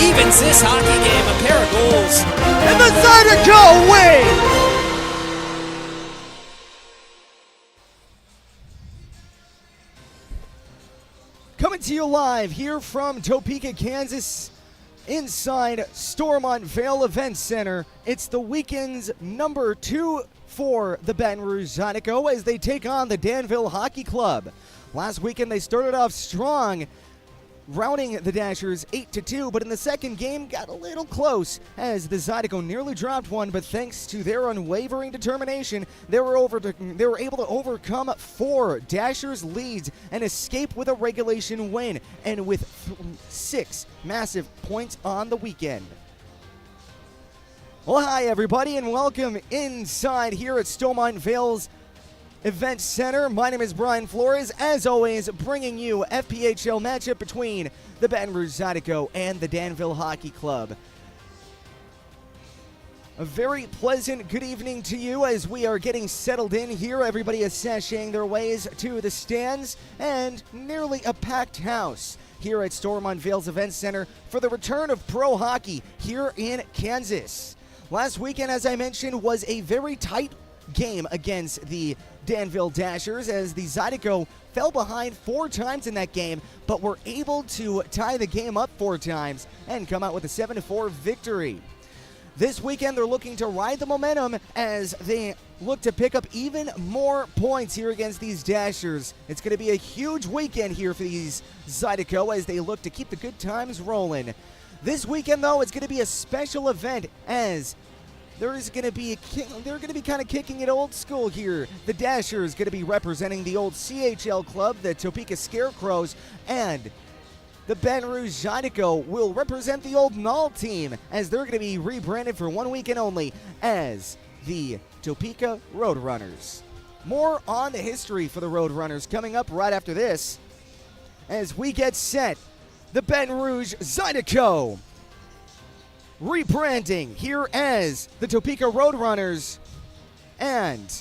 evens this hockey game, a pair of goals. And the Zydeco win! Coming to you live here from Topeka, Kansas, inside Stormont Vale Event Center. It's the weekend's number 2 for the Baton Rouge Zydeco as they take on the Danville Hockey Club. Last weekend they started off strong, routing the Dashers 8-2, but in the second game got a little close as the Zydeco nearly dropped one, but thanks to their unwavering determination, they were able to overcome 4 Dashers leads and escape with a regulation win, and with 6 massive points on the weekend. Well, hi everybody, and welcome inside here at Stormont Vale's Event Center. My name is Brian Flores, as always, bringing you FPHL matchup between the Baton Rouge Zydeco and the Danville Hockey Club. A very pleasant good evening to you as we are getting settled in here. Everybody is sashaying their ways to the stands, and nearly a packed house here at Stormont Vale's Event Center for the return of pro hockey here in Kansas. Last weekend, as I mentioned, was a very tight game against the Danville Dashers as the Zydeco fell behind 4 times in that game, but were able to tie the game up 4 times and come out with a 7-4 victory. This weekend they're looking to ride the momentum as they look to pick up even more points here against these Dashers. It's going to be a huge weekend here for these Zydeco as they look to keep the good times rolling. This weekend though, it's going to be a special event as they're going to be kind of kicking it old school here. The Dashers going to be representing the old CHL club, the Topeka Scarecrows, and the Baton Rouge Zydeco will represent the old Null team as they're going to be rebranded for 1 weekend only as the Topeka Roadrunners. More on the history for the Roadrunners coming up right after this as we get set. The Baton Rouge Zydeco rebranding here as the Topeka Roadrunners, and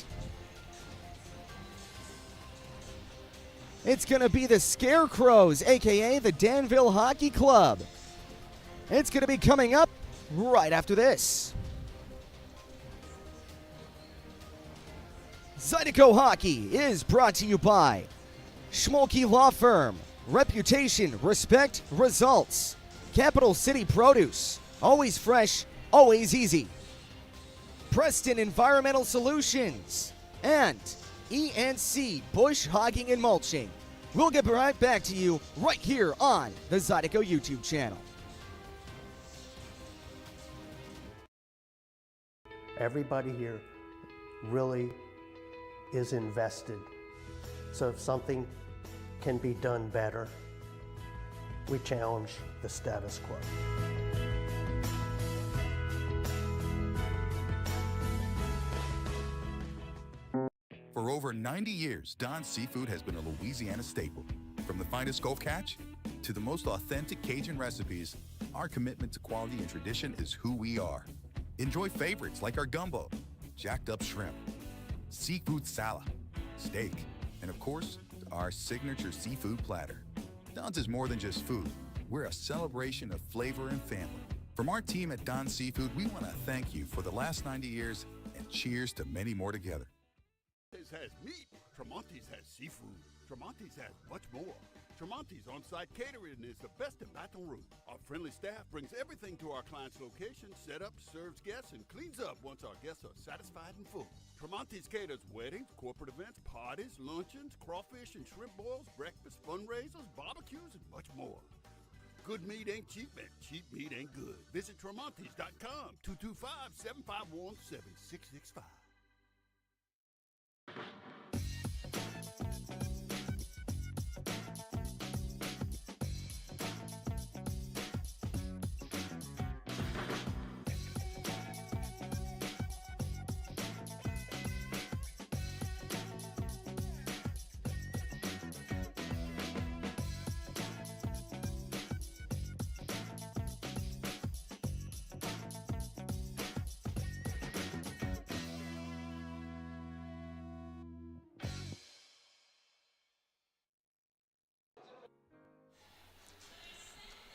it's going to be the Scarecrows, aka the Danville Hockey Club. It's going to be coming up right after this. Zydeco Hockey is brought to you by Schmolke Law Firm, Reputation, Respect, Results, Capital City Produce, always fresh, always easy, Preston Environmental Solutions, and ENC Bush Hogging and Mulching. We'll get right back to you right here on the Zydeco YouTube channel. Everybody here really is invested. So if something can be done better, we challenge the status quo. For over 90 years, Don's Seafood has been a Louisiana staple. From the finest Gulf catch to the most authentic Cajun recipes, our commitment to quality and tradition is who we are. Enjoy favorites like our gumbo, jacked up shrimp, seafood salad, steak, and of course, our signature seafood platter. Don's is more than just food. We're a celebration of flavor and family. From our team at Don's Seafood, we want to thank you for the last 90 years and cheers to many more together. Has meat. Tremonti's has seafood. Tremonti's has much more. Tremonti's on-site catering is the best in Baton Rouge. Our friendly staff brings everything to our client's location, set up, serves guests, and cleans up once our guests are satisfied and full. Tremonti's caters weddings, corporate events, parties, luncheons, crawfish and shrimp boils, breakfast, fundraisers, barbecues, and much more. Good meat ain't cheap, and cheap meat ain't good. Visit Tremonti's.com, 225-751-7665.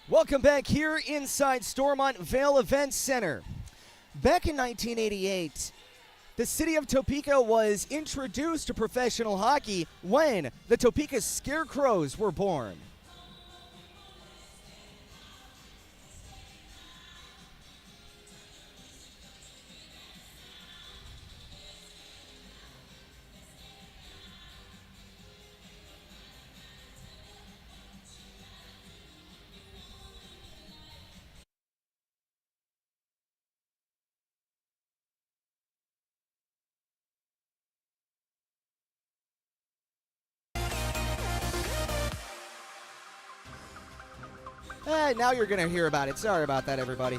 Welcome back here inside Stormont Vale Events Center. Back in 1988, the city of Topeka was introduced to professional hockey when the Topeka Scarecrows were born. Now you're going to hear about it. Sorry about that, everybody.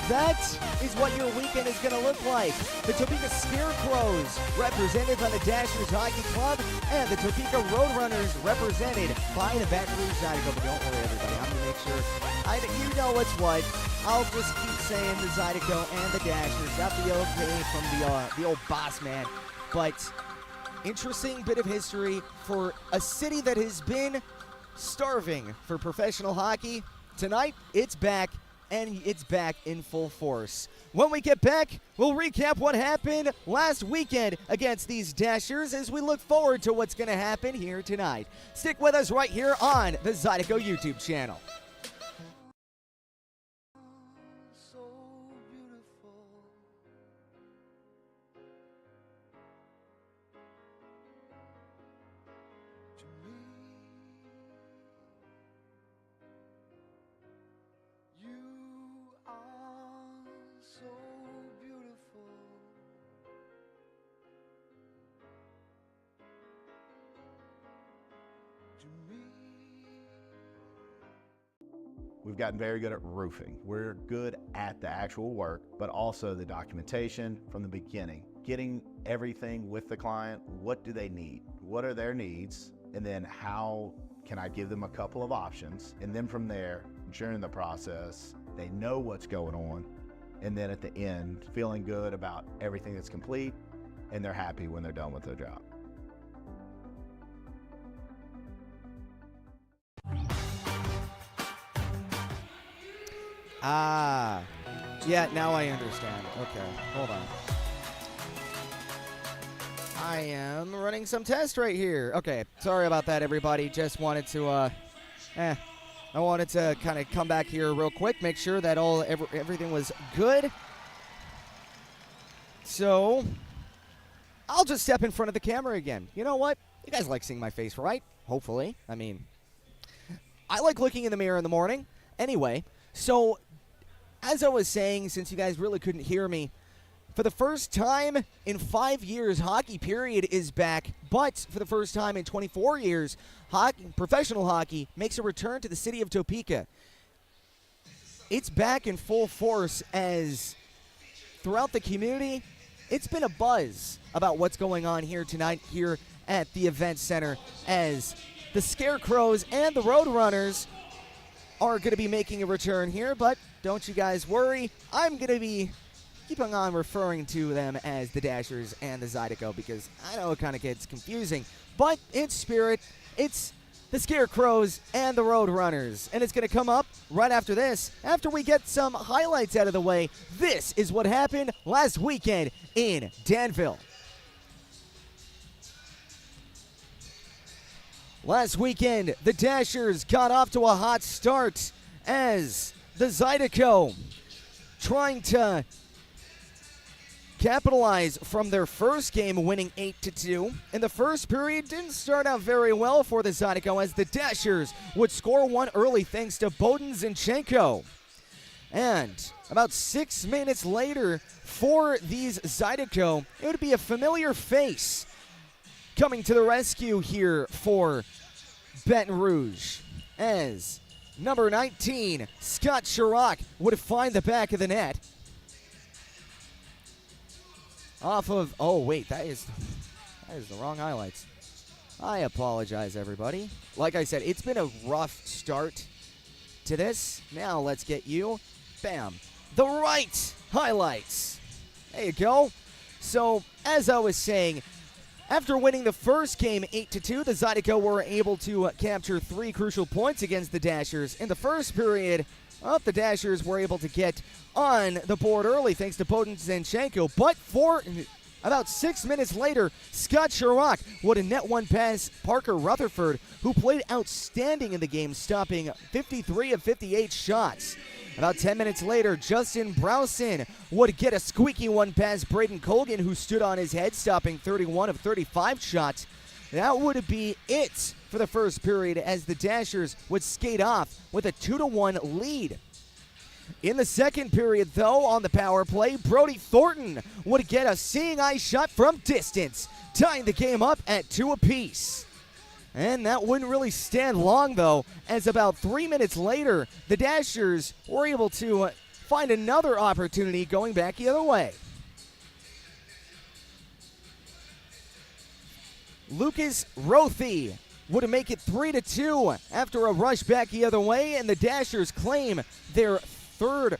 That is what your weekend is going to look like. The Topeka Scarecrows, represented by the Dashers Hockey Club, and the Topeka Roadrunners, represented by the Baton Rouge Zydeco. But don't worry, everybody. I'm going to make sure you know what's what. I'll just keep saying the Zydeco and the Dashers. Got the okay from the old boss man. But interesting bit of history for a city that has been starving for professional hockey. Tonight, it's back. And it's back in full force. When we get back, we'll recap what happened last weekend against these Dashers as we look forward to what's going to happen here tonight. Stick with us right here on the Zydeco YouTube channel. We've gotten very good at roofing. We're good at the actual work, but also the documentation from the beginning. Getting everything with the client. What do they need? What are their needs? And then how can I give them a couple of options? And then from there, during the process, they know what's going on. And then at the end, feeling good about everything that's complete, and they're happy when they're done with their job. Yeah, now I understand. Okay, hold on. I am running some tests right here. Okay, sorry about that, everybody. Just wanted to, I wanted to kind of come back here real quick, make sure that everything was good. So, I'll just step in front of the camera again. You know what? You guys like seeing my face, right? Hopefully. I mean, I like looking in the mirror in the morning. Anyway, so as I was saying, since you guys really couldn't hear me, for the first time in 5 years, hockey period is back. But for the first time in 24 years, professional hockey makes a return to the city of Topeka. It's back in full force as throughout the community, it's been a buzz about what's going on here tonight here at the event center as the Scarecrows and the Roadrunners are going to be making a return here, but don't you guys worry. I'm going to be keeping on referring to them as the Dashers and the Zydeco because I know it kind of gets confusing, but in spirit, it's the Scarecrows and the Roadrunners, and it's going to come up right after this, after we get some highlights out of the way. This is what happened last weekend in Danville. Last weekend, the Dashers got off to a hot start as the Zydeco, trying to capitalize from their first game, winning 8-2. In the first period, didn't start out very well for the Zydeco as the Dashers would score one early thanks to Baton Rouge. And about 6 minutes later, for these Zydeco, it would be a familiar face coming to the rescue here for Baton Rouge as number 19, Scott Chirac, would find the back of the net. Off of, oh wait, that is the wrong highlights. I apologize, everybody. Like I said, it's been a rough start to this. Now let's get you, bam, the right highlights. There you go. So, as I was saying, after winning the first game 8-2, the Zydeco were able to capture 3 crucial points against the Dashers. In the first period, the Dashers were able to get on the board early thanks to Baton Rouge, but for about 6 minutes later, Scott Chirac would net one past Parker Rutherford, who played outstanding in the game, stopping 53 of 58 shots. About 10 minutes later, Justin Browson would get a squeaky one past Braden Colgan, who stood on his head, stopping 31 of 35 shots. That would be it for the first period as the Dashers would skate off with a 2-1 lead. In the second period, though, on the power play, Brody Thornton would get a seeing eye shot from distance, tying the game up at 2 apiece. And that wouldn't really stand long, though, as about 3 minutes later, the Dashers were able to find another opportunity going back the other way. Lucas Rothy would make it 3-2 after a rush back the other way, and the Dashers claim their third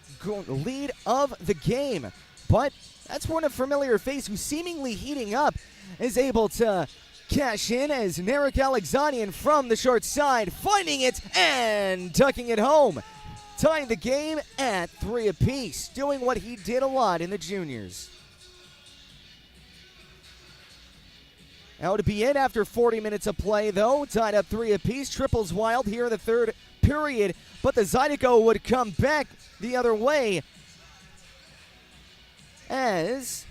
lead of the game. But that's when a familiar face who's seemingly heating up is able to cash in as Narek Alexanian from the short side, finding it and tucking it home, tying the game at 3 apiece, doing what he did a lot in the juniors. That would be it after 40 minutes of play, though. Tied up 3 apiece. Triples wild here in the third period, but the Zydeco would come back the other way as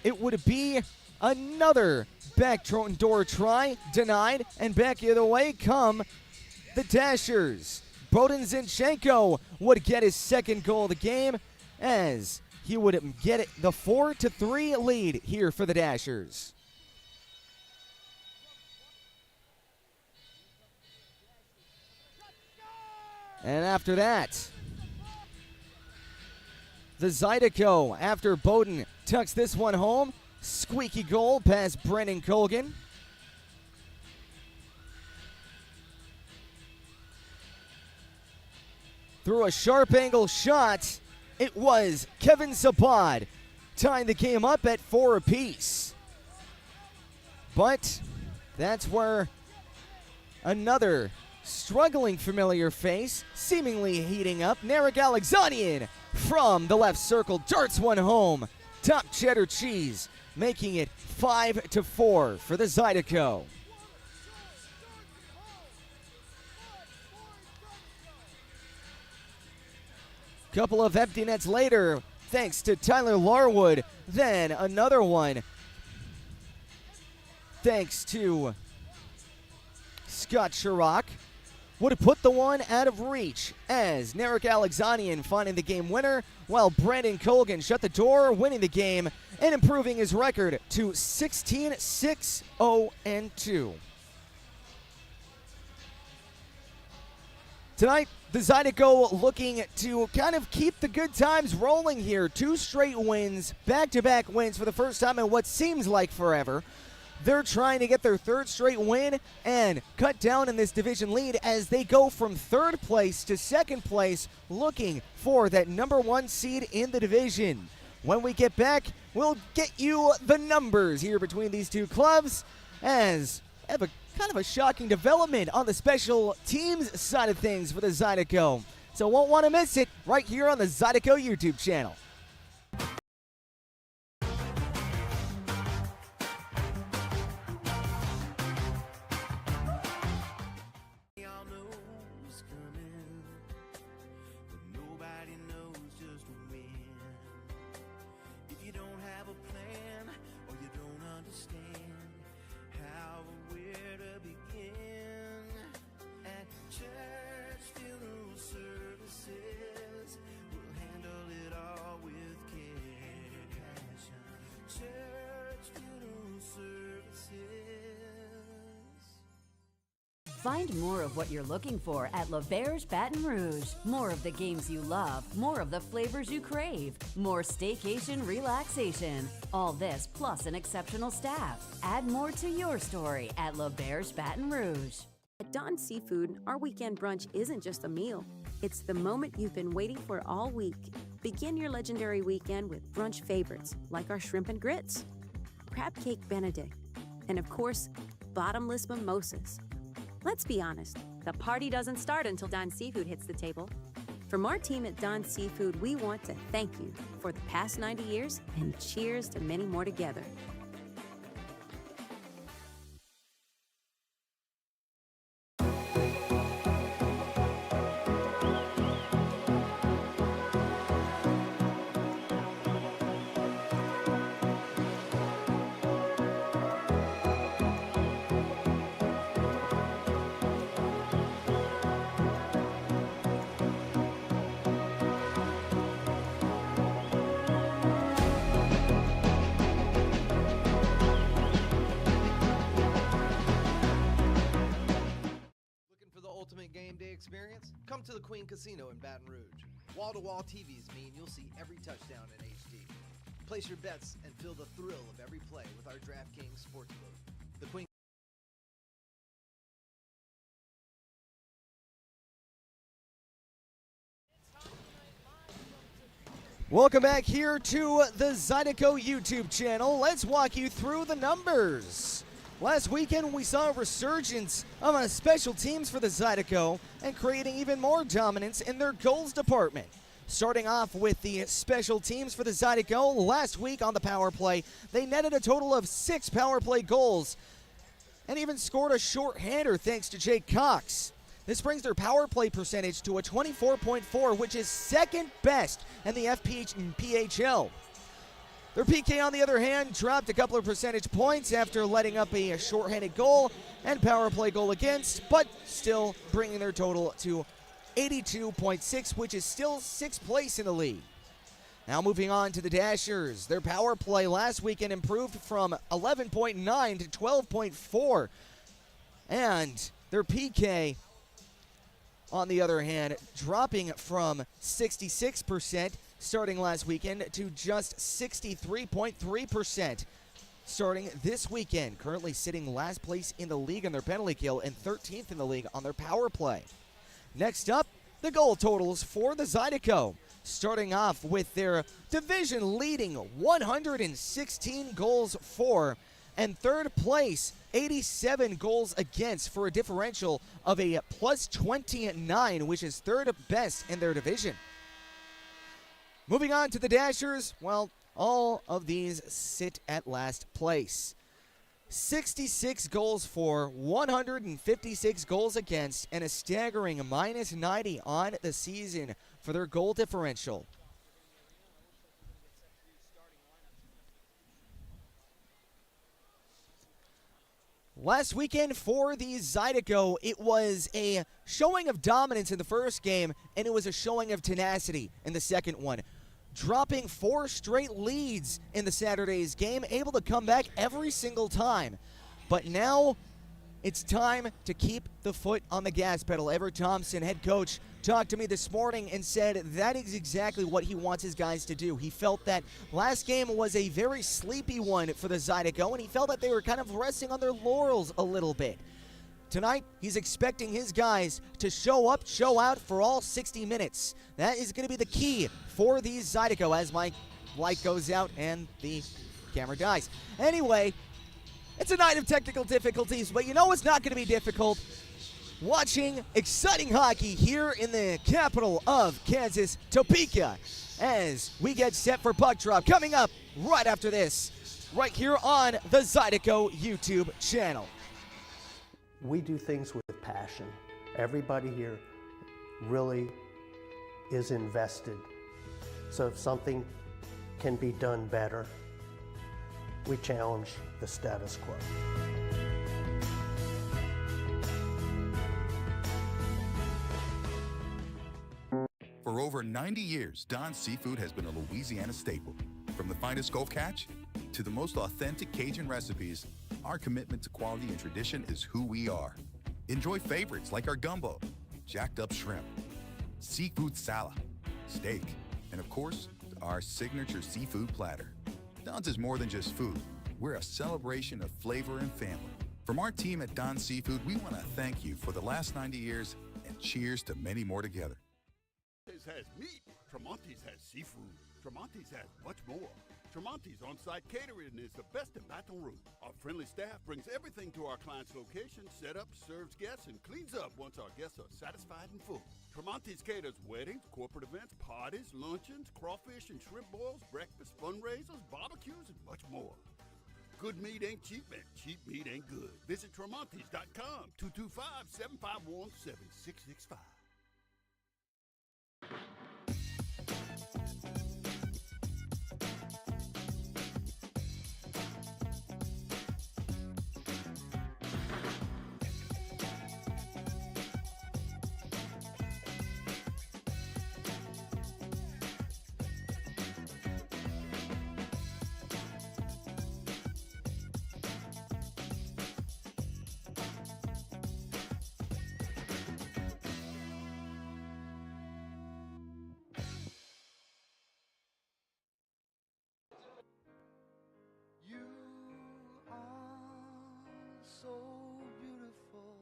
it would be another backdoor try, denied, and back the other way come the Dashers. Baton Rouge would get his second goal of the game as he would get it the 4-3 lead here for the Dashers. And after that, the Zydeco, after Baton tucks this one home, squeaky goal past Brendan Colgan. Through a sharp angle shot, it was Kevin Sabad tying the game up at 4 apiece. But that's where another struggling familiar face, seemingly heating up, Narek Alexanian from the left circle, darts one home. Top cheddar cheese, making it 5-4 for the Zydeco. Couple of empty nets later, thanks to Tyler Larwood. Then another one, thanks to Scott Chirac would put the one out of reach as Narek Alexanian finding the game winner, while Brandon Colgan shut the door, winning the game and improving his record to 16-6-0-2. Tonight, the Zydeco looking to kind of keep the good times rolling here. 2 straight wins, back-to-back wins for the first time in what seems like forever. They're trying to get their 3rd straight win and cut down in this division lead as they go from 3rd place to 2nd place, looking for that number 1 seed in the division. When we get back, we'll get you the numbers here between these two clubs, as I have a kind of a shocking development on the special teams side of things for the Zydeco. So won't want to miss it right here on the Zydeco YouTube channel. Find more of what you're looking for at L'Auberge Baton Rouge. More of the games you love, more of the flavors you crave, more staycation relaxation. All this plus an exceptional staff. Add more to your story at L'Auberge Baton Rouge. At Don Seafood, our weekend brunch isn't just a meal. It's the moment you've been waiting for all week. Begin your legendary weekend with brunch favorites like our shrimp and grits, crab cake benedict, and of course, bottomless mimosas. Let's be honest, the party doesn't start until Don Seafood hits the table. From our team at Don Seafood, we want to thank you for the past 90 years and cheers to many more together. Ultimate game day experience? Come to the Queen Casino in Baton Rouge. Wall-to-wall TVs mean you'll see every touchdown in HD. Place your bets and feel the thrill of every play with our DraftKings Sportsbook. The Queen. Welcome back here to the Zydeco YouTube channel. Let's walk you through the numbers. Last weekend, we saw a resurgence of special teams for the Zydeco and creating even more dominance in their goals department. Starting off with the special teams for the Zydeco, last week on the power play, they netted a total of 6 power play goals and even scored a shorthander thanks to Jake Cox. This brings their power play percentage to a 24.4, which is 2nd best in the FPHL. Their PK, on the other hand, dropped a couple of percentage points after letting up a shorthanded goal and power play goal against, but still bringing their total to 82.6, which is still 6th place in the league. Now moving on to the Dashers. Their power play last weekend improved from 11.9 to 12.4, and their PK, on the other hand, dropping from 66% starting last weekend to just 63.3% starting this weekend. Currently sitting last place in the league on their penalty kill and 13th in the league on their power play. Next up, the goal totals for the Zydeco. Starting off with their division-leading 116 goals for, and 3rd place, 87 goals against for a differential of a plus 29, which is 3rd best in their division. Moving on to the Dashers, well, all of these sit at last place. 66 goals for, 156 goals against, and a staggering minus 90 on the season for their goal differential. Last weekend for the Zydeco, it was a showing of dominance in the first game, and it was a showing of tenacity in the second one. Dropping 4 straight leads in the Saturday's game, able to come back every single time. But now it's time to keep the foot on the gas pedal. Everett Thompson, head coach, talked to me this morning and said that is exactly what he wants his guys to do. He felt that last game was a very sleepy one for the Zydeco, and he felt that they were kind of resting on their laurels a little bit. Tonight, he's expecting his guys to show up, show out for all 60 minutes. That is going to be the key for the Zydeco as my light goes out and the camera dies. Anyway, it's a night of technical difficulties, but you know what's not going to be difficult? Watching exciting hockey here in the capital of Kansas, Topeka, as we get set for puck drop coming up right after this, right here on the Zydeco YouTube channel. We do things with passion. Everybody here really is invested. So if something can be done better, we challenge the status quo. For over 90 years, Don's Seafood has been a Louisiana staple. From the finest Gulf catch to the most authentic Cajun recipes, our commitment to quality and tradition is who we are. Enjoy favorites like our gumbo, jacked up shrimp, seafood salad, steak, and of course, our signature seafood platter. Don's is more than just food. We're a celebration of flavor and family. From our team at Don's Seafood, we want to thank you for the last 90 years and cheers to many more together. Has meat. Tremonti's has seafood. Tremonti's has much more. Tremonti's on-site catering is the best in Baton Rouge. Our friendly staff brings everything to our client's location, set up, serves guests, and cleans up once our guests are satisfied and full. Tremonti's caters weddings, corporate events, parties, luncheons, crawfish and shrimp boils, breakfast, fundraisers, barbecues, and much more. Good meat ain't cheap, and cheap meat ain't good. Visit Tremonti's.com, 225-751-7665. So beautiful.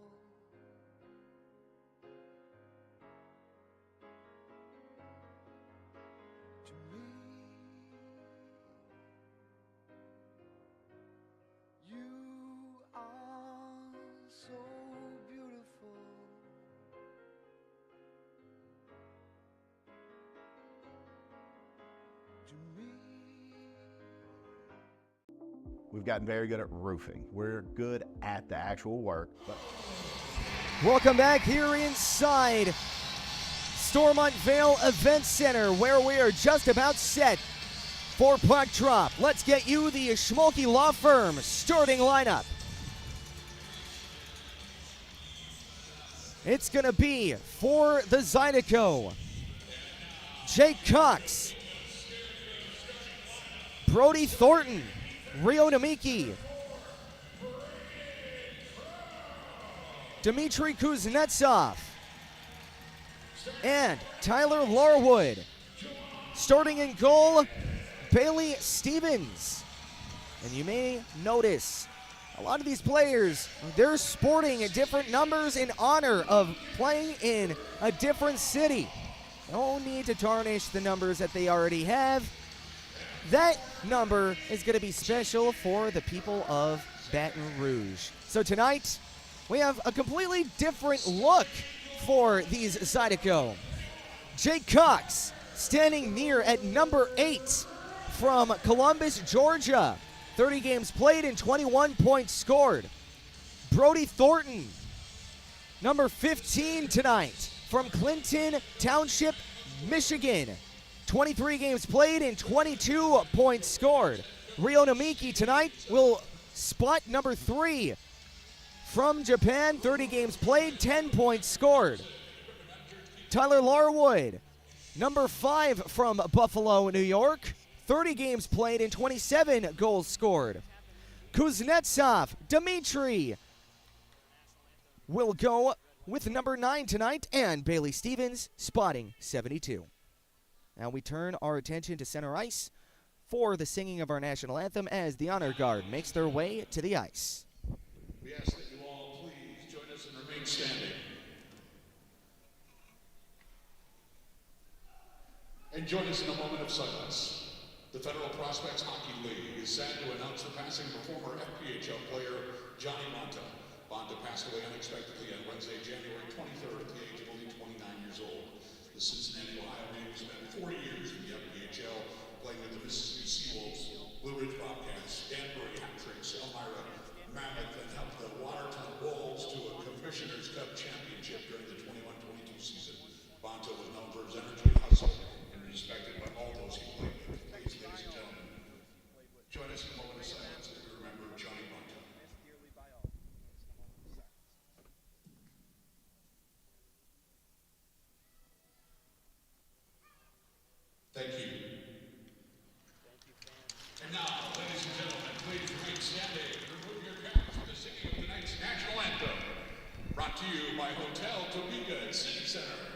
To me, you are so beautiful. To me. We've gotten very good at roofing. We're good at the actual work. But Welcome back here inside Stormont Vale Event Center, where we are just about set for puck drop. Let's get you the Schmolke Law Firm starting lineup. It's going to be for the Zydeco, Jake Cox, Brody Thornton, Rio Namiki, Dmitry Kuznetsov, and Tyler Larwood. Starting in goal, Bailey Stevens. And you may notice a lot of these players, they're sporting different numbers in honor of playing in a different city. No need to tarnish the numbers that they already have. That number is going to be special for the people of Baton Rouge. So tonight, we have a completely different look for these Zydeco. Jake Cox standing near at number 8 from Columbus, Georgia. 30 games played and 21 points scored. Brody Thornton, number 15 tonight from Clinton Township, Michigan. 23 games played and 22 points scored. Rio Namiki tonight will spot number 3 From Japan, 30 games played, 10 points scored. Tyler Larwood, number 5 from Buffalo, New York, 30 games played and 27 goals scored. Kuznetsov Dmitry will go with number 9 tonight, and Bailey Stevens spotting 72. Now we turn our attention to center ice for the singing of our national anthem as the honor guard makes their way to the ice. We ask that you all please join us and remain standing. And join us in a moment of silence. The Federal Prospects Hockey League is sad to announce the passing of former FPHL player Johnny Monta. Monta passed away unexpectedly on Wednesday, January 23rd at the age of only 29 years old. The Cincinnati, Ohio native spent 40 years in the FPHL, playing with the Mississippi Seawolves, Blue Ridge Bobcats, Danbury Hat-Tricks, Elmira, Mammoth, and helped the Watertown Wolves to a Commissioner's Cup championship during the 21-22 season. Monta was known for his energy and hustle and respected by all those he played with. Please, ladies and gentlemen, join us in a moment of silence as we remember Johnny Monta. Thank you. And now, ladies and gentlemen, please remain standing. Remove your caps for the singing of tonight's national anthem. Brought to you by Hotel Topeka at City Center.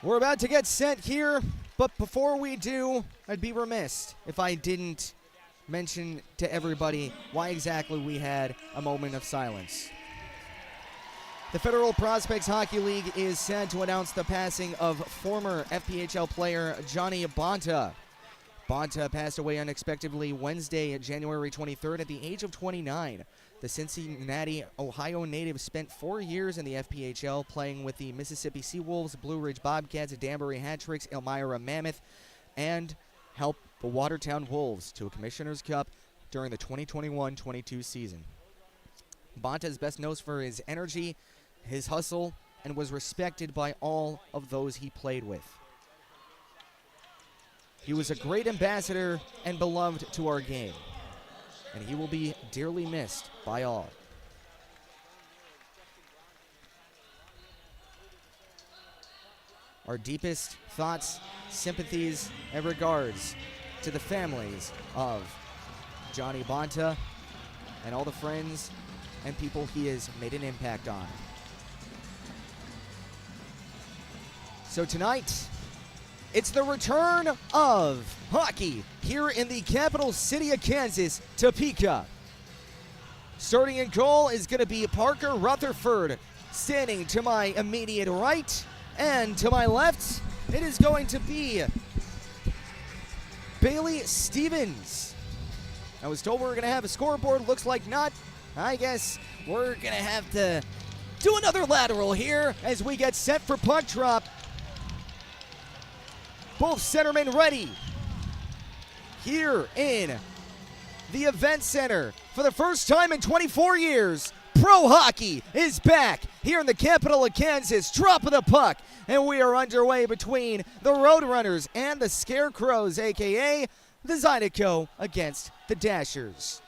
We're about to get set here, but before we do, I'd be remiss if I didn't mention to everybody why exactly we had a moment of silence. The Federal Prospects Hockey League is sad to announce the passing of former FPHL player Johnny Bonta. Bonta passed away unexpectedly Wednesday, January 23rd at the age of 29. The Cincinnati, Ohio native spent 4 years in the FPHL, playing with the Mississippi Seawolves, Blue Ridge Bobcats, Danbury Hat-Tricks, Elmira Mammoth, and helped the Watertown Wolves to a Commissioner's Cup during the 2021-22 season. Bonta is best known for his energy, his hustle, and was respected by all of those he played with. He was a great ambassador and beloved to our game, and he will be dearly missed by all. Our deepest thoughts, sympathies, and regards to the families of Johnny Bonta and all the friends and people he has made an impact on. So tonight, it's the return of hockey here in the capital city of Kansas, Topeka. Starting in goal is going to be Parker Rutherford. Standing to my immediate right and to my left, it is going to be Bailey Stevens. I was told we were going to have a scoreboard. Looks like not. I guess we're going to have to do another lateral here as we get set for puck drop. Both centermen ready here in the event center. For the first time in 24 years, pro hockey is back here in the capital of Kansas. Drop of the puck, and we are underway between the Roadrunners and the Scarecrows, a.k.a. the Zydeco against the Dashers.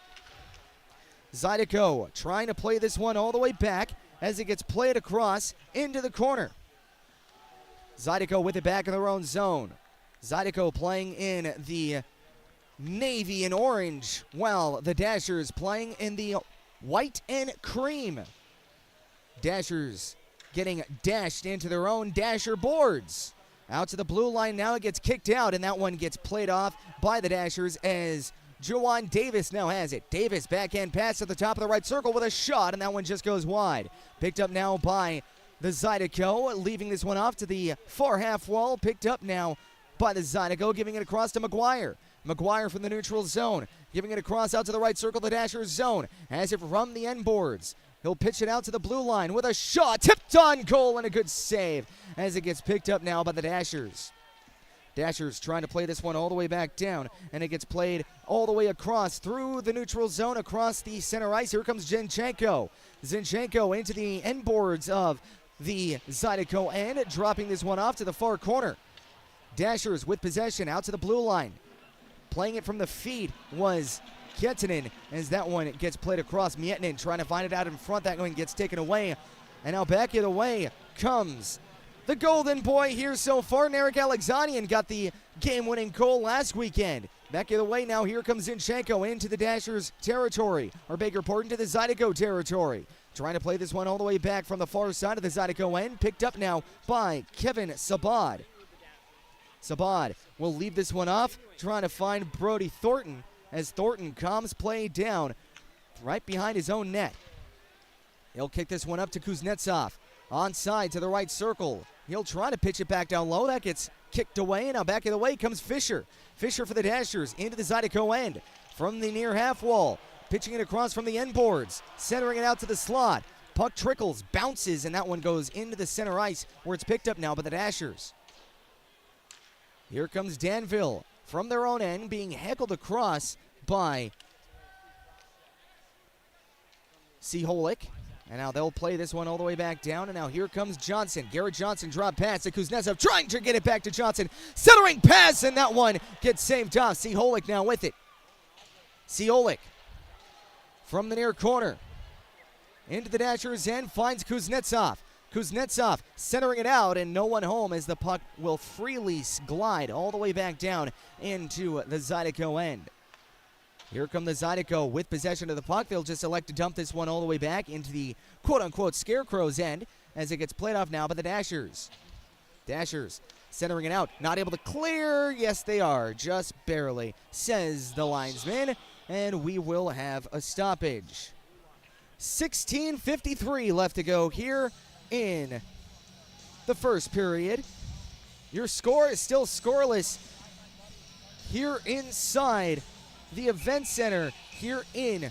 Zydeco trying to play this one all the way back as it gets played across into the corner. Zydeco with it back in their own zone. Zydeco playing in the navy and orange, while the Dashers playing in the white and cream. Dashers getting dashed into their own Dasher boards. Out to the blue line, now it gets kicked out, and that one gets played off by the Dashers as Juwan Davis now has it. Davis backhand pass at the top of the right circle with a shot, and that one just goes wide. Picked up now by the Zydeco, leaving this one off to the far half wall. Picked up now by the Zydeco, giving it across to McGuire. McGuire from the neutral zone, giving it across out to the right circle, the Dashers zone. Has it from the end boards. He'll pitch it out to the blue line with a shot. Tipped on goal and a good save as it gets picked up now by the Dashers. Dashers trying to play this one all the way back down, and it gets played all the way across through the neutral zone, across the center ice. Here comes Zinchenko. Zinchenko into the end boards of the Zydeco end, dropping this one off to the far corner. Dashers with possession out to the blue line. Playing it from the feet was Kettinen as that one gets played across. Mietinen trying to find it out in front. That one gets taken away. And now back the way comes the golden boy here so far. Narek Alexanian got the game-winning goal last weekend. Back the way now, here comes Zinchenko into the Dashers territory. Or beg your pardon, to the Zydeco territory. Trying to play this one all the way back from the far side of the Zydeco end. Picked up now by Kevin Sabad. Sabad will leave this one off, trying to find Brody Thornton as Thornton calms play down right behind his own net. He'll kick this one up to Kuznetsov. Onside to the right circle. He'll try to pitch it back down low. That gets kicked away. Now back of the way comes Fisher. Fisher for the Dashers into the Zydeco end from the near half wall. Pitching it across from the end boards. Centering it out to the slot. Puck trickles, bounces, and that one goes into the center ice where it's picked up now by the Dashers. Here comes Danville from their own end, being heckled across by Seholik. And now they'll play this one all the way back down. And now here comes Johnson. Garrett Johnson drop pass to Kuznetsov, trying to get it back to Johnson. Centering pass, and that one gets saved off. Seholik now with it. Seholik from the near corner. Into the Dashers end, finds Kuznetsov. Kuznetsov centering it out, and no one home as the puck will freely glide all the way back down into the Zydeco end. Here come the Zydeco with possession of the puck. They'll just elect to dump this one all the way back into the quote-unquote Scarecrow's end as it gets played off now by the Dashers. Dashers centering it out, not able to clear. Yes, they are, just barely, says the linesman, and we will have a stoppage. 16:53 left to go here in the first period. Your score is still scoreless here inside the event center here in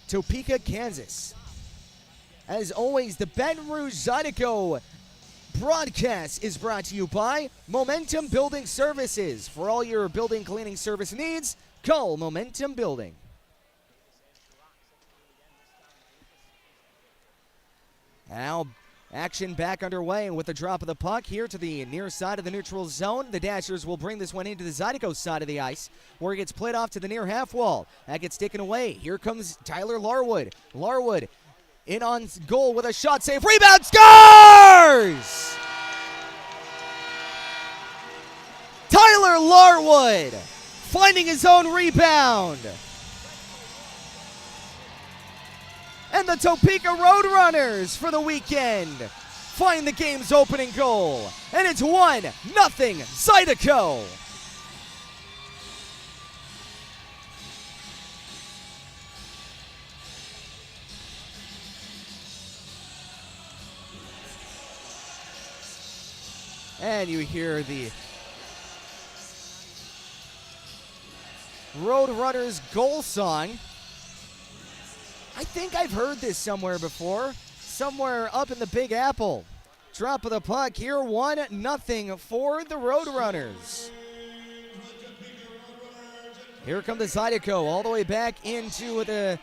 Topeka, Kansas. As always, the Baton Rouge Zydeco broadcast is brought to you by Momentum Building Services. For all your building cleaning service needs, call Momentum Building. Now, action back underway, and with the drop of the puck here to the near side of the neutral zone, the Dashers will bring this one into the Zydeco side of the ice, where it gets played off to the near half wall. That gets taken away. Here comes Tyler Larwood. Larwood in on goal with a shot save. Rebound, scores! Tyler Larwood finding his own rebound. And the Topeka Roadrunners for the weekend find the game's opening goal. And it's 1-0 Zydeco. And you hear the Roadrunners goal song. I think I've heard this somewhere before. Somewhere up in the Big Apple. Drop of the puck here, 1-0 for the Roadrunners. Here come the Zydeco all the way back into the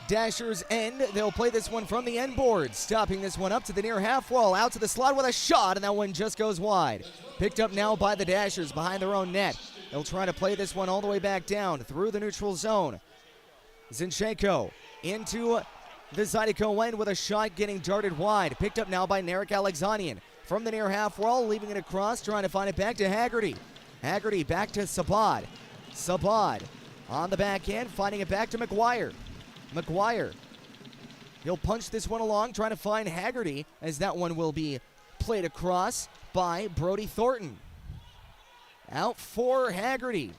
Dashers' end. They'll play this one from the end board, stopping this one up to the near half wall, out to the slot with a shot, and that one just goes wide. Picked up now by the Dashers behind their own net. They'll try to play this one all the way back down through the neutral zone. Zinchenko into the Zydeco end with a shot getting darted wide. Picked up now by Narek Alexanian from the near half wall, leaving it across, trying to find it back to Haggerty. Haggerty back to Sabad. Sabad on the back end, finding it back to McGuire. McGuire, he'll punch this one along, trying to find Haggerty, as that one will be played across by Brody Thornton. Out for Haggerty.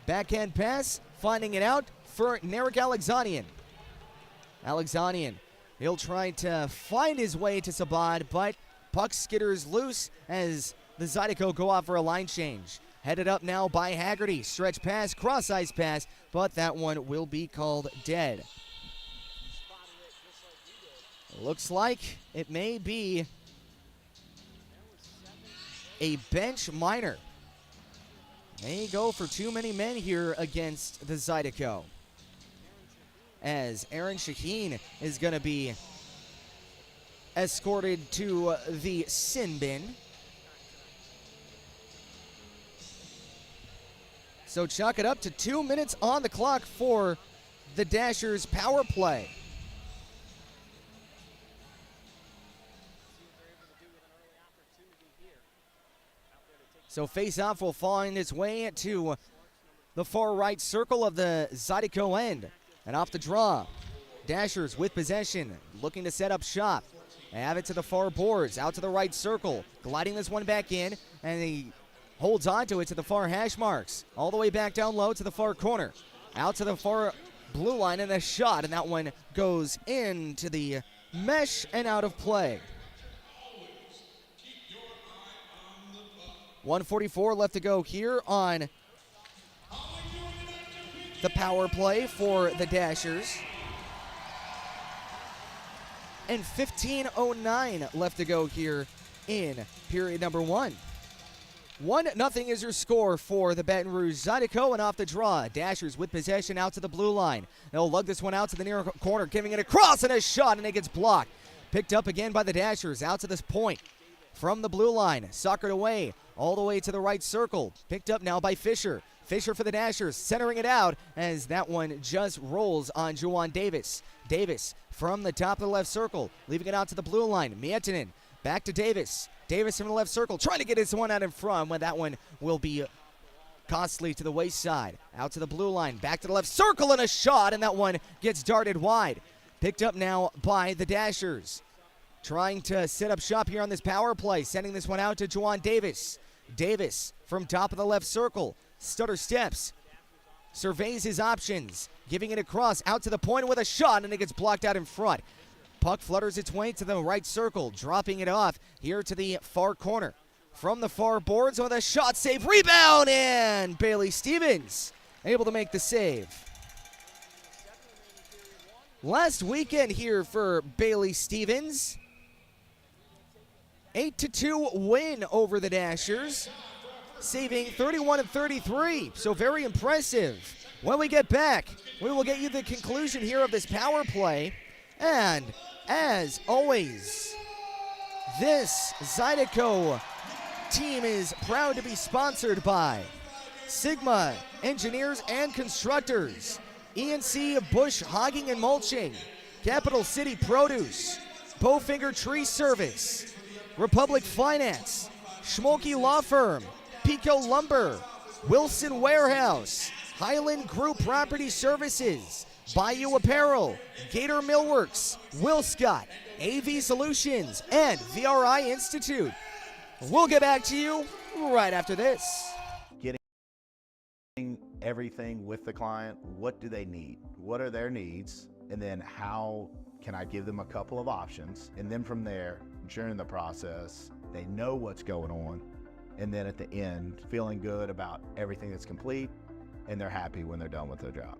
Backhand pass, finding it out for Narek Alexanian. Alexanian, he'll try to find his way to Sabad, but puck skitters loose as the Zydeco go off for a line change. Headed up now by Haggerty. Stretch pass, cross-ice pass, but that one will be called dead. Looks like it may be a bench minor. May go for too many men here against the Zydeco, as Aaron Shaheen is going to be escorted to the sin bin. So chalk it up to 2 minutes on the clock for the Dashers' power play. So face-off will find its way to the far right circle of the Zydeco end. And off the draw, Dashers with possession, looking to set up shop. They have it to the far boards, out to the right circle, gliding this one back in, and he holds onto it to the far hash marks, all the way back down low to the far corner, out to the far blue line, and a shot, and that one goes into the mesh and out of play. 1:44 left to go here on the power play for the Dashers. And 15:09 left to go here in period number 1. 1-0 is your score for the Baton Rouge Zydeco, and off the draw, Dashers with possession out to the blue line. They'll lug this one out to the near corner, giving it across, and a shot, and it gets blocked. Picked up again by the Dashers out to this point from the blue line. Soccered away all the way to the right circle. Picked up now by Fisher. Fisher for the Dashers, centering it out as that one just rolls on Juwan Davis. Davis from the top of the left circle, leaving it out to the blue line. Miettinen back to Davis. Davis from the left circle, trying to get his one out in front, when that one will be costly to the waist side. Out to the blue line, back to the left circle, and a shot, and that one gets darted wide. Picked up now by the Dashers. trying to set up shop here on this power play, sending this one out to Juwan Davis. Davis from top of the left circle, stutter steps, surveys his options, giving it across out to the point with a shot, and it gets blocked out in front. Puck flutters its way to the right circle, dropping it off here to the far corner. From the far boards with a shot, save, rebound, and Bailey Stevens able to make the save. Last weekend here for Bailey Stevens. 8-2 win over the Dashers, saving 31 of 33, so very impressive. When we get back, we will get you the conclusion here of this power play. And as always, this Zydeco team is proud to be sponsored by Sigma Engineers and Constructors, ENC Bush Hogging and Mulching, Capital City Produce, Bowfinger Tree Service, Republic Finance, Schmolke Law Firm, Pico Lumber, Wilson Warehouse, Highland Group Property Services, Bayou Apparel, Gator Millworks, Will Scott, AV Solutions, and VRI Institute. We'll get back to you right after this. Getting everything with the client. What do they need? What are their needs? And then how can I give them a couple of options? And then from there, during the process, they know what's going on. And then at the end, feeling good about everything that's complete, and they're happy when they're done with their job.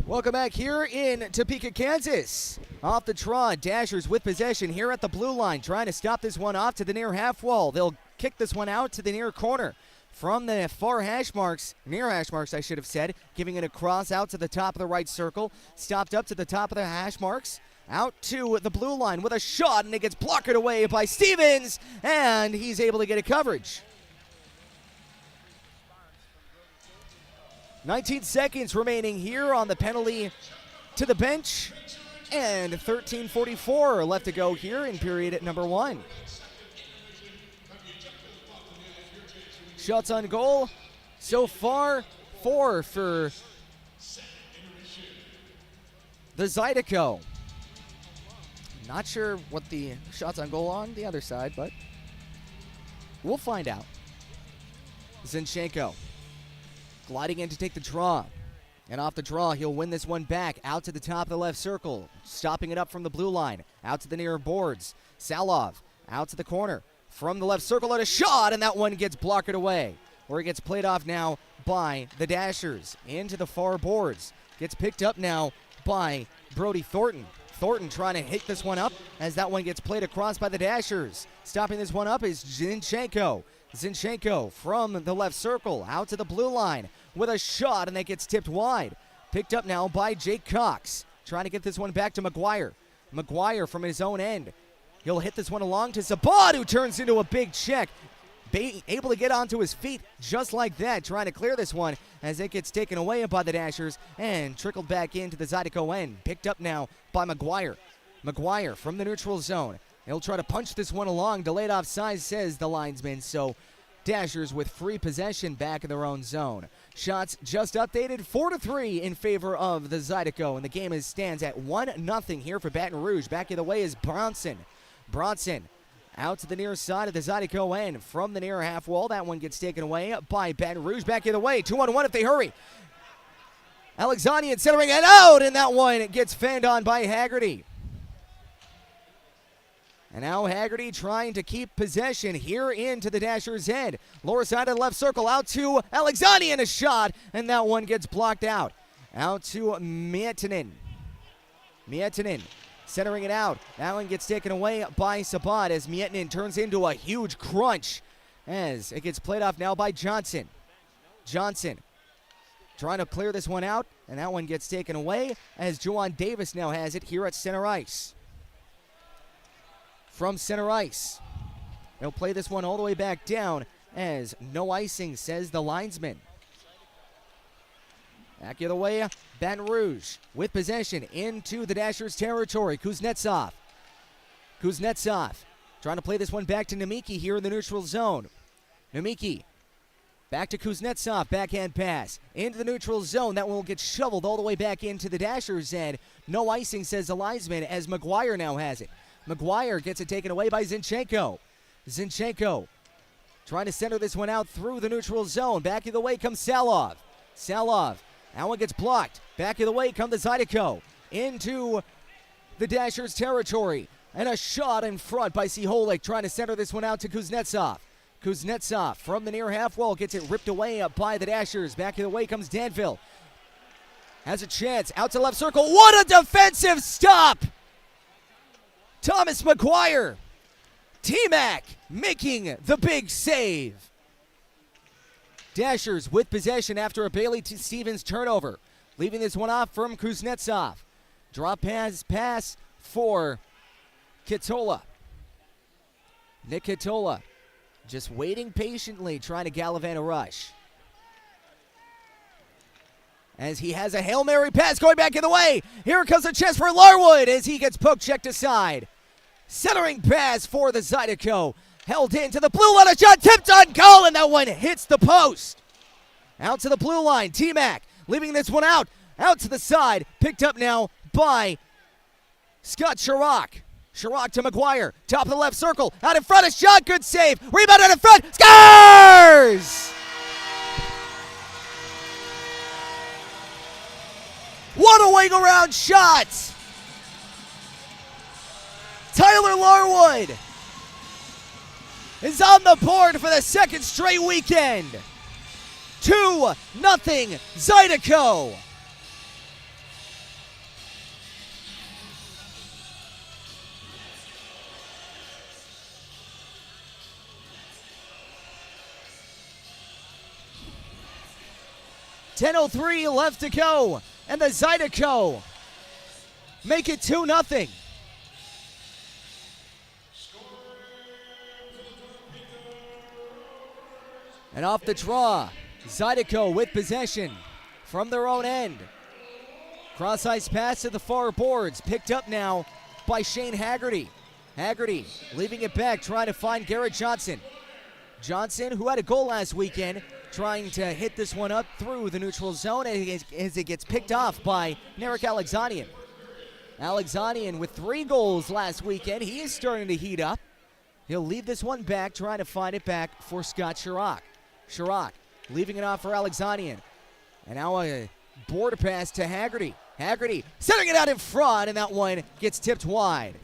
Welcome back here in Topeka, Kansas. Off the draw, Dashers with possession here at the blue line, trying to stop this one off to the near half wall. They'll kick this one out to the near corner. From the far hash marks, near hash marks I should have said, giving it a cross out to the top of the right circle, stopped up to the top of the hash marks, out to the blue line with a shot, and it gets blocked away by Stevens, and he's able to get a coverage. 19 seconds remaining here on the penalty to the bench, and 13:44 left to go here in period number 1. Shots on goal so far, 4 for the Zydeco. Not sure what the shots on goal on the other side, but we'll find out. Zinchenko gliding in to take the draw. And off the draw, he'll win this one back out to the top of the left circle, stopping it up from the blue line, out to the near boards. Salov out to the corner. From the left circle at a shot, and that one gets blocked away. Where it gets played off now by the Dashers. Into the far boards. Gets picked up now by Brody Thornton. Thornton trying to hit this one up as that one gets played across by the Dashers. Stopping this one up is Zinchenko. Zinchenko from the left circle out to the blue line with a shot, and that gets tipped wide. Picked up now by Jake Cox. Trying to get this one back to McGuire. McGuire from his own end. He'll hit this one along to Sabat, who turns into a big check. Able to get onto his feet just like that, trying to clear this one as it gets taken away by the Dashers and trickled back into the Zydeco end. Picked up now by McGuire. McGuire from the neutral zone. He'll try to punch this one along. Delayed offside, says the linesman. So Dashers with free possession back in their own zone. Shots just updated, 4-3 in favor of the Zydeco, and the game stands at 1-0 here for Baton Rouge. Back of the way is Bronson. Bronson out to the near side of the Zydeco end from the near half wall. That one gets taken away by Baton Rouge. Back of the way, 2-on-1 if they hurry. Alexanian centering it out, and that one gets fanned on by Haggerty. And now Haggerty trying to keep possession here into the Dashers' end. Lower side of the left circle out to Alexanian, a shot, and that one gets blocked out. Out to Miettinen. Miettinen centering it out. That one gets taken away by Sabat as Miettinen turns into a huge crunch as it gets played off now by Johnson. Johnson trying to clear this one out, and that one gets taken away as Juwan Davis now has it here at center ice. From center ice, they'll play this one all the way back down as no icing, says the linesman. Back the other way, Baton Rouge with possession into the Dashers' territory. Kuznetsov trying to play this one back to Nemiki here in the neutral zone. Nemiki back to Kuznetsov, backhand pass into the neutral zone. That one will get shoveled all the way back into the Dashers' end. No icing, says the linesman, as McGuire now has it. McGuire gets it taken away by Zinchenko. Zinchenko trying to center this one out through the neutral zone. Back of the way comes Salov. That one gets blocked. Back of the way comes the Zydeco into the Dashers' territory. And a shot in front by Ciholik trying to center this one out to Kuznetsov. Kuznetsov from the near half wall gets it ripped away by the Dashers. Back of the way comes Danville. Has a chance out to left circle. What a defensive stop! Thomas McGuire. T-Mac making the big save. Dashers with possession after a Bailey Stevens turnover. Leaving this one off from Kuznetsov. Drop pass for Kitola. Nick Kitola just waiting patiently, trying to gallivant a rush. As he has a Hail Mary pass going back in the way. Here comes a chest for Larwood as he gets poked, checked aside. Centering pass for the Zydeco. Held into the blue line, a shot tipped on goal, and that one hits the post. Out to the blue line, T-Mac leaving this one out to the side. Picked up now by Scott Chirac. Chirac to McGuire, top of the left circle, out in front, a shot, good save. Rebound out in front, scores! What a wing around shot! Tyler Larwood is on the board for the second straight weekend. 2-0 Zydeco. .10:03 left to go, and the Zydeco make it 2-0. And off the draw, Zydeco with possession from their own end. Cross-ice pass to the far boards, picked up now by Shane Haggerty. Haggerty leaving it back, trying to find Garrett Johnson. Johnson, who had a goal last weekend, trying to hit this one up through the neutral zone as it gets picked off by Narek Alexanian. Alexanian with 3 goals last weekend. He is starting to heat up. He'll leave this one back, trying to find it back for Scott Chirac. Chirac leaving it off for Alexanian. And now a border pass to Haggerty. Haggerty centering it out in front, and that one gets tipped wide.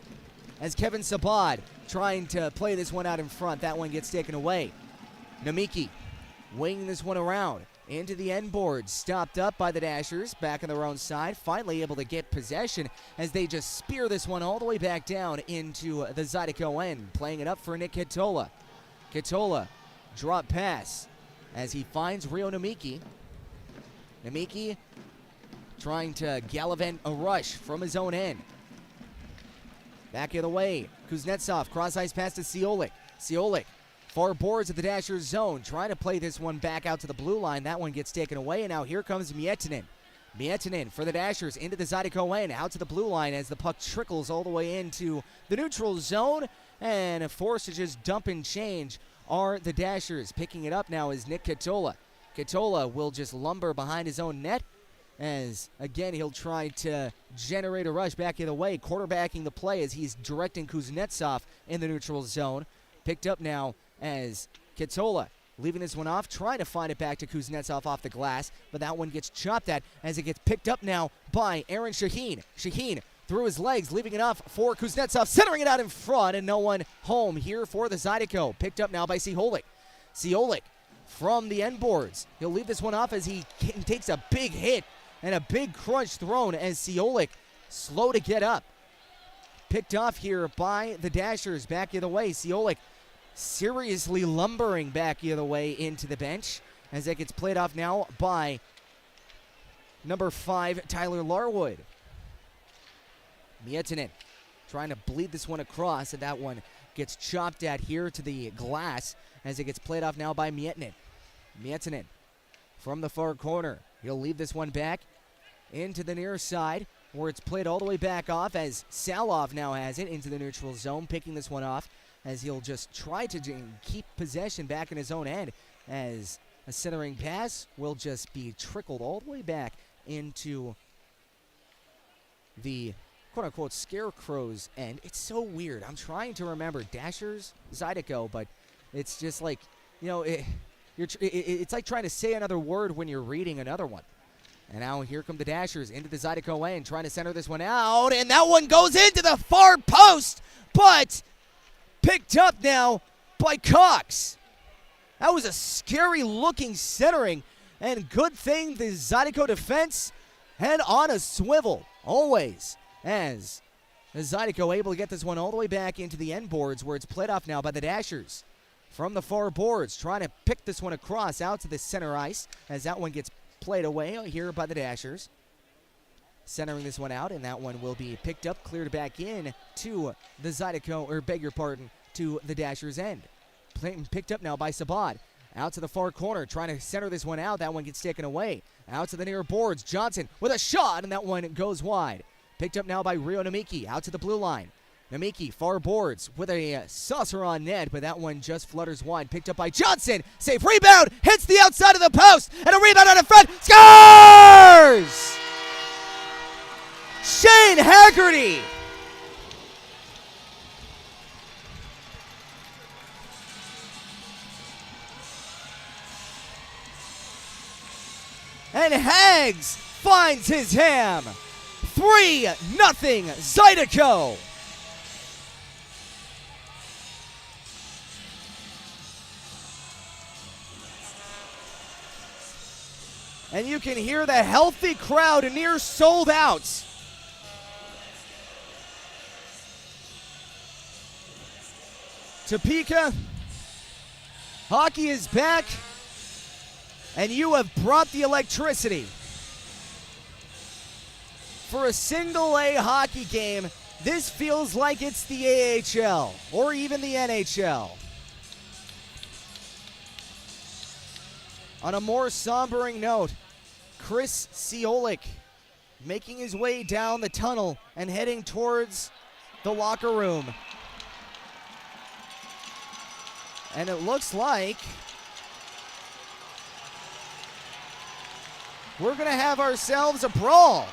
As Kevin Sabad trying to play this one out in front, that one gets taken away. Nemiki winging this one around into the end boards, stopped up by the Dashers, back on their own side, finally able to get possession as they just spear this one all the way back down into the Zydeco end, playing it up for Nick Kitola. Kitola, drop pass as he finds Rio Nemiki. Nemiki trying to gallivant a rush from his own end. Back the other way, Kuznetsov, cross-ice pass to Ciholik. Ciholik, far boards of the Dashers zone, trying to play this one back out to the blue line. That one gets taken away, and now here comes Miettinen. Miettinen for the Dashers into the Zydeco end, out to the blue line as the puck trickles all the way into the neutral zone, and forced to just dump and change are the Dashers. Picking it up now is Nick Kitola. Kitola will just lumber behind his own net as, again, he'll try to generate a rush back the other way, quarterbacking the play as he's directing Kuznetsov in the neutral zone. Picked up now as Kitola leaving this one off, trying to find it back to Kuznetsov off the glass, but that one gets chopped at as it gets picked up now by Aaron Shaheen. Shaheen through his legs, leaving it off for Kuznetsov, centering it out in front, and no one home here for the Zydeco. Picked up now by Ciholik. Ciholik from the end boards. He'll leave this one off as he takes a big hit and a big crunch thrown as Ciholik slow to get up. Picked off here by the Dashers back the other way. Ciholik seriously lumbering back the other way into the bench as that gets played off now by number 5, Tyler Larwood. Miettinen trying to bleed this one across, and that one gets chopped at here to the glass as it gets played off now by Miettinen. Miettinen from the far corner. He'll leave this one back into the near side, where it's played all the way back off as Salov now has it into the neutral zone, picking this one off as he'll just try to keep possession back in his own end, as a centering pass will just be trickled all the way back into the quote-unquote Scarecrow's end. It's so weird. I'm trying to remember Dashers, Zydeco, but it's just like, you know, it's like trying to say another word when you're reading another one. And now here come the Dashers into the Zydeco end, trying to center this one out, and that one goes into the far post, but picked up now by Cox. That was a scary-looking centering, and good thing the Zydeco defense had on a swivel, always, as the Zydeco able to get this one all the way back into the end boards, where it's played off now by the Dashers. From the far boards, trying to pick this one across out to the center ice, as that one gets played away here by the Dashers. Centering this one out, and that one will be picked up, cleared back in to the Zydeco, or beg your pardon, to the Dashers' end. Picked up now by Sabat. Out to the far corner, trying to center this one out. That one gets taken away. Out to the near boards. Johnson with a shot, and that one goes wide. Picked up now by Rio Namiki. Out to the blue line. Namiki, far boards with a saucer on net, but that one just flutters wide. Picked up by Johnson. Safe rebound. Hits the outside of the post. And a rebound out in front. Scores! Shane Haggerty. And Hags finds his ham. 3-0 Zydeco. And you can hear the healthy crowd near sold out. Topeka, hockey is back, and you have brought the electricity. For a single-A hockey game, this feels like it's the AHL or even the NHL. On a more sombering note, Chris Ciolik making his way down the tunnel and heading towards the locker room. And it looks like we're going to have ourselves a brawl.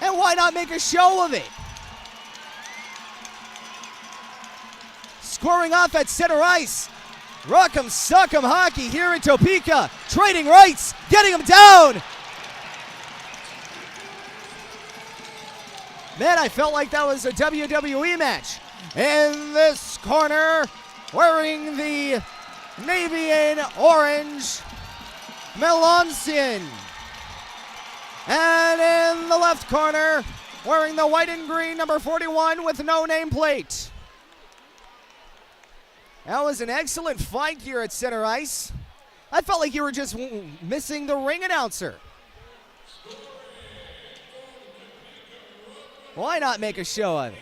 And why not make a show of it? Scoring off at center ice. Rock'em Sock'em hockey here in Topeka. Trading rights, getting him down. Man, I felt like that was a WWE match. In this corner, wearing the navy and orange, Melanson. And in the left corner, wearing the white and green, number 41 with no nameplate. That was an excellent fight here at center ice. I felt like you were just missing the ring announcer. Why not make a show of it?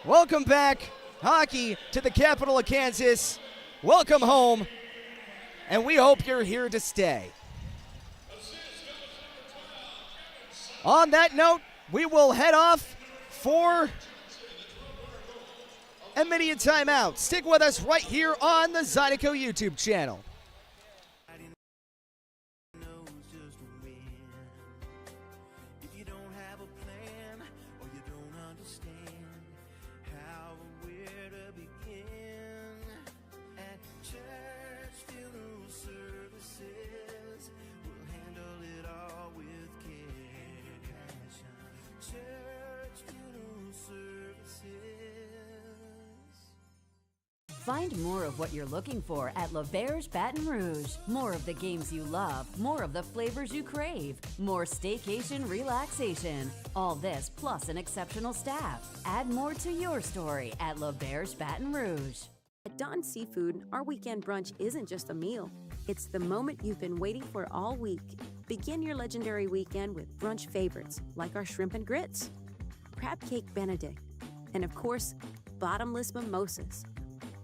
Welcome back, hockey, to the capital of Kansas. Welcome home, and we hope you're here to stay. On that note, we will head off for immediate timeout. Stick with us right here on the Zydeco YouTube channel. Find more of what you're looking for at L'Auberge Baton Rouge. More of the games you love, more of the flavors you crave, more staycation relaxation. All this plus an exceptional staff. Add more to your story at L'Auberge Baton Rouge. At Dawn Seafood, our weekend brunch isn't just a meal. It's the moment you've been waiting for all week. Begin your legendary weekend with brunch favorites like our shrimp and grits, crab cake benedict, and of course, bottomless mimosas.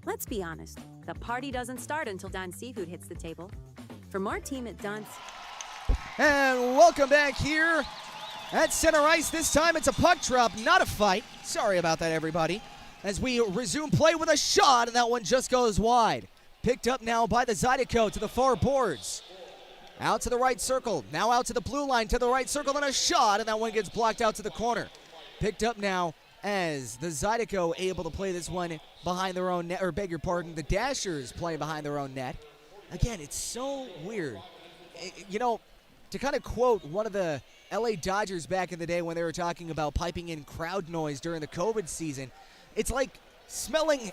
Let's be honest, the party doesn't start until Dawn Seafood hits the table. From our team at Don. And welcome back here at center ice. This time it's a puck drop, not a fight. Sorry about that, everybody. As we resume play with a shot, and that one just goes wide. Picked up now by the Zydeco to the far boards. Out to the right circle, now out to the blue line, to the right circle, and a shot, and that one gets blocked out to the corner. Picked up now as the Zydeco able to play this one behind their own net, or beg your pardon, the Dashers play behind their own net. Again, it's so weird. You know, to kind of quote one of the LA Dodgers back in the day when they were talking about piping in crowd noise during the COVID season, it's like smelling.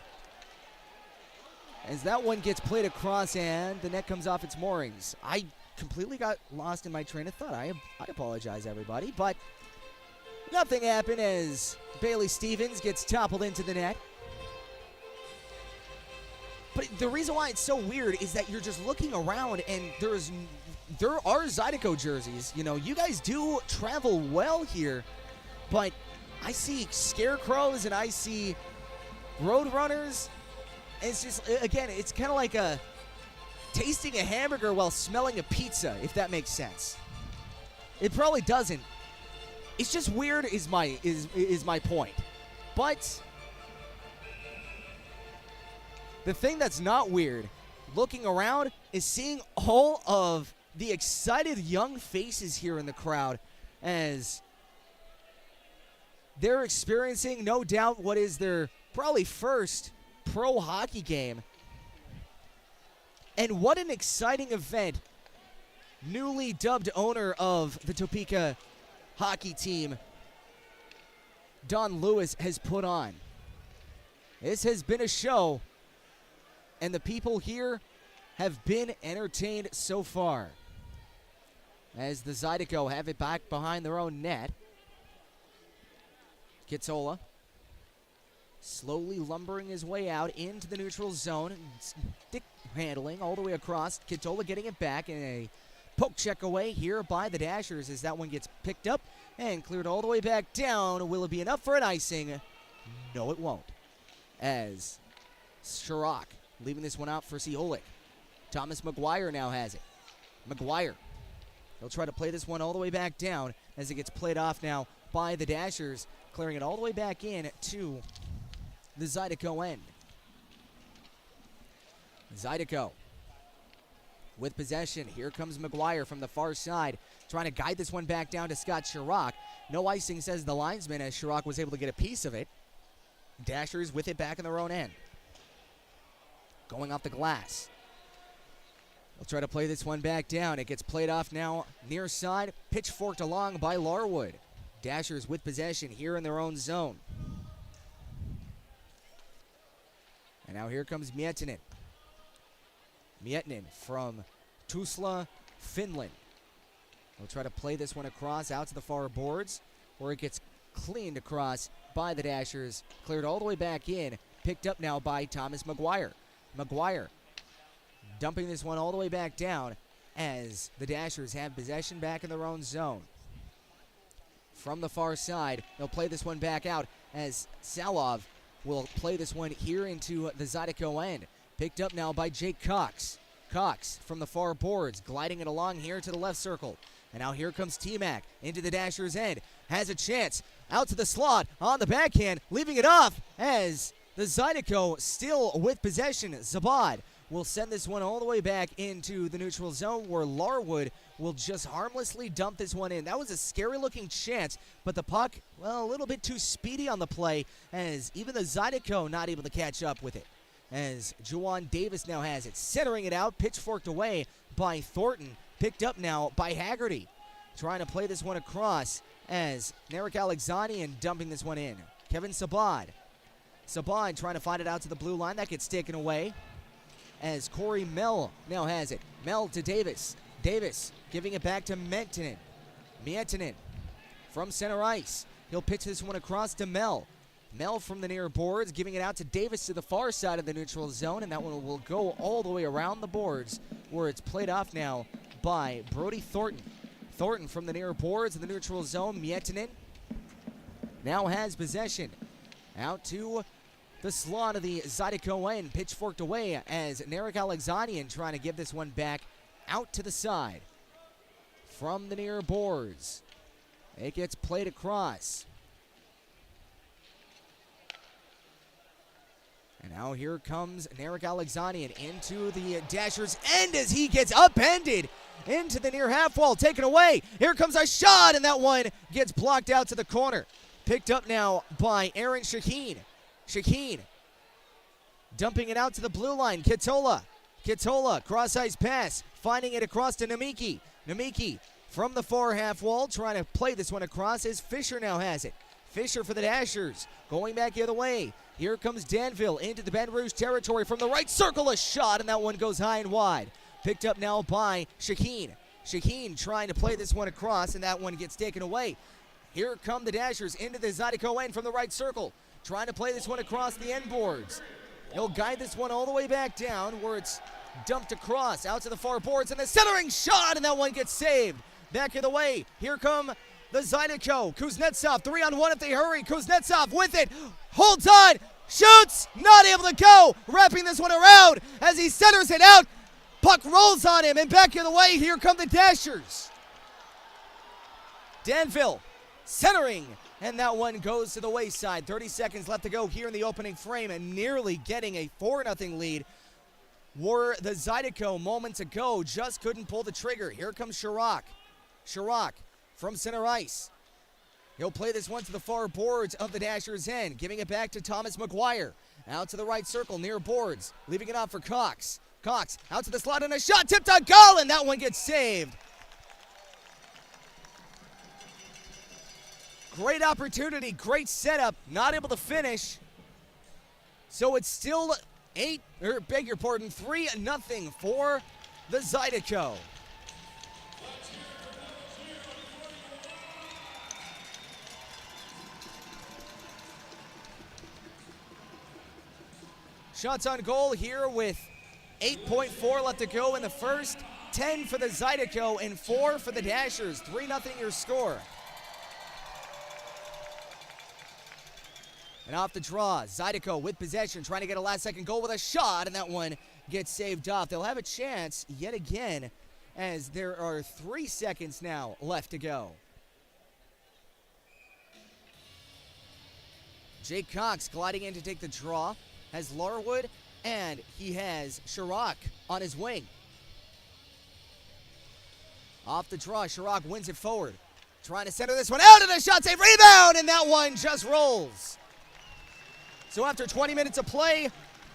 As that one gets played across and the net comes off its moorings. I completely got lost in my train of thought. I apologize, everybody. But nothing happened as Bailey Stevens gets toppled into the net. But the reason why it's so weird is that you're just looking around and there are Zydeco jerseys. You know, you guys do travel well here, but I see scarecrows and I see roadrunners. It's just, again, it's kind of like tasting a hamburger while smelling a pizza, if that makes sense. It probably doesn't. It's just weird is my point. But the thing that's not weird, looking around, is seeing all of the excited young faces here in the crowd as they're experiencing, no doubt, what is their probably first pro hockey game. And what an exciting event newly dubbed owner of the Topeka hockey team, Don Lewis, has put on. This has been a show, and the people here have been entertained so far. As the Zydeco have it back behind their own net. Kitsola slowly lumbering his way out into the neutral zone. Stick handling all the way across. Kitola getting it back in a poke check away here by the Dashers as that one gets picked up and cleared all the way back down. Will it be enough for an icing? No, it won't. As Sharrock leaving this one out for Seholik. Thomas McGuire now has it. McGuire. He'll try to play this one all the way back down as it gets played off now by the Dashers, clearing it all the way back in to the Zydeco end. Zydeco with possession. Here comes McGuire from the far side, trying to guide this one back down to Scott Sharrock. No icing, says the linesman, as Sharrock was able to get a piece of it. Dashers with it back in their own end. Going off the glass. They'll try to play this one back down. It gets played off now near side, pitchforked along by Larwood. Dashers with possession here in their own zone. And now here comes Miettinen. Miettinen from Tusla, Finland. They'll try to play this one across out to the far boards, where it gets cleaned across by the Dashers. Cleared all the way back in. Picked up now by Thomas McGuire. McGuire dumping this one all the way back down as the Dashers have possession back in their own zone. From the far side, they'll play this one back out as Salov will play this one here into the Zydeco end. Picked up now by Jake Cox. Cox from the far boards, gliding it along here to the left circle. And now here comes T-Mac into the Dashers' end. Has a chance. Out to the slot on the backhand, leaving it off as the Zydeco still with possession. Zabad will send this one all the way back into the neutral zone where Larwood will just harmlessly dump this one in. That was a scary-looking chance, but the puck, well, a little bit too speedy on the play as even the Zydeco not able to catch up with it. As Juwan Davis now has it, centering it out, pitchforked away by Thornton, picked up now by Haggerty. Trying to play this one across as Narek Alexanian dumping this one in. Kevin Sabad. Sabad trying to find it out to the blue line. That gets taken away as Corey Mell now has it. Mell to Davis. Davis giving it back to Miettinen. Miettinen from center ice. He'll pitch this one across to Mell. Mell from the near boards, giving it out to Davis to the far side of the neutral zone, and that one will go all the way around the boards where it's played off now by Brody Thornton. Thornton from the near boards of the neutral zone. Miettinen now has possession. Out to the slot of the Zydeco end, pitchforked away as Narek Alexanian trying to give this one back out to the side. From the near boards. It gets played across. And now here comes Narek Alexanian into the Dasher's end as he gets upended into the near half wall, taken away. Here comes a shot, and that one gets blocked out to the corner. Picked up now by Aaron Shaheen. Shaheen dumping it out to the blue line. Kitola, cross-ice pass, finding it across to Namiki. Namiki from the far half wall, trying to play this one across as Fisher now has it. Fisher for the Dashers, going back the other way. Here comes Danville into the Baton Rouge territory from the right circle, a shot, and that one goes high and wide. Picked up now by Shaheen. Shaheen trying to play this one across, and that one gets taken away. Here come the Dashers into the Zydeco end from the right circle, trying to play this one across the end boards. He'll guide this one all the way back down where it's dumped across, out to the far boards, and the centering shot, and that one gets saved. Back of the way, here come the Zydeco. Kuznetsov, 3-on-1 if they hurry. Kuznetsov with it, holds on, shoots, not able to go. Wrapping this one around as he centers it out. Puck rolls on him, and back of the way, here come the Dashers. Danville centering, and that one goes to the wayside. 30 seconds left to go here in the opening frame, and nearly getting a 4-0 lead were the Zydeco moments ago. Just couldn't pull the trigger. Here comes Chirac. Chirac from center ice. He'll play this one to the far boards of the Dashers' end, giving it back to Thomas McGuire. Out to the right circle, near boards, leaving it off for Cox. Cox out to the slot, and a shot tipped on goal, and that one gets saved. Great opportunity, great setup, not able to finish. So it's still 3-0 for the Zydeco. Shots on goal here with 8.4 left to go in the first. 10 for the Zydeco and 4 for the Dashers. 3-0 your score. And off the draw, Zydeco with possession, trying to get a last-second goal with a shot, and that one gets saved off. They'll have a chance yet again as there are 3 seconds now left to go. Jake Cox gliding in to take the draw. Has Larwood, and he has Chirac on his wing. Off the draw, Chirac wins it forward. Trying to center this one out, and a shot save rebound, and that one just rolls. So after 20 minutes of play,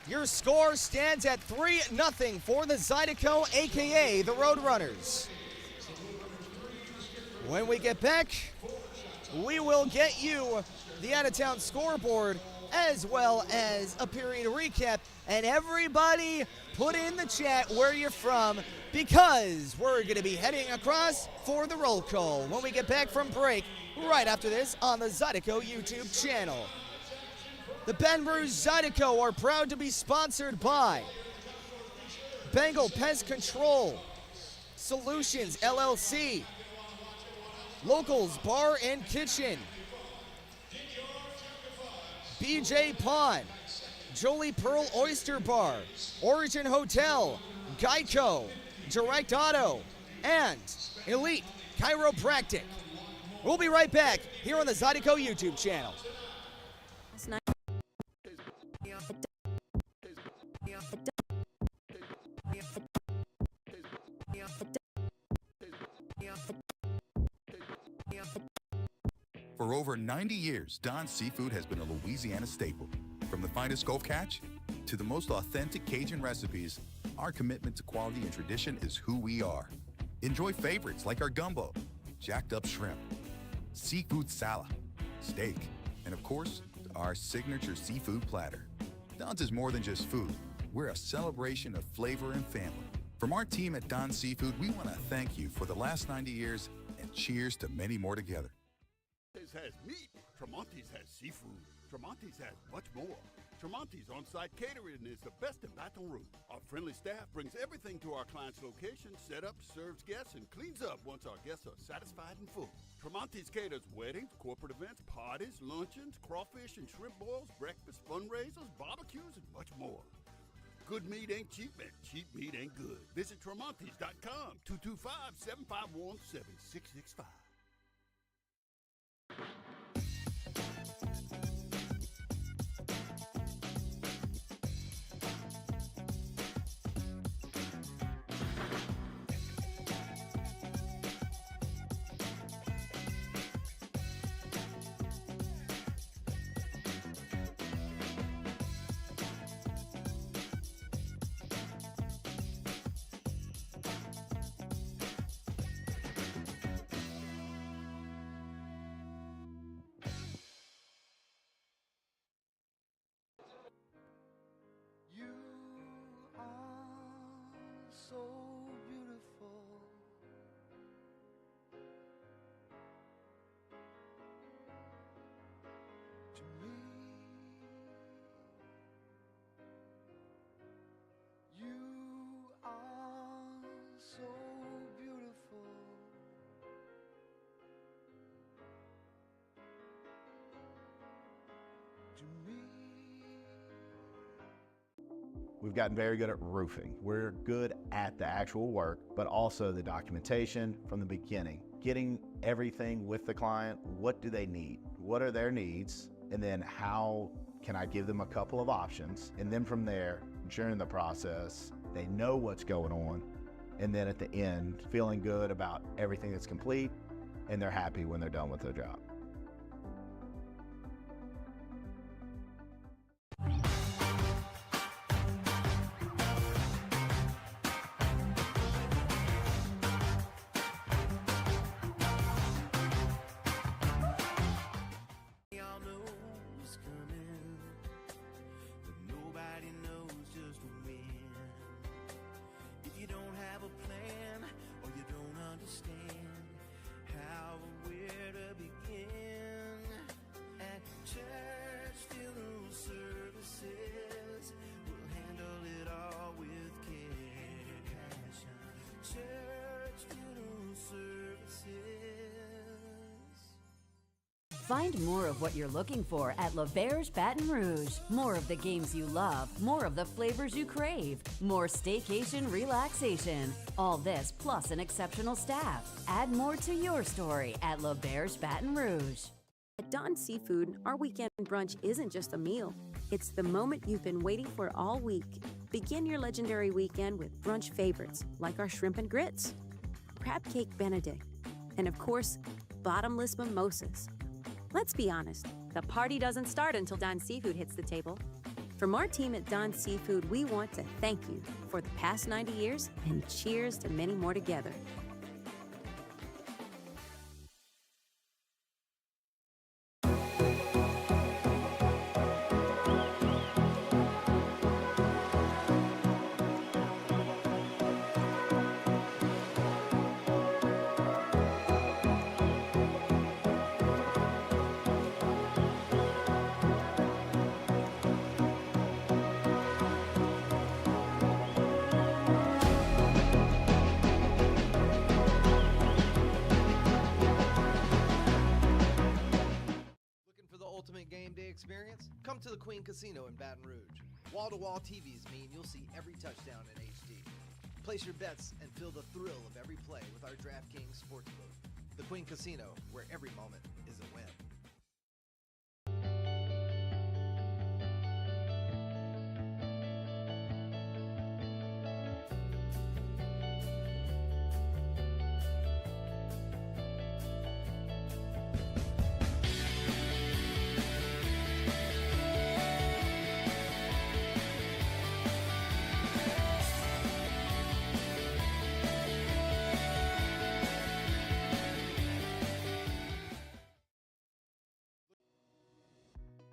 your score stands at 3-0 for the Zydeco, a.k.a. the Roadrunners. When we get back, we will get you the out-of-town scoreboard as well as a period recap. And everybody put in the chat where you're from, because we're going to be heading across for the roll call when we get back from break right after this on the Zydeco YouTube channel. The Baton Rouge Zydeco are proud to be sponsored by Bengal Pest Control Solutions LLC, Locals Bar and Kitchen, BJ Pond, Jolie Pearl Oyster Bar, Origin Hotel, Geico, Direct Auto, and Elite Chiropractic. We'll be right back here on the Zydeco YouTube channel. For over 90 years, Don's Seafood has been a Louisiana staple. From the finest Gulf catch to the most authentic Cajun recipes, our commitment to quality and tradition is who we are. Enjoy favorites like our gumbo, jacked up shrimp, seafood salad, steak, and of course, our signature seafood platter. Don's is more than just food. We're a celebration of flavor and family. From our team at Don's Seafood, we want to thank you for the last 90 years and cheers to many more together. Has meat. Tremonti's has seafood. Tremonti's has much more. Tremonti's on-site catering is the best in Baton Rouge. Our friendly staff brings everything to our client's location, set up, serves guests, and cleans up once our guests are satisfied and full. Tremonti's caters weddings, corporate events, parties, luncheons, crawfish and shrimp boils, breakfast, fundraisers, barbecues, and much more. Good meat ain't cheap, and cheap meat ain't good. Visit Tremontis.com, 225-751-7665. You are so beautiful. To me, you are so beautiful. To me. We've gotten very good at roofing. We're good at the actual work, but also the documentation from the beginning. Getting everything with the client, what do they need? What are their needs? And then how can I give them a couple of options? And then from there, during the process, they know what's going on. And then at the end, feeling good about everything that's complete, and they're happy when they're done with their job. Find more of what you're looking for at L'Auberge Baton Rouge. More of the games you love, more of the flavors you crave, more staycation relaxation. All this plus an exceptional staff. Add more to your story at L'Auberge Baton Rouge. At Don Seafood, our weekend brunch isn't just a meal. It's the moment you've been waiting for all week. Begin your legendary weekend with brunch favorites like our shrimp and grits, crab cake benedict, and of course, bottomless mimosas. Let's be honest, the party doesn't start until Don Seafood hits the table. From our team at Don Seafood, we want to thank you for the past 90 years and cheers to many more together. Game day experience? Come to the Queen Casino in Baton Rouge. Wall-to-wall TVs mean you'll see every touchdown in HD. Place your bets and feel the thrill of every play with our DraftKings Sportsbook. The Queen Casino, where every moment is a win.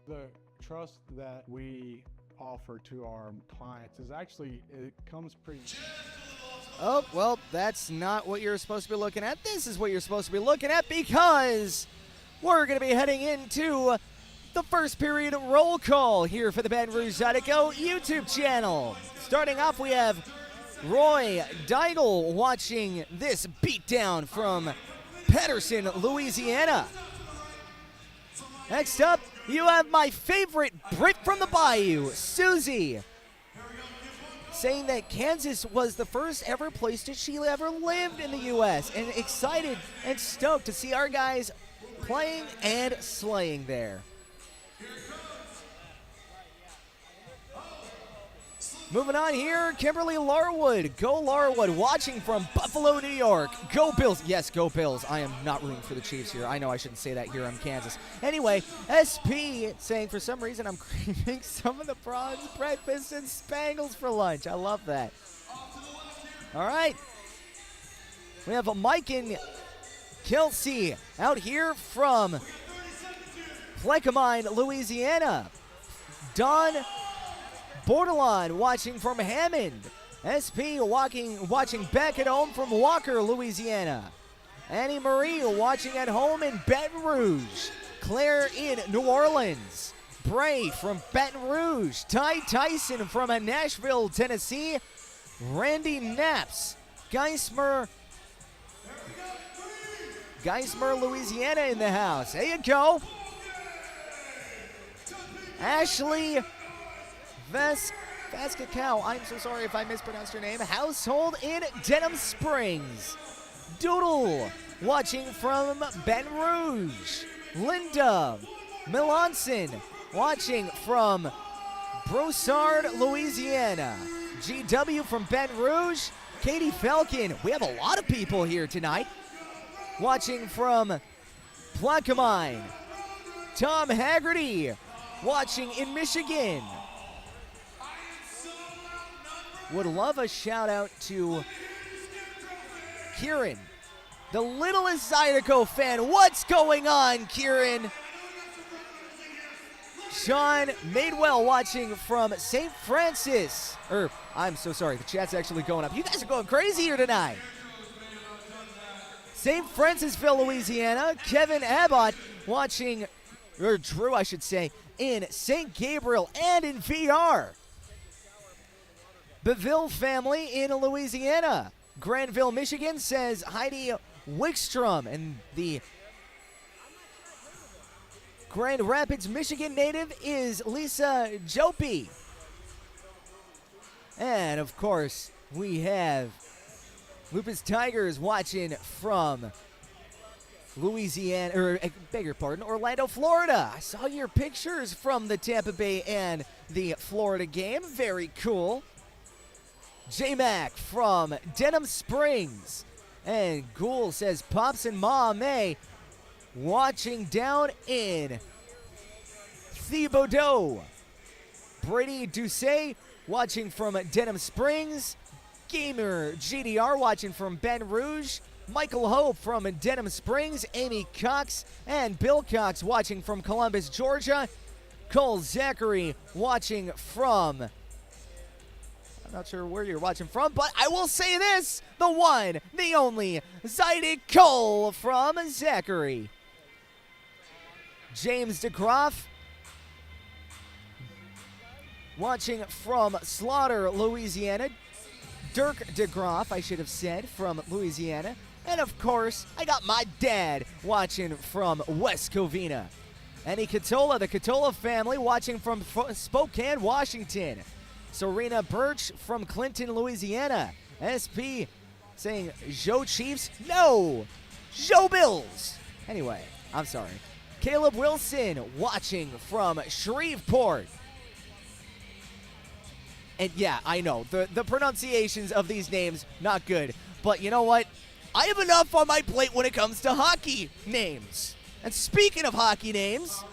The trust that we offer to our clients is actually, it comes pretty... Oh, well, that's not what you're supposed to be looking at. This is what you're supposed to be looking at because we're going to be heading into the first period roll call here for the Baton Rouge Zydeco YouTube channel. Starting off, we have Roy Daigle watching this beatdown from Patterson, Louisiana. Next up, you have my favorite Brit from the Bayou, Susie. saying that Kansas was the first ever place that she ever lived in the U.S. and excited and stoked to see our guys playing and slaying there. Moving on here, Kimberly Larwood. Go Larwood, watching from Buffalo, New York. Go Bills. Yes, go Bills. I am not rooting for the Chiefs here. I know I shouldn't say that here. I'm Kansas. Anyway, SP saying for some reason I'm craving some of the prawns, breakfast, and Spangles for lunch. I love that. All right. We have a Mike and Kelsey out here from Plaquemine, Louisiana. Don Bordelon watching from Hammond. SP watching back at home from Walker, Louisiana. Annie Marie watching at home in Baton Rouge. Claire in New Orleans. Bray from Baton Rouge. Ty Tyson from Nashville, Tennessee. Randy Knaps, Geismar, Louisiana in the house. There you go. Ashley Vascacao, I'm so sorry if I mispronounced your name. Household in Denham Springs. Doodle, watching from Baton Rouge. Linda Melanson, watching from Broussard, Louisiana. GW from Baton Rouge. Katie Falcon, we have a lot of people here tonight. Watching from Plaquemine. Tom Haggerty, watching in Michigan. Would love a shout out to Kieran, the littlest Zydeco fan. What's going on, Kieran? Sean Madewell watching from St. Francis. I'm so sorry, the chat's actually going up. You guys are going crazy here tonight. St. Francisville, Louisiana. Kevin Abbott watching, or Drew, I should say, in St. Gabriel and in VR. Beville family in Louisiana. Granville, Michigan says Heidi Wickstrom, and the Grand Rapids, Michigan native is Lisa Jopi. And of course, we have Lupus Tigers watching from Louisiana, or beg your pardon, Orlando, Florida. I saw your pictures from the Tampa Bay and the Florida game. Very cool. J-Mac from Denham Springs. And Ghoul says Pops and Ma May watching down in Thibodaux. Brady Doucet watching from Denham Springs. Gamer GDR watching from Baton Rouge. Michael Hope from Denham Springs. Amy Cox and Bill Cox watching from Columbus, Georgia. Cole Zachary watching from, I'm not sure where you're watching from, but I will say this, the one, the only, Zydeco from Zachary. James DeGroff watching from Slaughter, Louisiana. Dirk DeGroff, I should have said, from Louisiana. And of course, I got my dad watching from West Covina. Annie Catola, the Catola family, watching from Spokane, Washington. Serena Birch from Clinton, Louisiana. SP saying Joe Chiefs? No! Joe Bills! Anyway, I'm sorry. Caleb Wilson watching from Shreveport. And yeah, I know, the pronunciations of these names, not good. But you know what? I have enough on my plate when it comes to hockey names. And speaking of hockey names,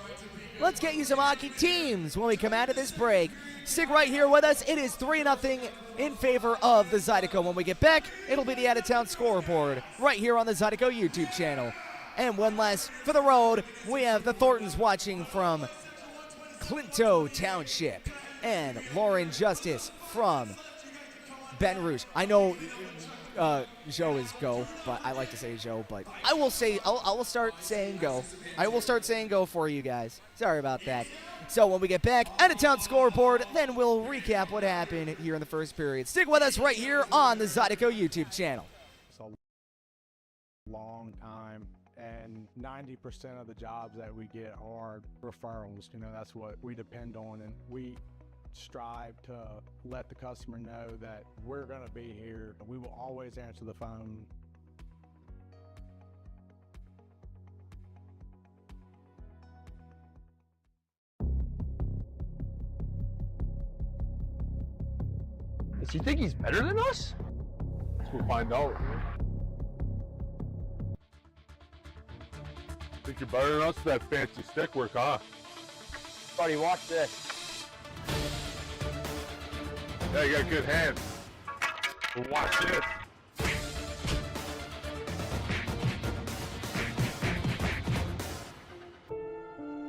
let's get you some hockey teams when we come out of this break. Stick right here with us. It is 3-0 in favor of the Zydeco. When we get back, it'll be the out-of-town scoreboard right here on the Zydeco YouTube channel. And one last for the road, we have the Thorntons watching from Clinto Township. And Lauren Justice from Baton Rouge. I know Joe is go, but I like to say Joe, but I will start saying go. I will start saying go for you guys. Sorry about that. So when we get back, out-of-town scoreboard, then we'll recap what happened here in the first period. Stick with us right here on the Zydeco YouTube channel. It's a long time, and 90% of the jobs that we get are referrals. You know, that's what we depend on, and we strive to let the customer know that we're going to be here. We will always answer the phone. Does he think he's better than us? We'll find out. Think you're better than us with that fancy stick work, huh? Buddy, watch this. Yeah, you got good hands. Well, watch this.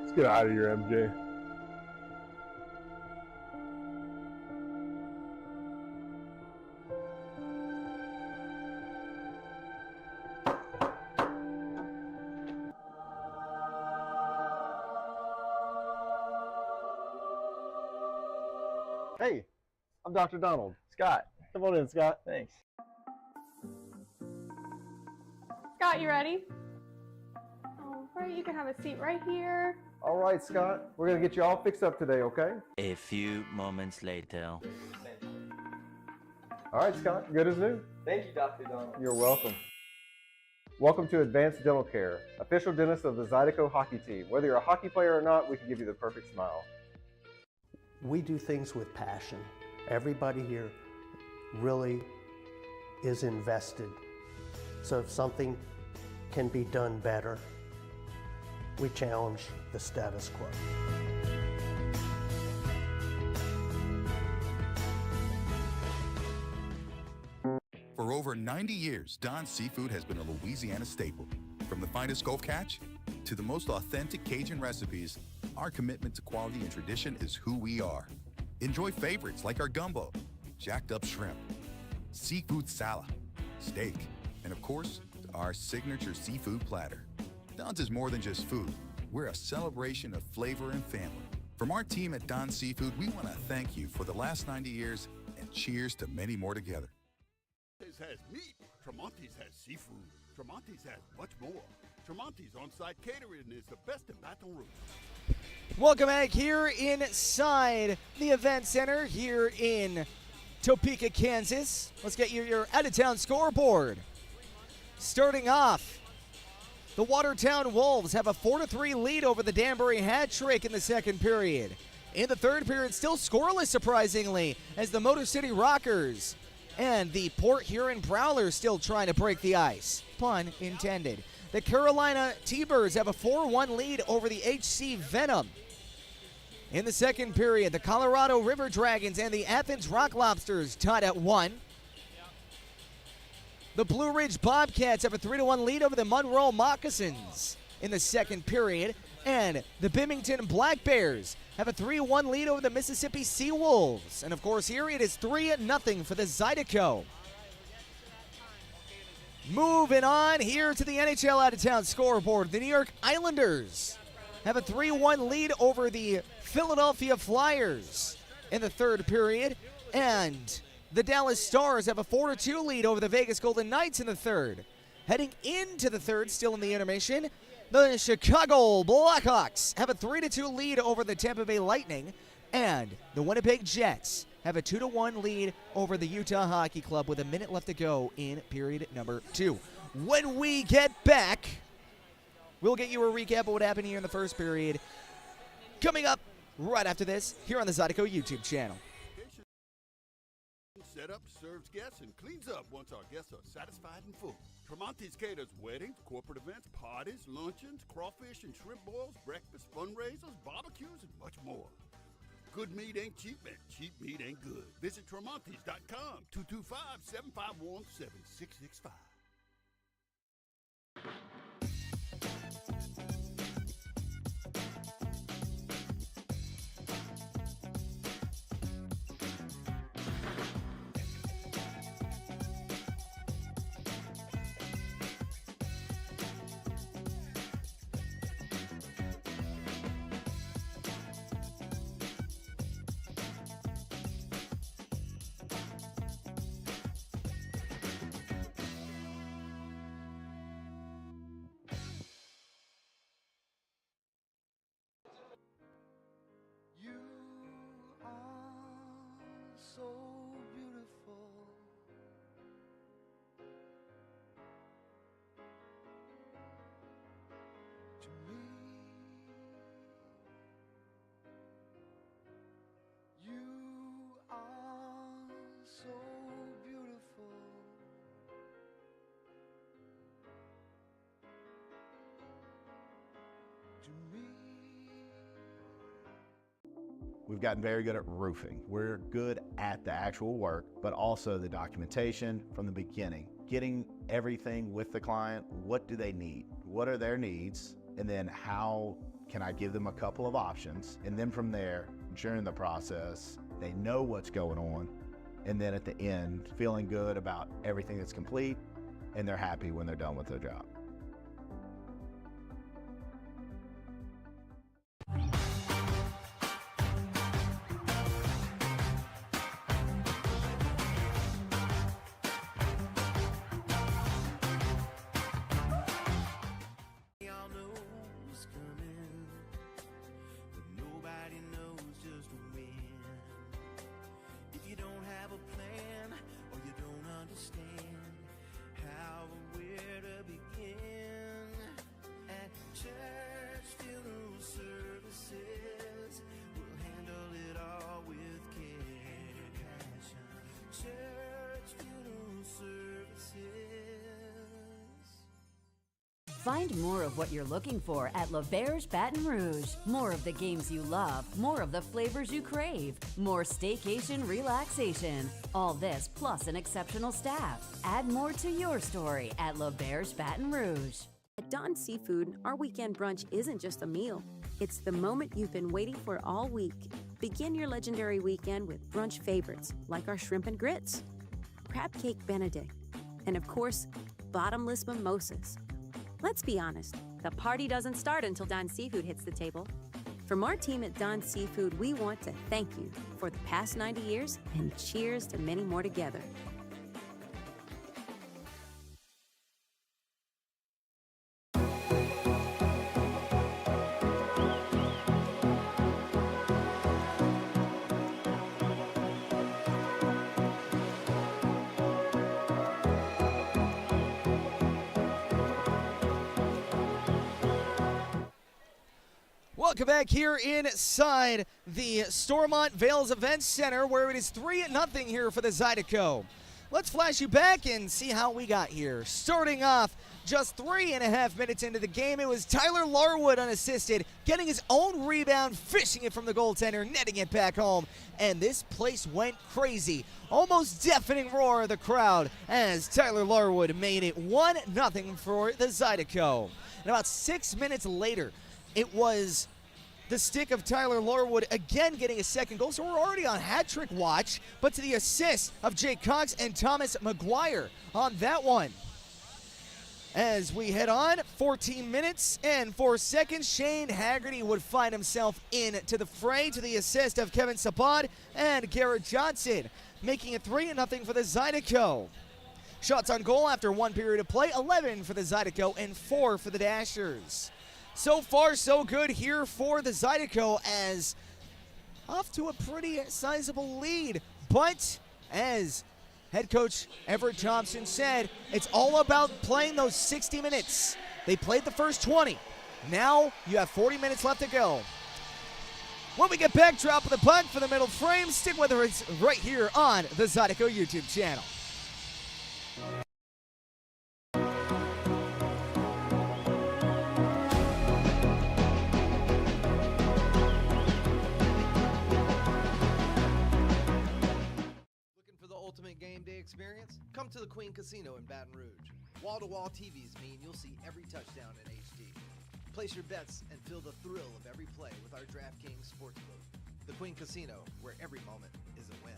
Let's get out of here, MJ. Hey, I'm Dr. Donald. Scott, come on in, Scott. Thanks. Scott, you ready? All right, you can have a seat right here. All right, Scott. We're going to get you all fixed up today, okay? A few moments later. All right, Scott. Good as new. Thank you, Dr. Donald. You're welcome. Welcome to Advanced Dental Care, official dentist of the Zydeco hockey team. Whether you're a hockey player or not, we can give you the perfect smile. We do things with passion. Everybody here really is invested. So if something can be done better, we challenge the status quo. For over 90 years, Don's Seafood has been a Louisiana staple. From the finest Gulf catch to the most authentic Cajun recipes, our commitment to quality and tradition is who we are. Enjoy favorites like our gumbo, jacked up shrimp, seafood salad, steak, and of course, our signature seafood platter. Don's is more than just food. We're a celebration of flavor and family. From our team at Don's Seafood, we want to thank you for the last 90 years and cheers to many more together. Has meat. Tremonti's has seafood. Tremonti's has much more. Tremonti's on-site catering is the best in Baton Rouge. Welcome back here inside the event center here in Topeka, Kansas. Let's get you your out-of-town scoreboard. Starting off, the Watertown Wolves have a 4-3 lead over the Danbury Hat Trick in the second period. In the third period, still scoreless surprisingly, as the Motor City Rockers and the Port Huron Prowlers still trying to break the ice. Pun intended. The Carolina T-Birds have a 4-1 lead over the HC Venom. In the second period, the Colorado River Dragons and the Athens Rock Lobsters tied at 1. The Blue Ridge Bobcats have a 3-1 lead over the Monroe Moccasins in the second period. And the Bimington Black Bears have a 3-1 lead over the Mississippi Seawolves. And of course, here it is 3-0 for the Zydeco. Moving on here to the NHL out-of-town scoreboard. The New York Islanders have a 3-1 lead over the Philadelphia Flyers in the third period. And the Dallas Stars have a 4-2 lead over the Vegas Golden Knights in the third. Heading into the third, still in the intermission, the Chicago Blackhawks have a 3-2 lead over the Tampa Bay Lightning, and the Winnipeg Jets have a 2-1 lead over the Utah Hockey Club with a minute left to go in period number 2. When we get back, we'll get you a recap of what happened here in the first period. Coming up right after this, here on the Zydeco YouTube channel. Set up, serves guests, and cleans up once our guests are satisfied and full. Tremonti's caters weddings, corporate events, parties, luncheons, crawfish and shrimp boils, breakfast, fundraisers, barbecues, and much more. Good meat ain't cheap, and cheap meat ain't good. Visit Tremontis.com, 225-751-7665. We've gotten very good at roofing. We're good at the actual work, but also the documentation from the beginning. Getting everything with the client, what do they need? What are their needs? And then how can I give them a couple of options? And then from there, during the process, they know what's going on. And then at the end, feeling good about everything that's complete, and they're happy when they're done with their job. Find more of what you're looking for at L'Auberge Baton Rouge. More of the games you love, more of the flavors you crave, more staycation relaxation. All this plus an exceptional staff. Add more to your story at L'Auberge Baton Rouge. At Dawn Seafood, our weekend brunch isn't just a meal. It's the moment you've been waiting for all week. Begin your legendary weekend with brunch favorites like our shrimp and grits, crab cake benedict, and of course, bottomless mimosas. Let's be honest, the party doesn't start until Dawn Seafood hits the table. From our team at Dawn Seafood, we want to thank you for the past 90 years and cheers to many more together. Welcome back here inside the Stormont Vales Events Center, where it is 3-0 here for the Zydeco. Let's flash you back and see how we got here. Starting off just 3.5 minutes into the game, it was Tyler Larwood unassisted, getting his own rebound, fishing it from the goaltender, netting it back home. And this place went crazy. Almost deafening roar of the crowd as Tyler Larwood made it 1-0 for the Zydeco. And about 6 minutes later, it was the stick of Tyler Larwood again getting a second goal. So we're already on hat trick watch, but to the assist of Jake Cox and Thomas McGuire on that one. As we head on, 14 minutes and 4 seconds, Shane Haggerty would find himself into the fray to the assist of Kevin Sabad and Garrett Johnson, making it 3-0 for the Zydeco. Shots on goal after 1 period of play, 11 for the Zydeco and 4 for the Dashers. So far, so good here for the Zydeco, as off to a pretty sizable lead. But as head coach Everett Thompson said, it's all about playing those 60 minutes. They played the first 20. Now you have 40 minutes left to go. When we get back, drop of the puck for the middle frame. Stick with us right here on the Zydeco YouTube channel. Ultimate game day experience? Come to the Queen Casino in Baton Rouge. Wall-to-wall TVs mean you'll see every touchdown in HD. Place your bets and feel the thrill of every play with our DraftKings Sportsbook. The Queen Casino, where every moment is a win.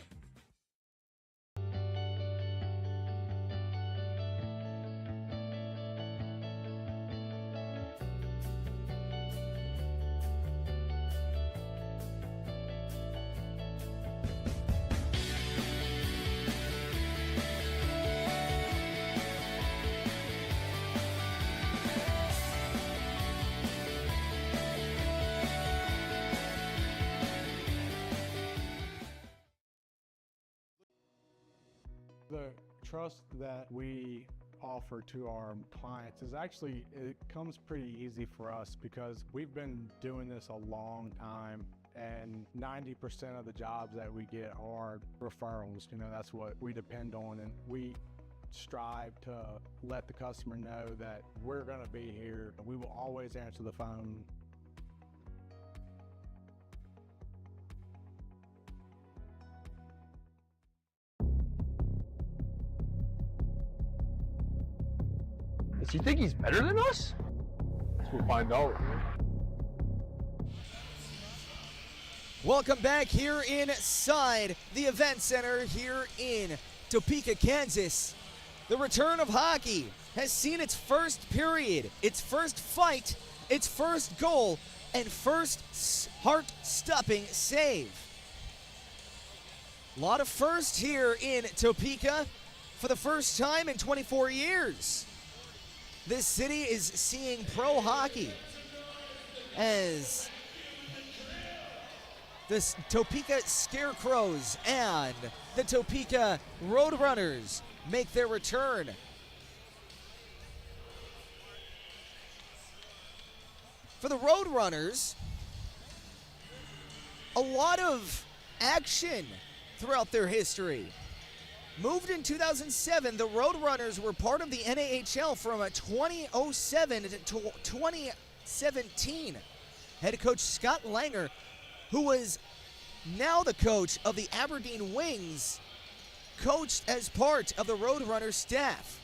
The trust that we offer to our clients is actually, it comes pretty easy for us because we've been doing this a long time, and 90% of the jobs that we get are referrals. You know, that's what we depend on, and we strive to let the customer know that we're going to be here. We will always answer the phone. Does he think he's better than us? We'll find out. Welcome back here inside the event center here in Topeka, Kansas. The return of hockey has seen its first period, its first fight, its first goal, and first heart-stopping save. A lot of firsts here in Topeka for the first time in 24 years. This city is seeing pro hockey as the Topeka Scarecrows and the Topeka Roadrunners make their return. For the Roadrunners, a lot of action throughout their history. Moved in 2007, the Roadrunners were part of the NAHL from 2007 to 2017. Head coach Scott Langer, who was now the coach of the Aberdeen Wings, coached as part of the Roadrunners staff.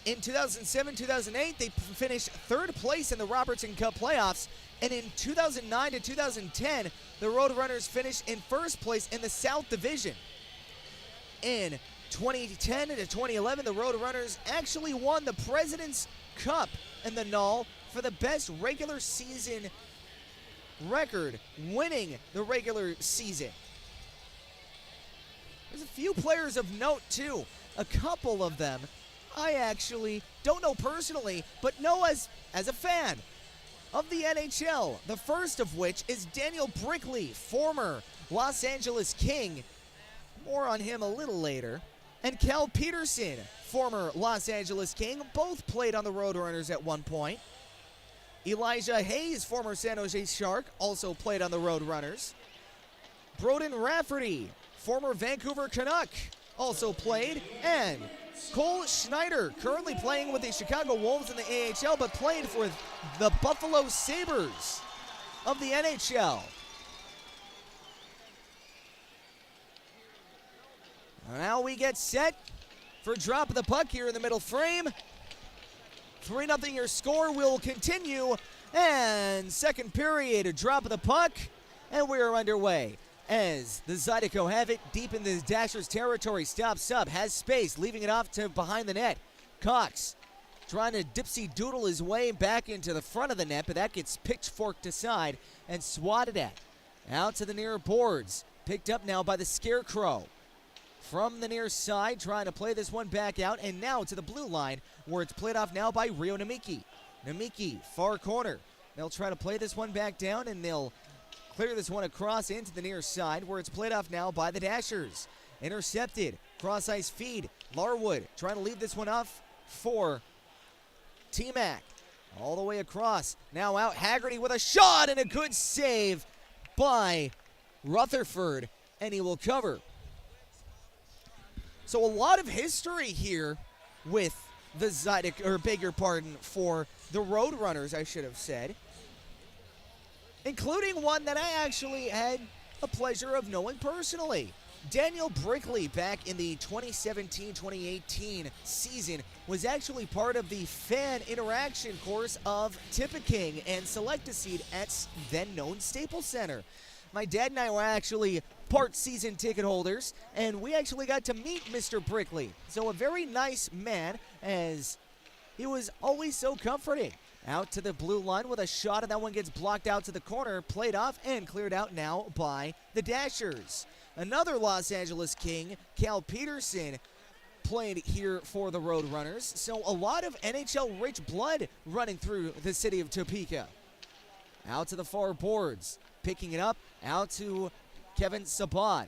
In 2007-2008, they finished third place in the Robertson Cup playoffs, and in 2009 to 2010, the Roadrunners finished in first place in the South Division. In 2010 to 2011, the Roadrunners actually won the President's Cup in the Null for the best regular season record, winning the regular season. There's a few players of note, too. A couple of them I actually don't know personally, but know as a fan of the NHL. The first of which is Daniel Brickley, former Los Angeles King. More on him a little later. And Cal Peterson, former Los Angeles King. Both played on the Roadrunners at one point. Elijah Hayes, former San Jose Shark, also played on the Roadrunners. Broden Rafferty, former Vancouver Canuck, also played. And Cole Schneider, currently playing with the Chicago Wolves in the AHL, but played for the Buffalo Sabres of the NHL. Now we get set for drop of the puck here in the middle frame. 3-0 your score will continue. And second period, a drop of the puck. And we are underway. As the Zydeco have it deep in the Dashers' territory. Stops up, has space, leaving it off to behind the net. Cox trying to dipsy-doodle his way back into the front of the net, but that gets pitchforked aside and swatted at. Out to the near boards. Picked up now by the Scarecrow. From the near side, trying to play this one back out, and now to the blue line, where it's played off now by Rio Namiki. Namiki, far corner. They'll try to play this one back down, and they'll clear this one across into the near side, where it's played off now by the Dashers. Intercepted, cross-ice feed. Larwood trying to leave this one off for T-Mac. All the way across, now out Haggerty with a shot, and a good save by Rutherford, and he will cover. So a lot of history here with the Zydeco, or beg your pardon, for the Roadrunners, I should have said. Including one that I actually had the pleasure of knowing personally. Daniel Brickley, back in the 2017-2018 season, was actually part of the fan interaction course of Tippecanoe and Select-A-Seat at then-known Staples Center. My dad and I were actually part season ticket holders, and we actually got to meet Mr. Brickley. So a very nice man, as he was always so comforting. Out to the blue line with a shot, and that one gets blocked out to the corner, played off and cleared out now by the Dashers. Another Los Angeles King, Cal Peterson, played here for the Roadrunners. So a lot of NHL-rich blood running through the city of Topeka. Out to the far boards. Picking it up, out to Kevin Sabad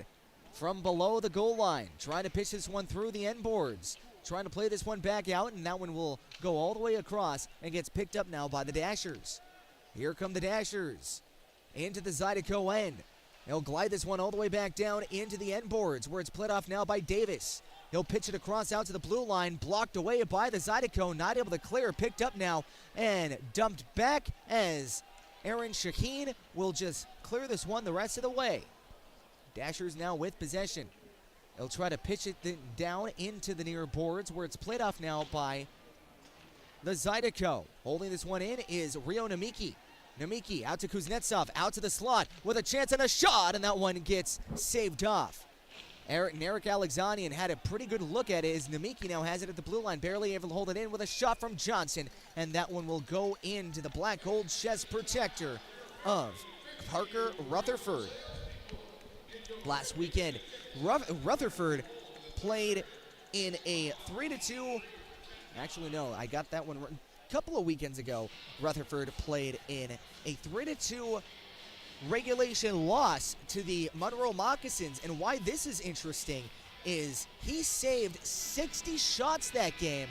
from below the goal line. Trying to pitch this one through the end boards. Trying to play this one back out, and that one will go all the way across and gets picked up now by the Dashers. Here come the Dashers into the Zydeco end. They'll glide this one all the way back down into the end boards, where it's played off now by Davis. He'll pitch it across out to the blue line, blocked away by the Zydeco, not able to clear, picked up now and dumped back as Aaron Shaheen will just clear this one the rest of the way. Dashers now with possession. They'll try to pitch it down into the near boards, where it's played off now by the Zydeco. Holding this one in is Rio Namiki. Namiki out to Kuznetsov, out to the slot with a chance and a shot, and that one gets saved off. Narek Alexanian had a pretty good look at it as Namiki now has it at the blue line, barely able to hold it in with a shot from Johnson, and that one will go into the black-gold chest protector of Parker Rutherford. Last weekend, Rutherford played in a 3-2. Actually, no, I got that one a couple of weekends ago. Rutherford played in a 3-2 regulation loss to the Monroe Moccasins. And why this is interesting is he saved 60 shots that game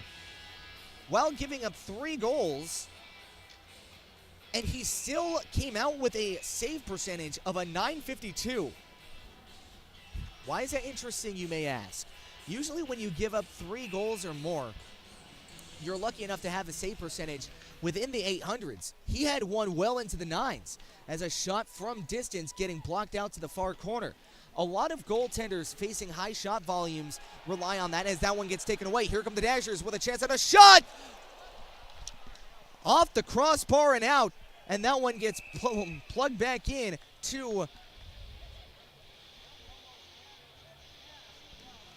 while giving up 3 goals. And he still came out with a save percentage of a .952. Why is that interesting, you may ask? Usually when you give up 3 goals or more, you're lucky enough to have a save percentage within the 800s. He had one well into the 9s as a shot from distance getting blocked out to the far corner. A lot of goaltenders facing high shot volumes rely on that as that one gets taken away. Here come the Dashers with a chance at a shot! Off the crossbar and out, and that one gets plugged back in to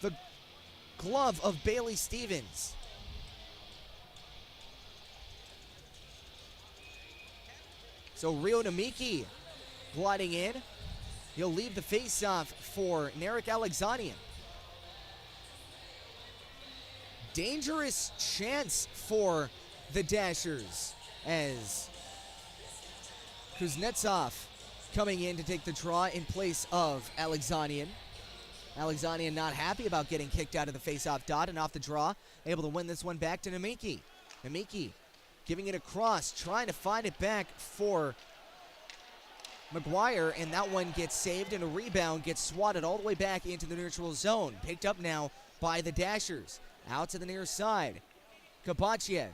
the glove of Bailey Stevens. So Rio Namiki gliding in. He'll leave the face-off for Narek Alexanian. Dangerous chance for the Dashers as Kuznetsov coming in to take the draw in place of Alexanian. Alexanian not happy about getting kicked out of the face-off dot and off the draw. Able to win this one back to Namiki. Namiki giving it across, trying to find it back for McGuire, and that one gets saved, and a rebound gets swatted all the way back into the neutral zone. Picked up now by the Dashers. Out to the near side. Kabachiev.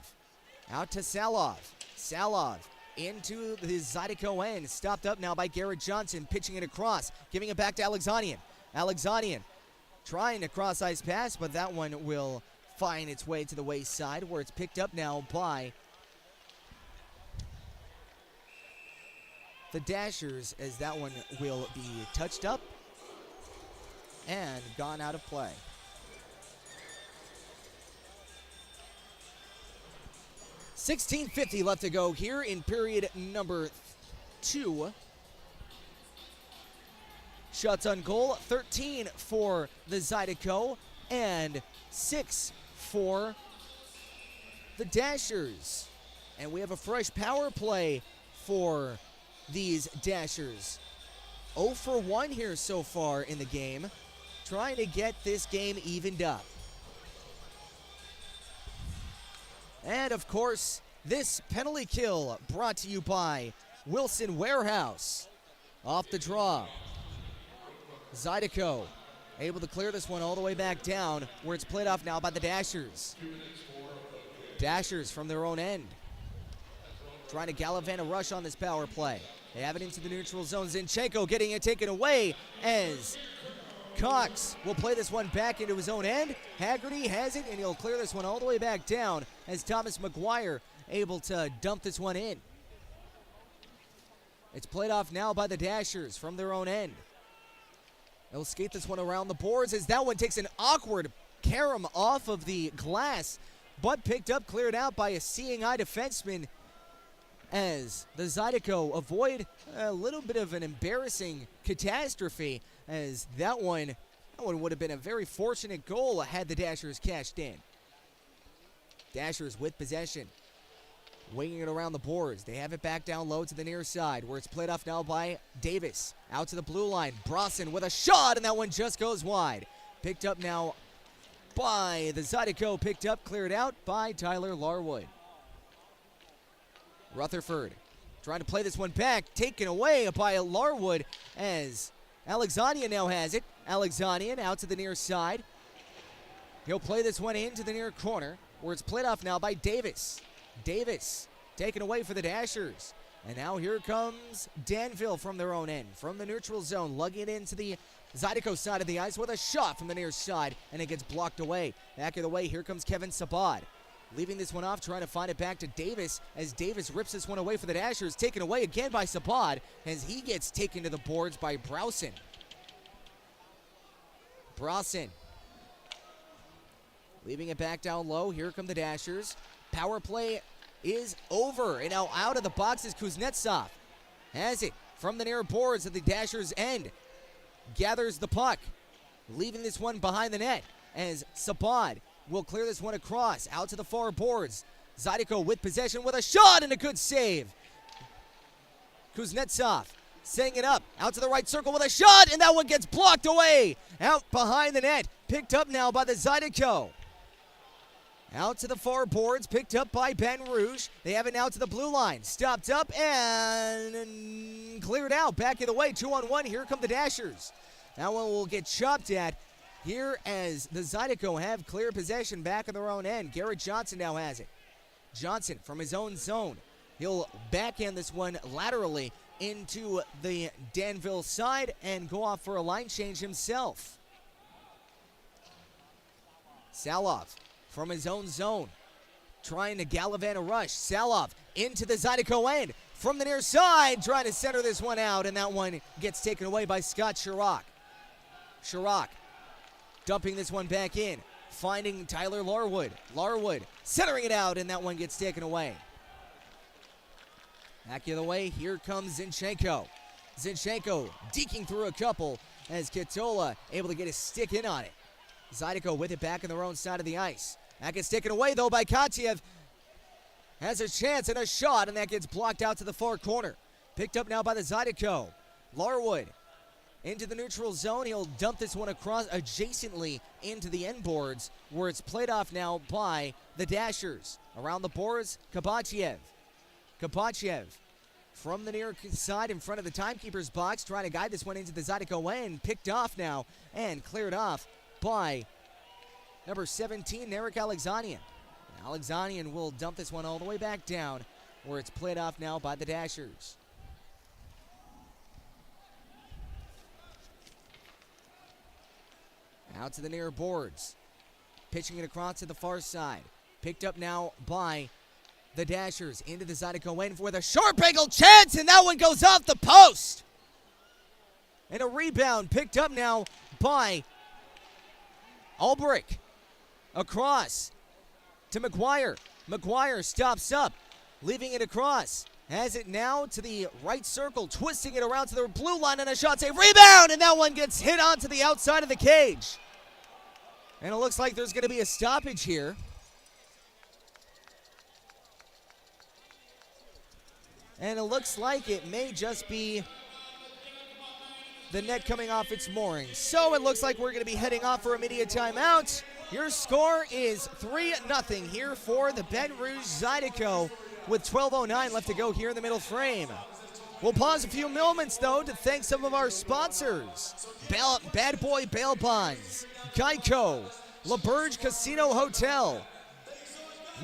Out to Salov. Salov into the Zydeco end. Stopped up now by Garrett Johnson, pitching it across, giving it back to Alexanian. Alexanian trying to cross-ice pass, but that one will find its way to the wayside, where it's picked up now by the Dashers, as that one will be touched up and gone out of play. .1650 left to go here in period number 2. Shots on goal, 13 for the Zydeco and 6 for the Dashers. And we have a fresh power play for these Dashers. 0 for 1 here so far in the game, trying to get this game evened up. And of course, this penalty kill brought to you by Wilson Warehouse. Off the draw, Zydeco able to clear this one all the way back down, where it's played off now by the Dashers. Dashers from their own end, trying to gallivant a rush on this power play. They have it into the neutral zone. Zinchenko getting it taken away as Cox will play this one back into his own end. Haggerty has it, and he'll clear this one all the way back down as Thomas McGuire able to dump this one in. It's played off now by the Dashers from their own end. They'll skate this one around the boards as that one takes an awkward carom off of the glass, but picked up, cleared out by a seeing eye defenseman as the Zydeco avoid a little bit of an embarrassing catastrophe, as that one would have been a very fortunate goal had the Dashers cashed in. Dashers with possession, winging it around the boards. They have it back down low to the near side, where it's played off now by Davis. Out to the blue line, Brosson with a shot, and that one just goes wide. Picked up now by the Zydeco, picked up, cleared out by Tyler Larwood. Rutherford trying to play this one back, taken away by Larwood as Alexanian now has it. Alexanian out to the near side. He'll play this one into the near corner, where it's played off now by Davis. Davis taken away for the Dashers. And now here comes Danville from their own end, from the neutral zone, lugging it into the Zydeco side of the ice with a shot from the near side, and it gets blocked away. Back of the way, here comes Kevin Sabad. Leaving this one off, trying to find it back to Davis as Davis rips this one away for the Dashers. Taken away again by Sabad as he gets taken to the boards by Browson. Leaving it back down low. Here come the Dashers. Power play is over. And now out of the box is Kuznetsov. Has it from the near boards at the Dashers' end. Gathers the puck. Leaving this one behind the net as Sabad will clear this one across out to the far boards. Zydeco with possession with a shot and a good save. Kuznetsov setting it up out to the right circle with a shot, and that one gets blocked away. Out behind the net. Picked up now by the Zydeco. Out to the far boards, picked up by Baton Rouge. They have it now to the blue line. Stopped up and cleared out. Back of the way, 2-on-1. Here come the Dashers. That one will get chopped at here as the Zydeco have clear possession back of their own end. Garrett Johnson now has it. Johnson from his own zone. He'll backhand this one laterally into the Danville side and go off for a line change himself. Salov from his own zone, trying to gallivant a rush. Salov into the Zydeco end from the near side, trying to center this one out, and that one gets taken away by Scott Chirac. Chirac dumping this one back in, finding Tyler Larwood. Larwood centering it out, and that one gets taken away. Back the other way, here comes Zinchenko. Zinchenko deking through a couple as Katola able to get his stick in on it. Zydeco with it back on their own side of the ice. That gets taken away, though, by Katiev. Has a chance and a shot, and that gets blocked out to the far corner. Picked up now by the Zydeco. Larwood into the neutral zone. He'll dump this one across adjacently into the end boards, where it's played off now by the Dashers. Around the boards, Kabachiev. Kabachiev from the near side in front of the timekeeper's box, trying to guide this one into the Zydeco end. Picked off now and cleared off by number 17, Eric Alexanian. Alexanian will dump this one all the way back down, where it's played off now by the Dashers. Out to the near boards. Pitching it across to the far side. Picked up now by the Dashers into the Zydeco end with a sharp angle chance, and that one goes off the post. And a rebound picked up now by Ulbrich. Across to McGuire. McGuire stops up, leaving it across. Has it now to the right circle, twisting it around to the blue line, and a shot save. Rebound, and that one gets hit onto the outside of the cage. And it looks like there's going to be a stoppage here. And it looks like it may just be the net coming off its moorings. So it looks like we're going to be heading off for immediate timeout. Your score is 3-0 here for the Baton Rouge Zydeco with 12:09 left to go here in the middle frame. We'll pause a few moments, though, to thank some of our sponsors. Bad Boy Bail Bonds, Geico, LaBerge Casino Hotel,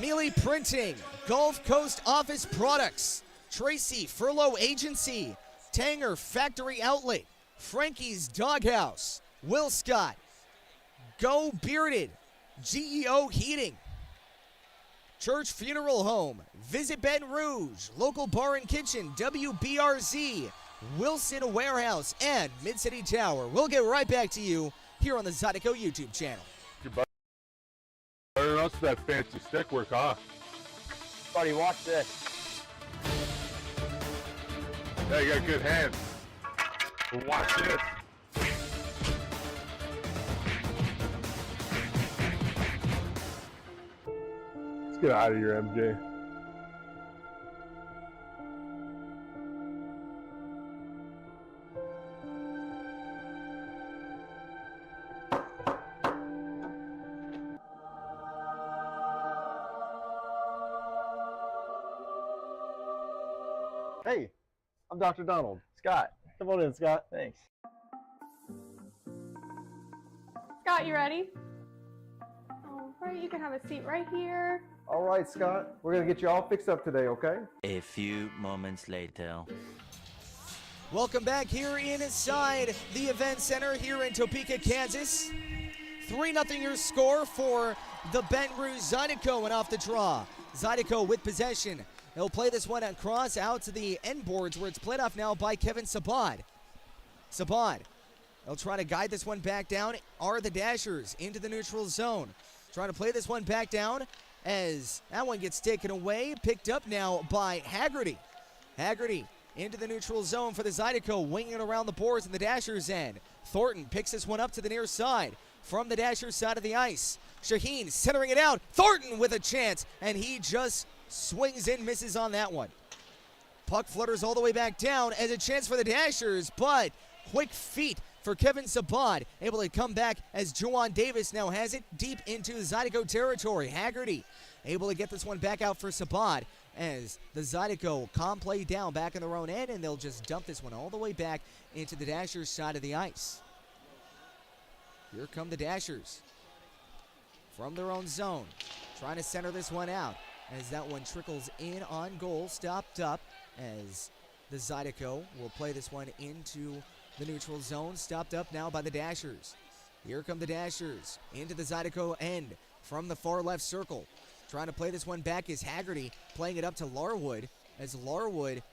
Mealy Printing, Gulf Coast Office Products, Tracy Furlough Agency, Tanger Factory Outlet, Frankie's Doghouse, Will Scott, Go Bearded, GEO Heating, Church Funeral Home, Visit Baton Rouge, Local Bar and Kitchen, WBRZ, Wilson Warehouse, and Mid-City Tower. We'll get right back to you here on the Zydeco YouTube channel. Better not that fancy stick work, huh? Buddy, watch this. Yeah, you got good hands. Watch this. Let's get out of here, MJ. Hey, I'm Dr. Donald. Scott, come on in, Scott. Thanks. Scott, you ready? All right, you can have a seat right here. All right, Scott. We're going to get you all fixed up today, okay? A few moments later. Welcome back here inside the event center here in Topeka, Kansas. 3-0 your score for the Baton Rouge Zydeco, and off the draw. Zydeco with possession. They'll play this one across out to the end boards where it's played off now by Kevin Sabad. Sabad, they'll try to guide this one back down. Are the Dashers into the neutral zone. Trying to play this one back down as that one gets taken away. Picked up now by Haggerty. Haggerty into the neutral zone for the Zydeco, winging it around the boards in the Dashers' end. Thornton picks this one up to the near side from the Dashers' side of the ice. Shaheen centering it out. Thornton with a chance, and he just swings in, misses on that one. Puck flutters all the way back down as a chance for the Dashers, but quick feet for Kevin Sabad, able to come back as Juwan Davis now has it deep into Zydeco territory. Haggerty able to get this one back out for Sabad as the Zydeco calm play down back in their own end, and they'll just dump this one all the way back into the Dashers' side of the ice. Here come the Dashers from their own zone, trying to center this one out as that one trickles in on goal, stopped up as the Zydeco will play this one into the neutral zone, stopped up now by the Dashers. Here come the Dashers into the Zydeco end from the far left circle. Trying to play this one back is Haggerty, playing it up to Larwood as Larwood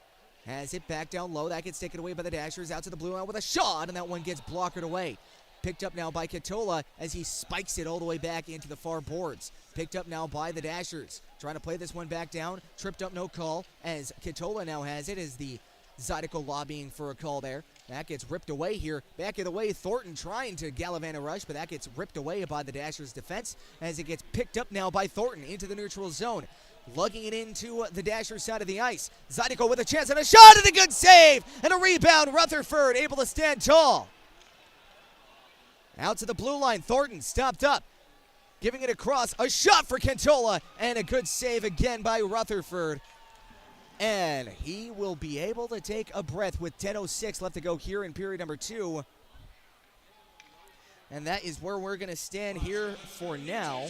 has it back down low. That gets taken away by the Dashers out to the blue line with a shot, and that one gets blockered away. Picked up now by Katola as he spikes it all the way back into the far boards. Picked up now by the Dashers. Trying to play this one back down. Tripped up, no call, as Katola now has it as the Zydeco lobbying for a call there. That gets ripped away here. Back of the way, Thornton trying to gallivant a rush, but that gets ripped away by the Dashers' defense as it gets picked up now by Thornton into the neutral zone. Lugging it into the Dashers' side of the ice. Zydeco with a chance and a shot and a good save! And a rebound, Rutherford able to stand tall. Out to the blue line, Thornton stopped up. Giving it across, a shot for Cantola, and a good save again by Rutherford. And he will be able to take a breath with 10:06 left to go here in period number 2. And that is where we're going to stand here for now.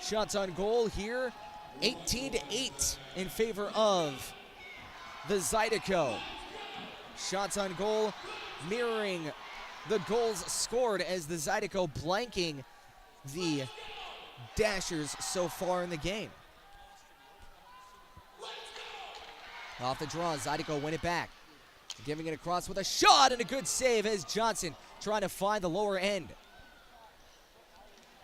Shots on goal here, 18-8 in favor of the Zydeco. Shots on goal mirroring the goals scored as the Zydeco blanking the Dashers so far in the game. Off the draw, Zydeco win it back. Giving it across with a shot and a good save as Johnson trying to find the lower end.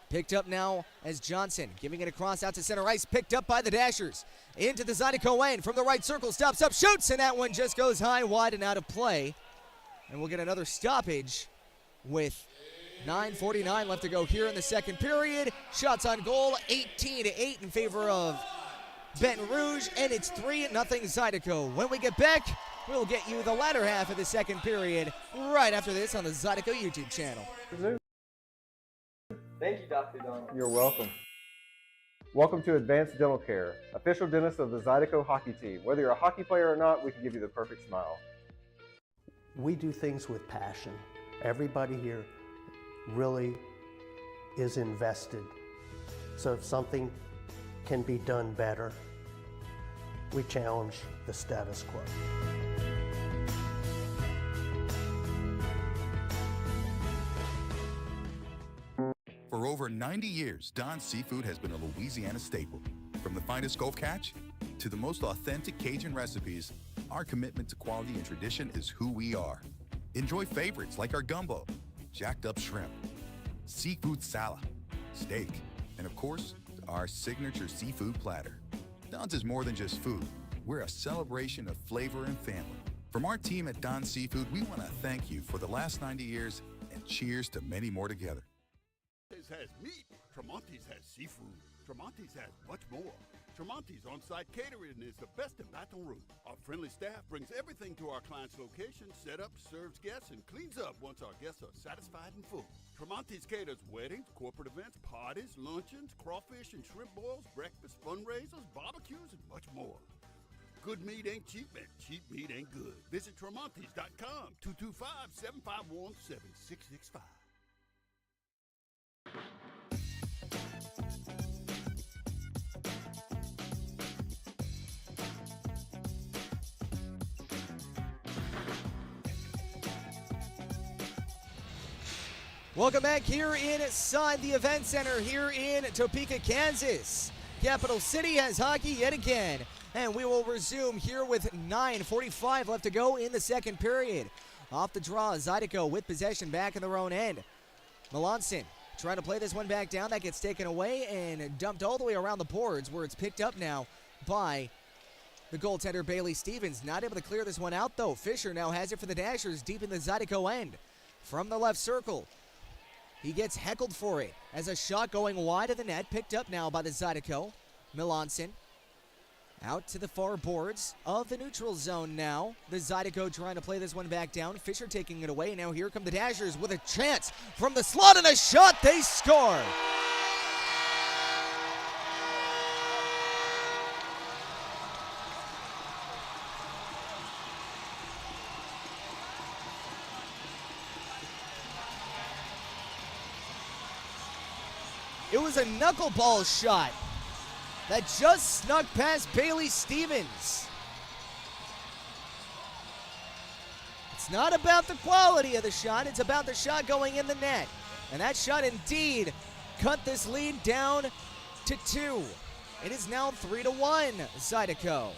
Picked up now as Johnson giving it across out to center ice. Picked up by the Dashers. Into the Zydeco end from the right circle. Stops up, shoots, and that one just goes high, wide, and out of play. And we'll get another stoppage with 9:49 left to go here in the second period. Shots on goal, 18-8 in favor of Baton Rouge, and it's 3-0 Zydeco. When we get back, we'll get you the latter half of the second period right after this on the Zydeco YouTube channel. Thank you, Dr. Donald. You're welcome. Welcome to Advanced Dental Care, official dentist of the Zydeco hockey team. Whether you're a hockey player or not, we can give you the perfect smile. We do things with passion. Everybody here really is invested. So if something can be done better, we challenge the status quo. For over 90 years, Don's Seafood has been a Louisiana staple. From the finest Gulf catch to the most authentic Cajun recipes, our commitment to quality and tradition is who we are. Enjoy favorites like our gumbo, jacked up shrimp, seafood salad, steak, and of course, our signature seafood platter. Don's is more than just food. We're a celebration of flavor and family. From our team at Don's Seafood, we want to thank you for the last 90 years and cheers to many more together. Has meat. Tremonti's has seafood. Tremonti's has much more. Tremonti's on-site catering is the best in Baton Rouge. Our friendly staff brings everything to our client's location, set up, serves guests, and cleans up once our guests are satisfied and full. Tremonti's caters weddings, corporate events, parties, luncheons, crawfish and shrimp boils, breakfast, fundraisers, barbecues, and much more. Good meat ain't cheap, and cheap meat ain't good. Visit Tremonti's.com, 225-751-7665. Welcome back here inside the event center here in Topeka, Kansas. Capital City has hockey yet again. And we will resume here with 9:45 left to go in the second period. Off the draw, Zydeco with possession back in their own end. Melanson trying to play this one back down. That gets taken away and dumped all the way around the boards where it's picked up now by the goaltender Bailey Stevens. Not able to clear this one out though. Fisher now has it for the Dashers deep in the Zydeco end. From the left circle, he gets heckled for it as a shot going wide of the net. Picked up now by the Zydeco. Melanson out to the far boards of the neutral zone now. The Zydeco trying to play this one back down. Fisher taking it away. Now here come the Dashers with a chance from the slot and a shot. They score. It was a knuckleball shot that just snuck past Bailey Stevens. It's not about the quality of the shot, it's about the shot going in the net. And that shot indeed cut this lead down to 2. It is now 3-1, Zydeco.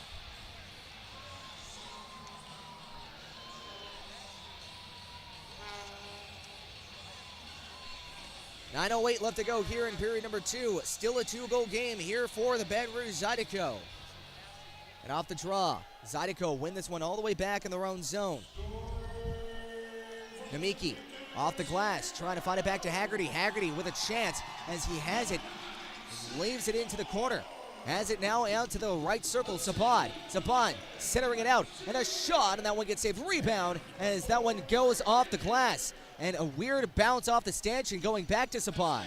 .908 left to go here in period number 2. Still a 2-goal game here for the Baton Rouge Zydeco. And off the draw, Zydeco win this one all the way back in their own zone. Namiki off the glass, trying to find it back to Haggerty. Haggerty with a chance as he has it. Leaves it into the corner. Has it now out to the right circle. Sapon centering it out. And a shot, and that one gets saved. Rebound as that one goes off the glass. And a weird bounce off the stanchion going back to Sapon.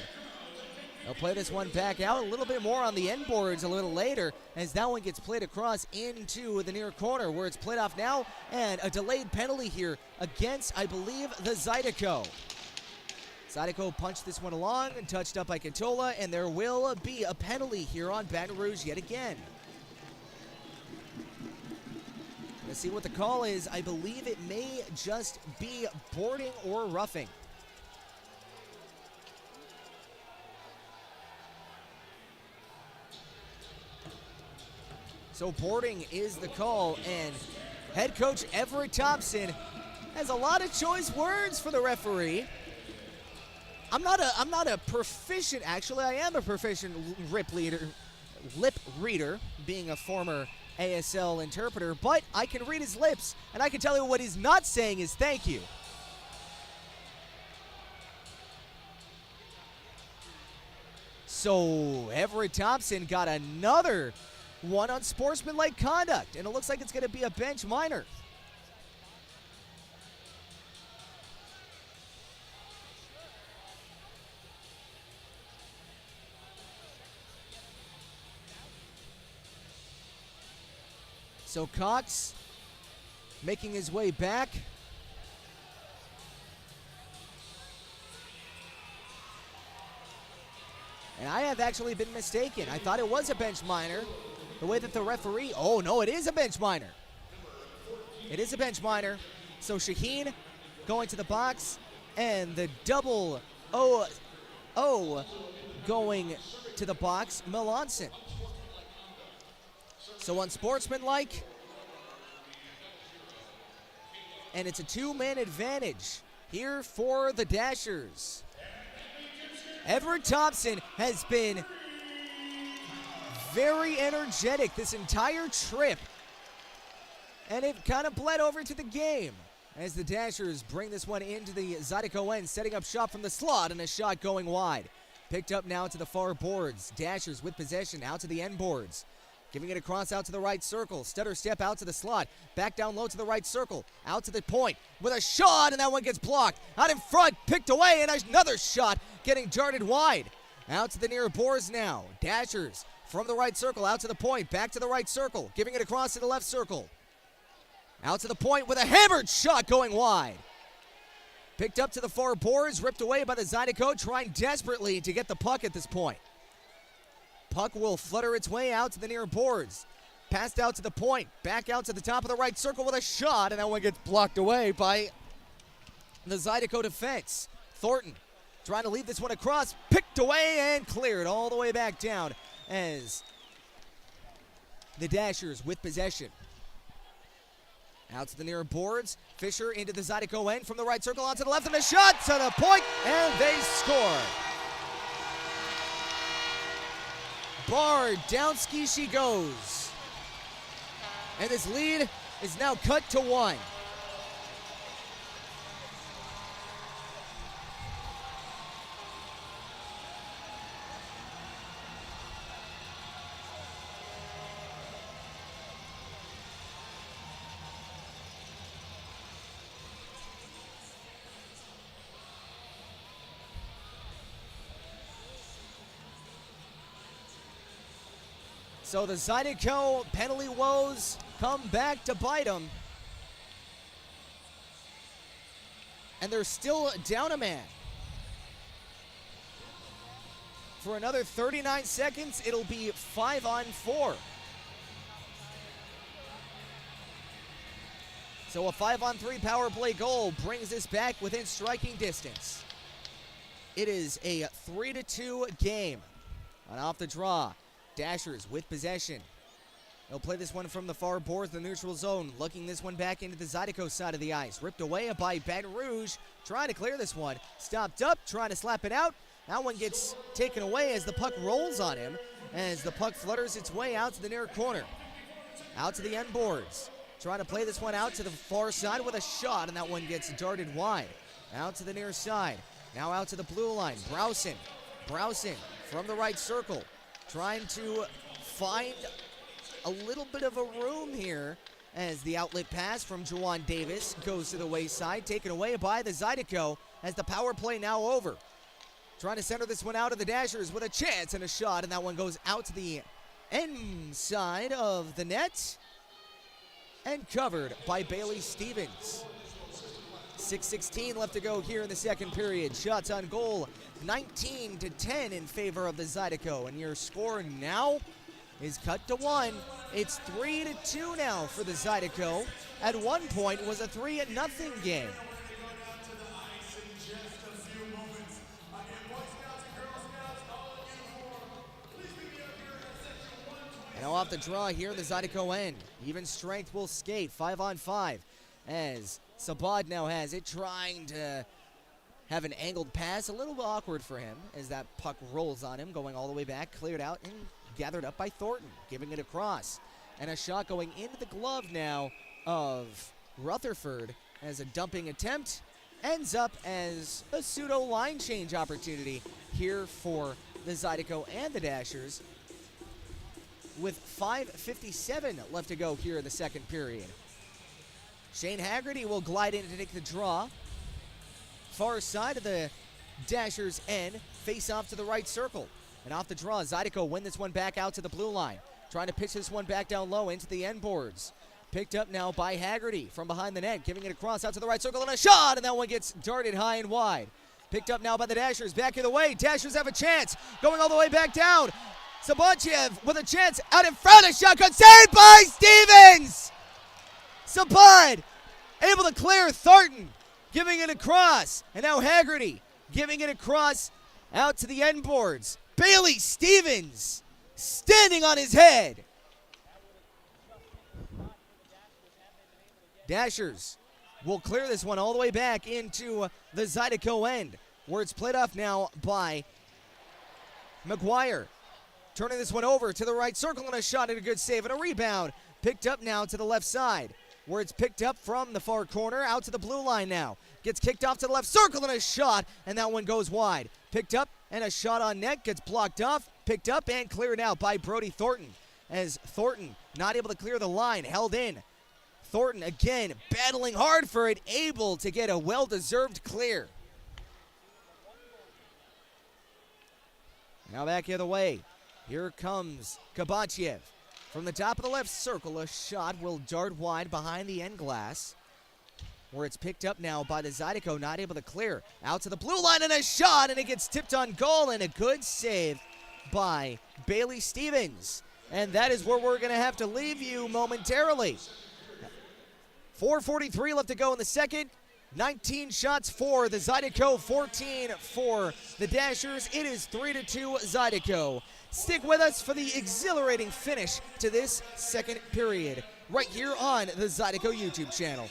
They'll play this one back out a little bit more on the end boards a little later as that one gets played across into the near corner where it's played off now. And a delayed penalty here against, I believe, the Zydeco. Zydeco punched this one along and touched up by Cantola, and there will be a penalty here on Baton Rouge yet again. Let's see what the call is. I believe it may just be boarding or roughing. So boarding is the call, and head coach Everett Thompson has a lot of choice words for the referee. I'm not a proficient, actually I am a proficient lip reader, being a former ASL interpreter, but I can read his lips, and I can tell you what he's not saying is thank you. So Everett Thompson got another one on sportsmanlike conduct, and it looks like it's going to be a bench minor. So Cox making his way back. And I have actually been mistaken. I thought it was a bench minor. The way that the referee, oh no, it is a bench minor. It is a bench minor. So Shaheen going to the box, and the double O going to the box, Melanson. So unsportsmanlike, and it's a 2-man advantage here for the Dashers. Everett Thompson has been very energetic this entire trip, and it kind of bled over to the game as the Dashers bring this one into the Zydeco end, setting up shop from the slot, and a shot going wide. Picked up now to the far boards. Dashers with possession out to the end boards. Giving it across out to the right circle. Stutter step out to the slot. Back down low to the right circle. Out to the point with a shot, and that one gets blocked. Out in front, picked away, and another shot getting darted wide. Out to the near boards now. Dashers from the right circle out to the point. Back to the right circle. Giving it across to the left circle. Out to the point with a hammered shot going wide. Picked up to the far boards. Ripped away by the Zydeco, trying desperately to get the puck at this point. Puck will flutter its way out to the near boards. Passed out to the point. Back out to the top of the right circle with a shot, and that one gets blocked away by the Zydeco defense. Thornton Trying to leave this one across, picked away and cleared all the way back down as the Dashers with possession. Out to the near boards. Fisher into the Zydeco end from the right circle, onto the left, and a shot to the point, and they score. Bardowski she goes. And this lead is now cut to 1. So the Zydeco penalty woes come back to bite them. And they're still down a man. For another 39 seconds, it'll be 5-on-4. So a 5-on-3 power play goal brings this back within striking distance. It is a 3-2 game. And off the draw, Dashers with possession. They'll play this one from the far boards, the neutral zone, looking this one back into the Zydeco side of the ice. Ripped away by Baton Rouge, trying to clear this one. Stopped up, trying to slap it out. That one gets taken away as the puck rolls on him, as the puck flutters its way out to the near corner. Out to the end boards. Trying to play this one out to the far side with a shot, and that one gets darted wide. Out to the near side. Now out to the blue line. Browson from the right circle. Trying to find a little bit of a room here as the outlet pass from Juwan Davis goes to the wayside, taken away by the Zydeco as the power play now over. Trying to center this one out of the Dashers with a chance and a shot, and that one goes out to the end side of the net and covered by Bailey Stevens. 6:16 left to go here in the second period. Shots on goal, 19-10 in favor of the Zydeco. And your score now is cut to 1. It's 3-2 now for the Zydeco. At one point, it was a 3-0 game. And now off the draw here in the Zydeco end. Even strength will skate, 5-on-5, as Sabad now has it, trying to have an angled pass. A little bit awkward for him as that puck rolls on him, going all the way back, cleared out and gathered up by Thornton, giving it across. And a shot going into the glove now of Rutherford as a dumping attempt ends up as a pseudo line change opportunity here for the Zydeco and the Dashers, with 5:57 left to go here in the second period. Shane Haggerty will glide in to take the draw. Far side of the Dashers end, face off to the right circle. And off the draw, Zydeco win this one back out to the blue line. Trying to pitch this one back down low into the end boards. Picked up now by Haggerty from behind the net, giving it across out to the right circle, and a shot, and that one gets darted high and wide. Picked up now by the Dashers, back in the way. Dashers have a chance, going all the way back down. Sabachev with a chance out in front, a shotgun saved by Stevens! Sabad able to clear Thornton, giving it across, and now Haggerty giving it across out to the end boards. Bailey Stevens standing on his head. Dashers will clear this one all the way back into the Zydeco end, where it's played off now by McGuire. Turning this one over to the right circle, and a shot and a good save and a rebound. Picked up now to the left side, where it's picked up from the far corner out to the blue line now. Gets kicked off to the left circle and a shot, and that one goes wide. Picked up and a shot on net, gets blocked off, picked up and cleared out by Brody Thornton. As Thornton not able to clear the line, held in. Thornton again battling hard for it, able to get a well-deserved clear. Now back the other way. Here comes Kabachev. From the top of the left circle, a shot will dart wide behind the end glass, where it's picked up now by the Zydeco, not able to clear. Out to the blue line, and a shot, and it gets tipped on goal, and a good save by Bailey Stevens. And that is where we're going to have to leave you momentarily. 4:43 left to go in the second. 19 shots for the Zydeco, 14 for the Dashers. It is 3-2 Zydeco. Stick with us for the exhilarating finish to this second period right here on the Zydeco YouTube channel.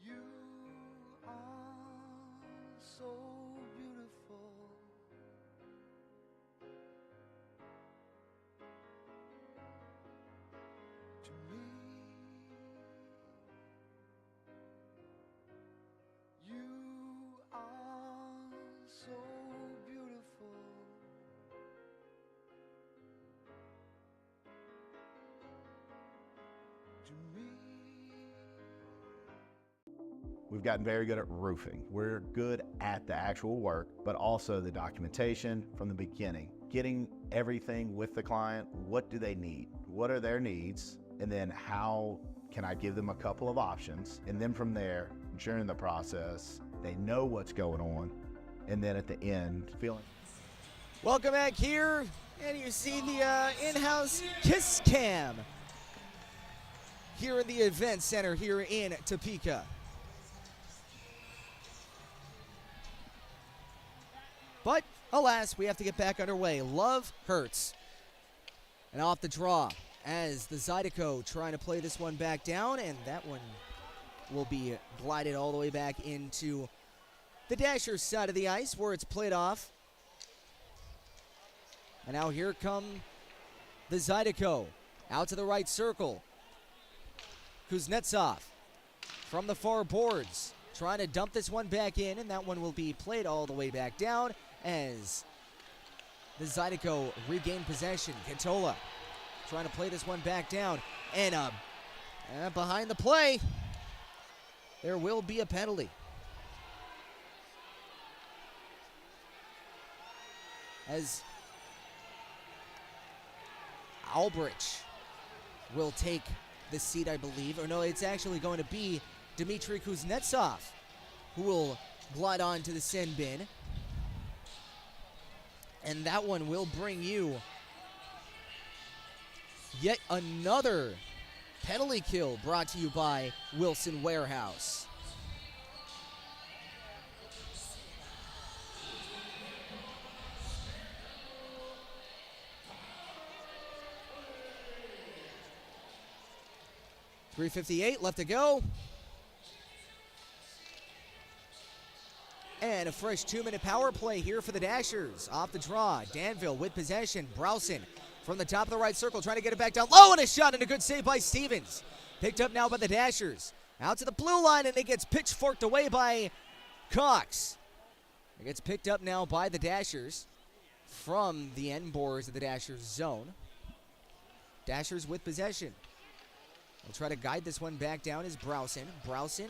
You are so beautiful. To me, you are so beautiful. To me. We've gotten very good at roofing. We're good at the actual work, but also the documentation from the beginning. Getting everything with the client, what do they need? What are their needs? And then how can I give them a couple of options? And then from there, during the process, they know what's going on. And then at the end, feeling. Welcome back here, and you see the in-house Kiss Cam here in the event center here in Topeka. But alas, we have to get back underway. Love hurts. And off the draw as the Zydeco trying to play this one back down, and that one will be glided all the way back into the Dashers side of the ice where it's played off. And now here come the Zydeco out to the right circle. Kuznetsov from the far boards trying to dump this one back in, and that one will be played all the way back down as the Zydeco regain possession. Katola trying to play this one back down, and behind the play, there will be a penalty. As Albrecht will take the seat, I believe. Or no, it's actually going to be Dmitry Kuznetsov who will glide on to the sin bin. And that one will bring you yet another penalty kill brought to you by Wilson Warehouse. .358 left to go. And a fresh 2-minute power play here for the Dashers. Off the draw, Danville with possession. Browson from the top of the right circle trying to get it back down low, and a shot and a good save by Stevens. Picked up now by the Dashers. Out to the blue line, and it gets pitchforked away by Cox. It gets picked up now by the Dashers from the end boards of the Dashers zone. Dashers with possession. We'll try to guide this one back down is Browson. Browson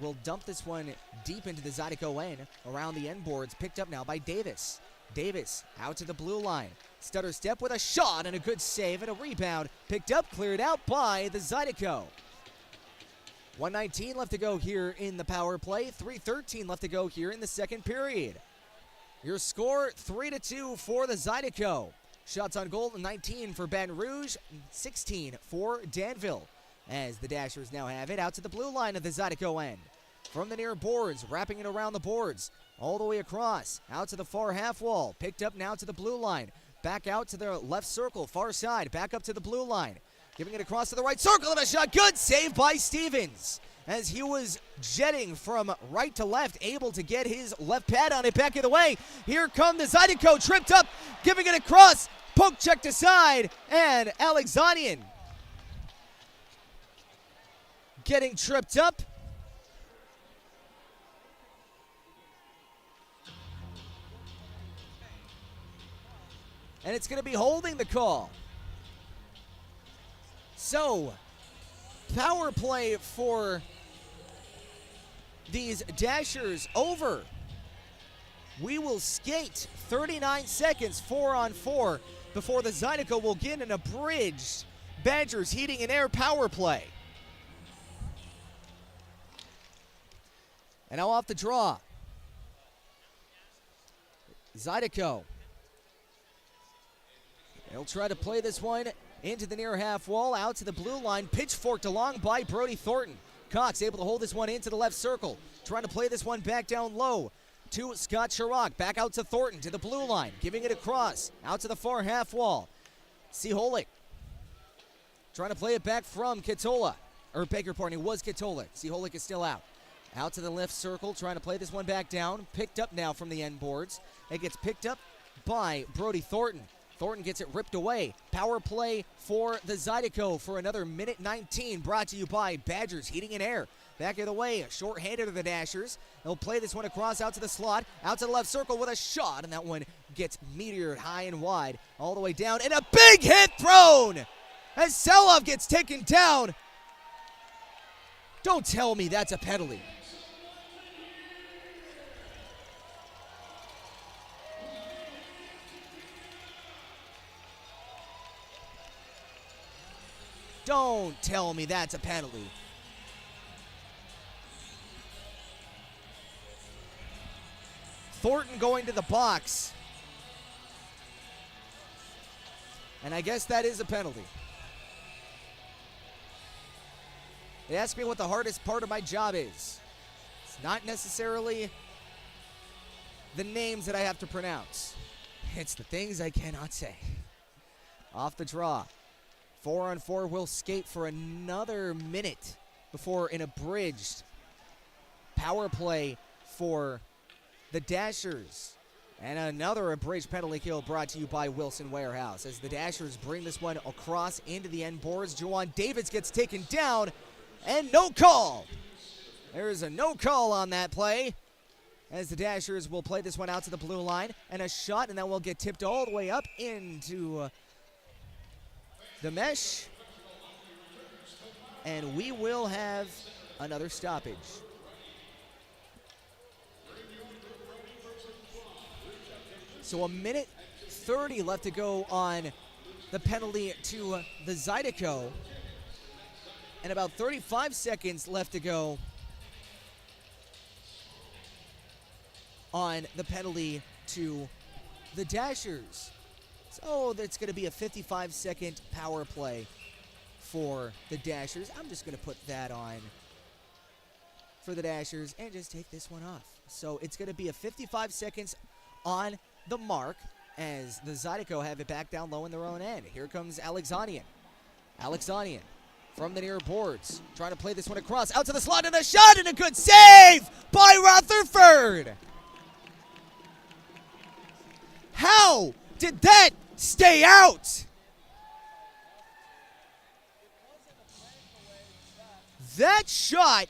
will dump this one deep into the Zydeco end around the end boards. Picked up now by Davis. Davis out to the blue line. Stutter step with a shot and a good save and a rebound. Picked up, cleared out by the Zydeco. 1:19 left to go here in the power play. 3:13 left to go here in the second period. Your score 3-2 for the Zydeco. Shots on goal 19 for Baton Rouge, 16 for Danville. As the Dashers now have it out to the blue line of the Zydeco end. From the near boards, wrapping it around the boards, all the way across, out to the far half wall. Picked up now to the blue line. Back out to the left circle, far side, back up to the blue line. Giving it across to the right circle, and a shot, good save by Stevens. As he was jetting from right to left, able to get his left pad on it back of the way. Here come the Zydeco, tripped up, giving it across, poke checked aside, and Alexanian getting tripped up. And it's going to be holding the call. So, power play for these Dashers over. We will skate 39 seconds, 4-on-4, before the Zydeco will get an abridged Badgers heating and air power play. And now off the draw. Zydeco. He'll try to play this one into the near half wall, out to the blue line, pitchforked along by Brody Thornton. Cox able to hold this one into the left circle, trying to play this one back down low to Scott Chirac, back out to Thornton, to the blue line, giving it across, out to the far half wall. Seholik trying to play it back from Katola, or beg your pardon, it was Katola. Seholik is still out. Out to the left circle, trying to play this one back down, picked up now from the end boards. It gets picked up by Brody Thornton. Thornton gets it ripped away. Power play for the Zydeco for another minute 19, brought to you by Badgers Heating and Air. Back of the way, short-handed of the Dashers. They'll play this one across out to the slot, out to the left circle with a shot, and that one gets meteored high and wide, all the way down, and a big hit thrown as Selov gets taken down. Don't tell me that's a penalty. Don't tell me that's a penalty. Thornton going to the box. And I guess that is a penalty. They ask me what the hardest part of my job is. It's not necessarily the names that I have to pronounce. It's the things I cannot say. Off the draw. 4-on-4 will skate for another minute before an abridged power play for the Dashers. And another abridged penalty kill brought to you by Wilson Warehouse as the Dashers bring this one across into the end boards. Juwan Davids gets taken down and no call. There is a no call on that play as the Dashers will play this one out to the blue line, and a shot, and that will get tipped all the way up into the mesh, and we will have another stoppage. So a minute 30 left to go on the penalty to the Zydeco, and about 35 seconds left to go on the penalty to the Dashers. So that's going to be a 55-second power play for the Dashers. I'm just going to put that on for the Dashers and just take this one off. So it's going to be a 55 seconds on the mark as the Zydeco have it back down low in their own end. Here comes Alexanian. Alexanian from the near boards, trying to play this one across, out to the slot, and a shot, and a good save by Rutherford. How did that stay out? That shot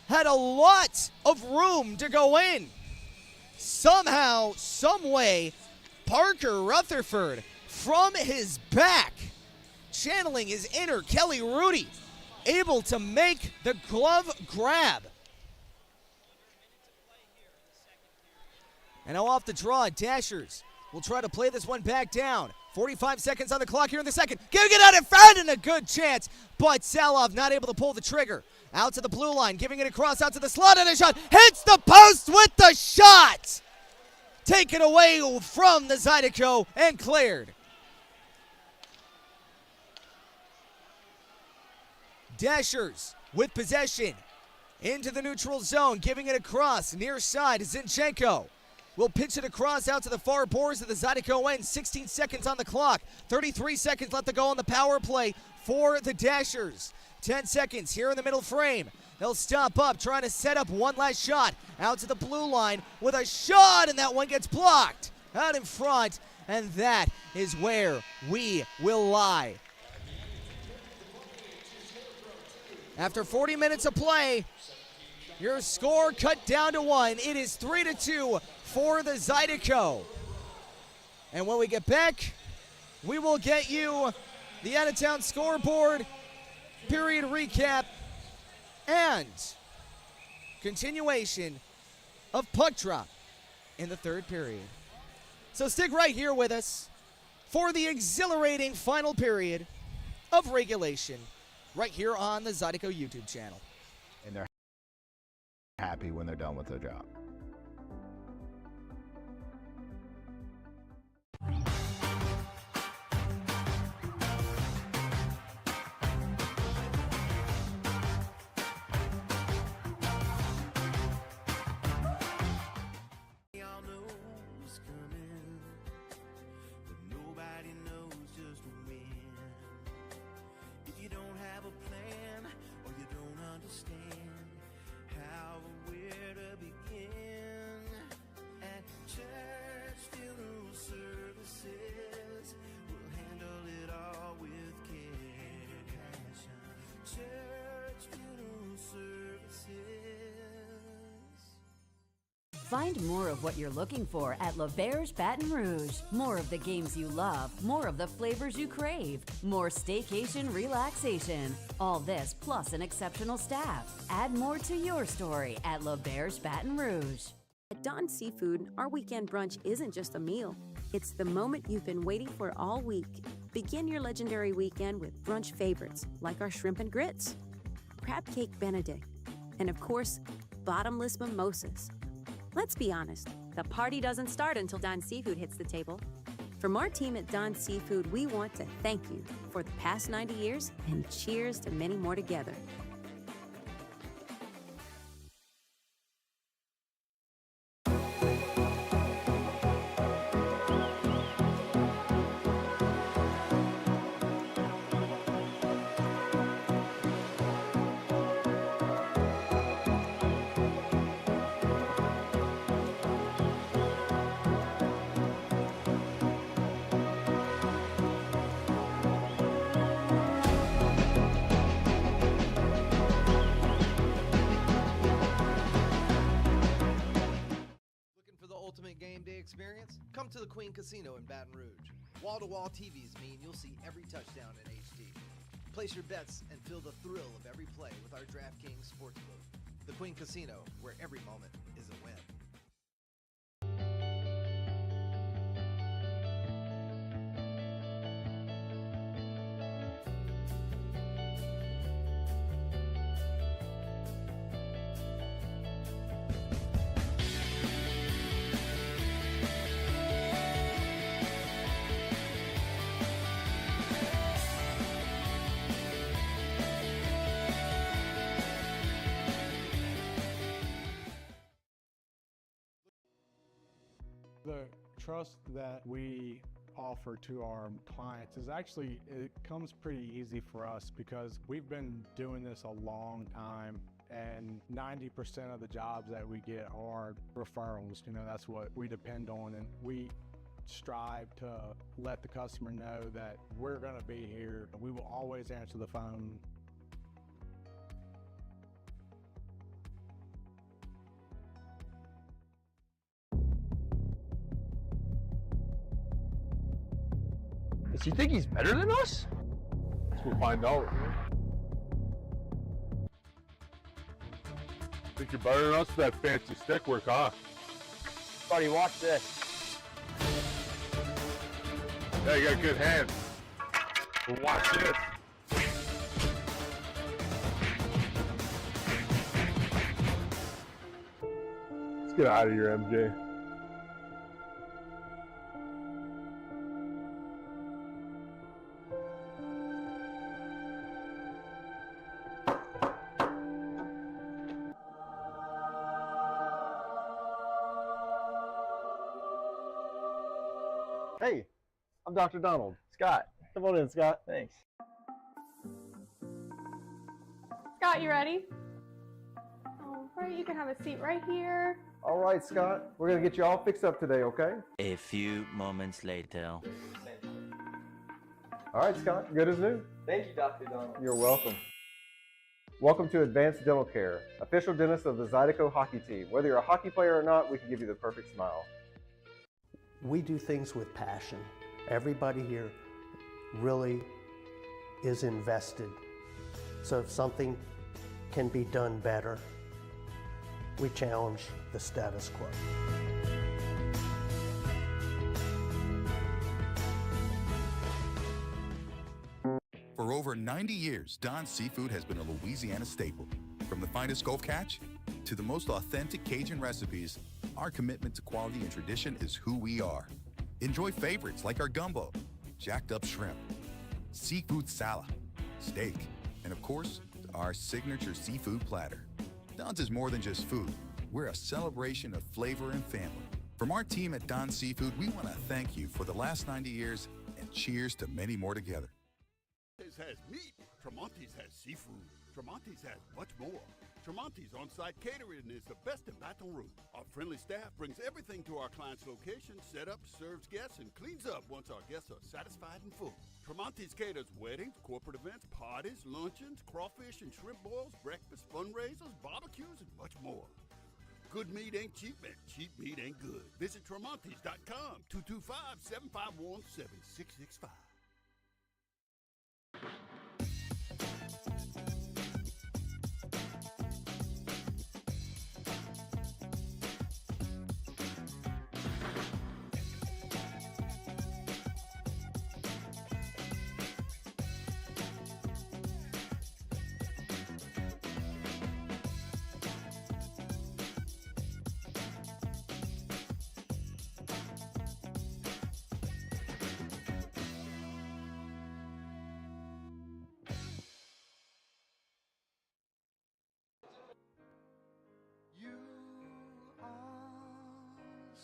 had a lot of room to go in. Somehow, some way, Parker Rutherford from his back, channeling his inner Kelly Rudy, able to make the glove grab. And now off the draw, Dashers will try to play this one back down. 45 seconds on the clock here in the second. Giving it out in front, and a good chance, but Salov not able to pull the trigger. Out to the blue line, giving it across out to the slot, and a shot. Hits the post with the shot. Taken away from the Zydeco and cleared. Dashers with possession into the neutral zone, giving it across near side. Zinchenko will pitch it across out to the far boards of the Zydeco end. 16 seconds on the clock. 33 seconds left to go on the power play for the Dashers. 10 seconds here in the middle frame. They'll stop up, trying to set up one last shot. Out to the blue line with a shot, and that one gets blocked out in front. And that is where we will lie. After 40 minutes of play, your score cut down to 1. It is 3-2 for the Zydeco. And when we get back, we will get you the out-of-town scoreboard, period recap, and continuation of puck drop in the third period. So stick right here with us for the exhilarating final period of regulation right here on the Zydeco YouTube channel. And they're happy when they're done with their job. Find more of what you're looking for at L'Auberge Baton Rouge. More of the games you love, more of the flavors you crave, more staycation relaxation. All this plus an exceptional staff. Add more to your story at L'Auberge Baton Rouge. At Don Seafood, our weekend brunch isn't just a meal. It's the moment you've been waiting for all week. Begin your legendary weekend with brunch favorites like our shrimp and grits, crab cake benedict, and of course, bottomless mimosas. Let's be honest, the party doesn't start until Don Seafood hits the table. From our team at Don Seafood, we want to thank you for the past 90 years and cheers to many more together. ultimate game day experience? Come to the Queen Casino in Baton Rouge. Wall-to-wall TVs mean you'll see every touchdown in HD. Place your bets and feel the thrill of every play with our DraftKings Sportsbook. The Queen Casino, where every moment is a win. The trust that we offer to our clients is actually, it comes pretty easy for us because we've been doing this a long time, and 90% of the jobs that we get are referrals. You know, that's what we depend on, and we strive to let the customer know that we're going to be here. We will always answer the phone. Does he think he's better than us? We'll find out. Think you're better than us with that fancy stick work, huh? Buddy, watch this. Yeah, you got good hands. Well, watch this. Let's get out of here, MJ. Hey, I'm Dr. Donald. Scott. Come on in, Scott. Thanks. Scott, you ready? All right, you can have a seat right here. All right, Scott. We're going to get you all fixed up today, okay? A few moments later. All right, Scott. Good as new. Thank you, Dr. Donald. You're welcome. Welcome to Advanced Dental Care, official dentist of the Zydeco hockey team. Whether you're a hockey player or not, we can give you the perfect smile. We do things with passion. Everybody here really is invested. So if something can be done better, we challenge the status quo. For over 90 years, Don's Seafood has been a Louisiana staple. From the finest Gulf catch to the most authentic Cajun recipes, our commitment to quality and tradition is who we are. Enjoy favorites like our gumbo, jacked up shrimp, seafood salad, steak, and of course, our signature seafood platter. Don's is more than just food. We're a celebration of flavor and family. From our team at Don's Seafood, we want to thank you for the last 90 years and cheers to many more together. Has meat. Tremonti's has seafood. Tremonti's has much more. Tremonti's on-site catering is the best in Baton Rouge. Our friendly staff brings everything to our client's location, set up, serves guests, and cleans up once our guests are satisfied and full. Tremonti's caters weddings, corporate events, parties, luncheons, crawfish and shrimp boils, breakfast, fundraisers, barbecues, and much more. Good meat ain't cheap, and cheap meat ain't good. Visit Tremonti's.com, 225-751-7665.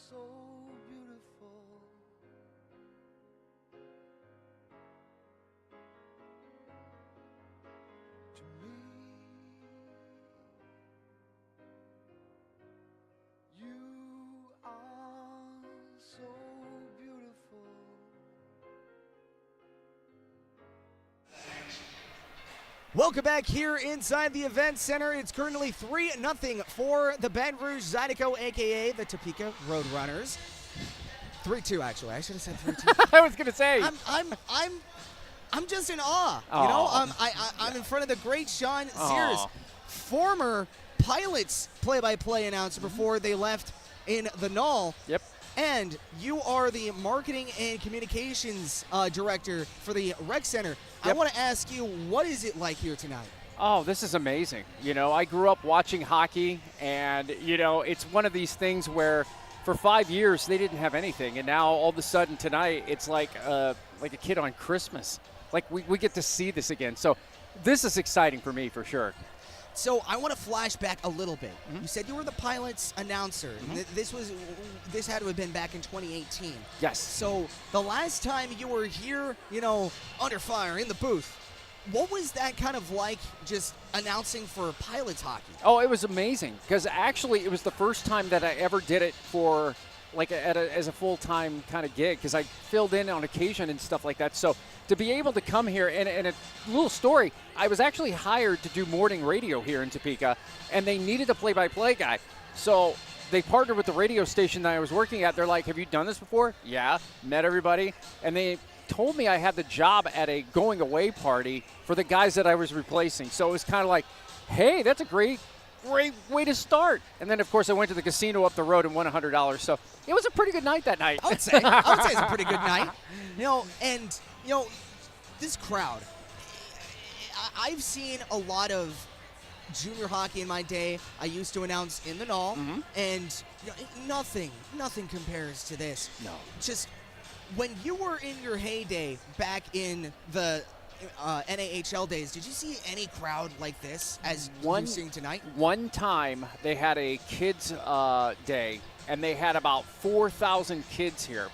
So beautiful. To me, you are so beautiful. Welcome back here inside the event center. It's currently 3-0 for the Baton Rouge Zydeco, aka the Topeka Roadrunners. 3-2 actually. I should have said 3-2. I was gonna say. I'm just in awe. Aww. You know, I'm in front of the great Sean Sears, former Pilots play-by-play announcer before they left in the Null. Yep. And you are the marketing and communications director for the rec center. Yep. I want to ask you, what is it like here tonight? Oh, this is amazing. You know, I grew up watching hockey, and, you know, it's one of these things where for 5 years they didn't have anything, and now all of a sudden tonight it's like a kid on Christmas. Like we get to see this again. So this is exciting for me for sure. So I want to flash back a little bit. Mm-hmm. You said you were the Pilots announcer. Mm-hmm. This had to have been back in 2018. Yes. So the last time you were here, you know, under fire in the booth, what was that kind of like, just announcing for Pilots hockey? Oh, it was amazing, because actually it was the first time that I ever did it for as a full-time kind of gig, because I filled in on occasion and stuff like that. So to be able to come here, and a little story, I was actually hired to do morning radio here in Topeka, and they needed a play-by-play guy. So they partnered with the radio station that I was working at. They're like, have you done this before? Yeah, met everybody. And they told me I had the job at a going-away party for the guys that I was replacing. So it was kind of like, hey, that's a great way to start. And then, of course, I went to the casino up the road and won $100. So it was a pretty good night that night. I would say it's a pretty good night. You know, and, you know, this crowd, I've seen a lot of junior hockey in my day. I used to announce in the Null, and you know, nothing compares to this. No. Just when you were in your heyday back in the NAHL days, did you see any crowd like this as you're seeing tonight? One time they had a kids' day, and they had about 4,000 kids here.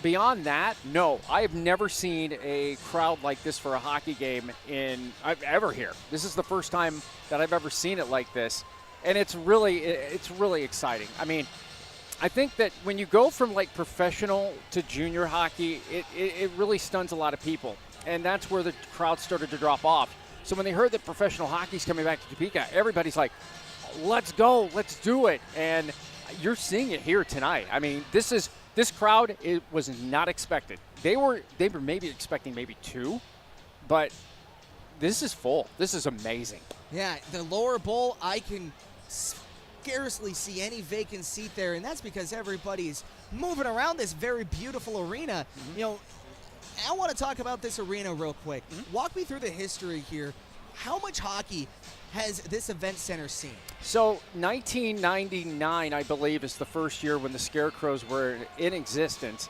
Beyond that, no, I have never seen a crowd like this for a hockey game ever here. This is the first time that I've ever seen it like this, and it's really exciting. I mean, I think that when you go from like professional to junior hockey, it really stuns a lot of people, and that's where the crowd started to drop off. So when they heard that professional hockey's coming back to Topeka, everybody's like, let's go, let's do it. And you're seeing it here tonight. I mean, this crowd, it was not expected. They were maybe expecting maybe 2, but this is full. This is amazing. Yeah, the lower bowl, I can scarcely see any vacant seat there, and that's because everybody's moving around this very beautiful arena. You know, I want to talk about this arena real quick. Walk me through the history here. How much hockey has this event center seen? So 1999, I believe, is the first year when the Scarecrows were in existence.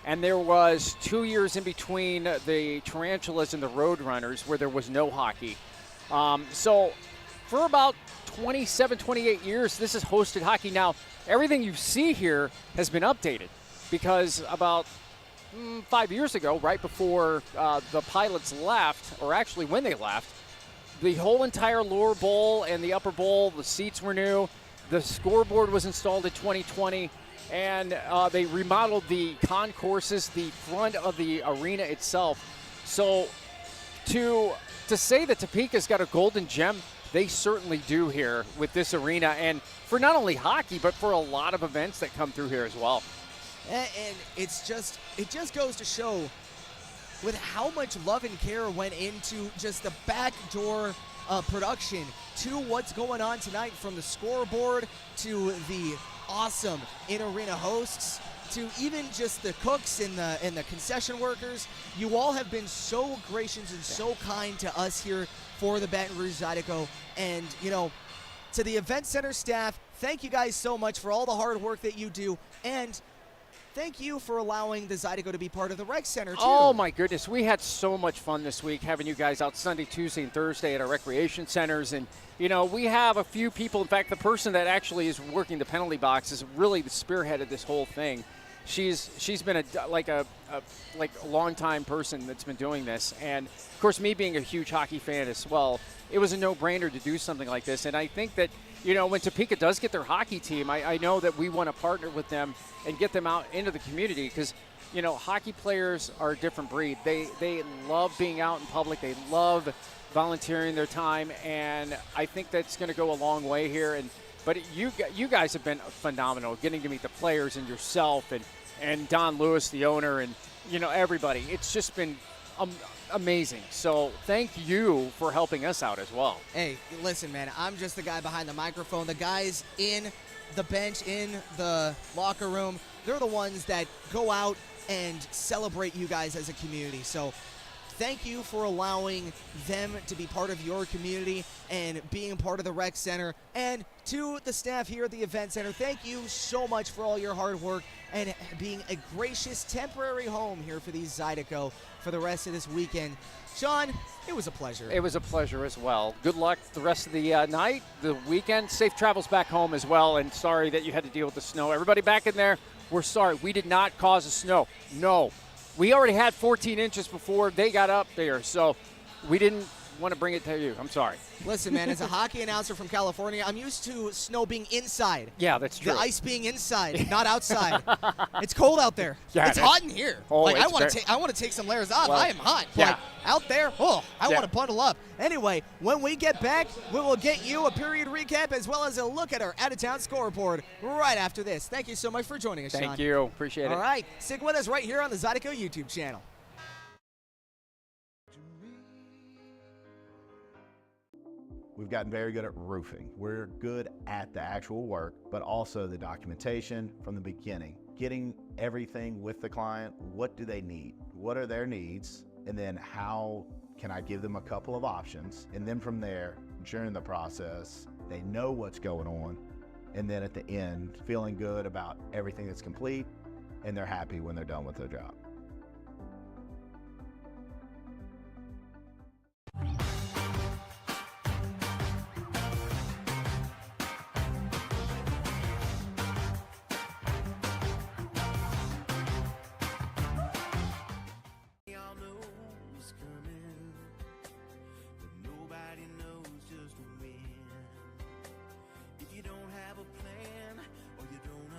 And there was 2 years in between the Tarantulas and the Roadrunners where there was no hockey. So for about 27, 28 years, this has hosted hockey. Now, everything you see here has been updated because about 5 years ago, right before the pilots left, or actually when they left, the whole entire lower bowl and the upper bowl, the seats were new. The scoreboard was installed in 2020. And they remodeled the concourses, the front of the arena itself. So to say that Topeka's got a golden gem, they certainly do here with this arena, and for not only hockey, but for a lot of events that come through here as well. And it just goes to show with how much love and care went into just the backdoor production to what's going on tonight, from the scoreboard to the awesome in-arena hosts to even just the cooks and the concession workers. You all have been so gracious and so kind to us here for the Baton Rouge Zydeco. And, you know, to the event center staff, thank you guys so much for all the hard work that you do. And thank you for allowing the Zydeco to be part of the rec center, too. Oh, my goodness. We had so much fun this week having you guys out Sunday, Tuesday, and Thursday at our recreation centers. And, you know, we have a few people. In fact, the person that actually is working the penalty box is really the spearhead of this whole thing. She's been a long-time person that's been doing this. And, of course, me being a huge hockey fan as well, it was a no-brainer to do something like this. And I think that, you know, when Topeka does get their hockey team, I know that we want to partner with them and get them out into the community because, you know, hockey players are a different breed. They love being out in public. They love volunteering their time, and I think that's going to go a long way here. But you guys have been phenomenal, getting to meet the players and yourself and Don Lewis, the owner, and, you know, everybody. It's just been amazing. So thank you for helping us out as well. Hey, listen, man, I'm just the guy behind the microphone. The guys in the bench, in the locker room, they're the ones that go out and celebrate you guys as a community. So thank you for allowing them to be part of your community and being part of the rec center. And to the staff here at the event center, thank you so much for all your hard work and being a gracious temporary home here for these Zydeco for the rest of this weekend. Sean, it was a pleasure. It was a pleasure as well. Good luck the rest of the night, the weekend. Safe travels back home as well, and sorry that you had to deal with the snow. Everybody back in there, we're sorry. We did not cause the snow. No. We already had 14 inches before they got up there, so we didn't want to bring it to you. I'm sorry. Listen, man, as a hockey announcer from California, I'm used to snow being inside. Yeah, that's true. The ice being inside, not outside. It's cold out there. Yeah, it's hot in here. Oh, like I want to take some layers off. Well, I am hot. yeah. But out there, I want to bundle up. Anyway, when we get back, we will get you a period recap as well as a look at our out-of-town scoreboard right after this. Thank you so much for joining us, Sean. Thank you. Appreciate it. All right. Stick with us right here on the Zydeco YouTube channel. We've gotten very good at roofing. We're good at the actual work, but also the documentation from the beginning. Getting everything with the client. What do they need? What are their needs? And then how can I give them a couple of options? And then from there, during the process, they know what's going on. And then at the end, feeling good about everything that's complete, and they're happy when they're done with their job.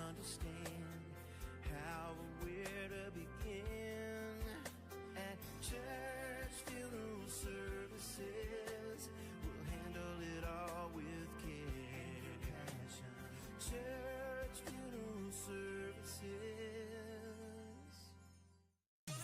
Understand how or where to begin.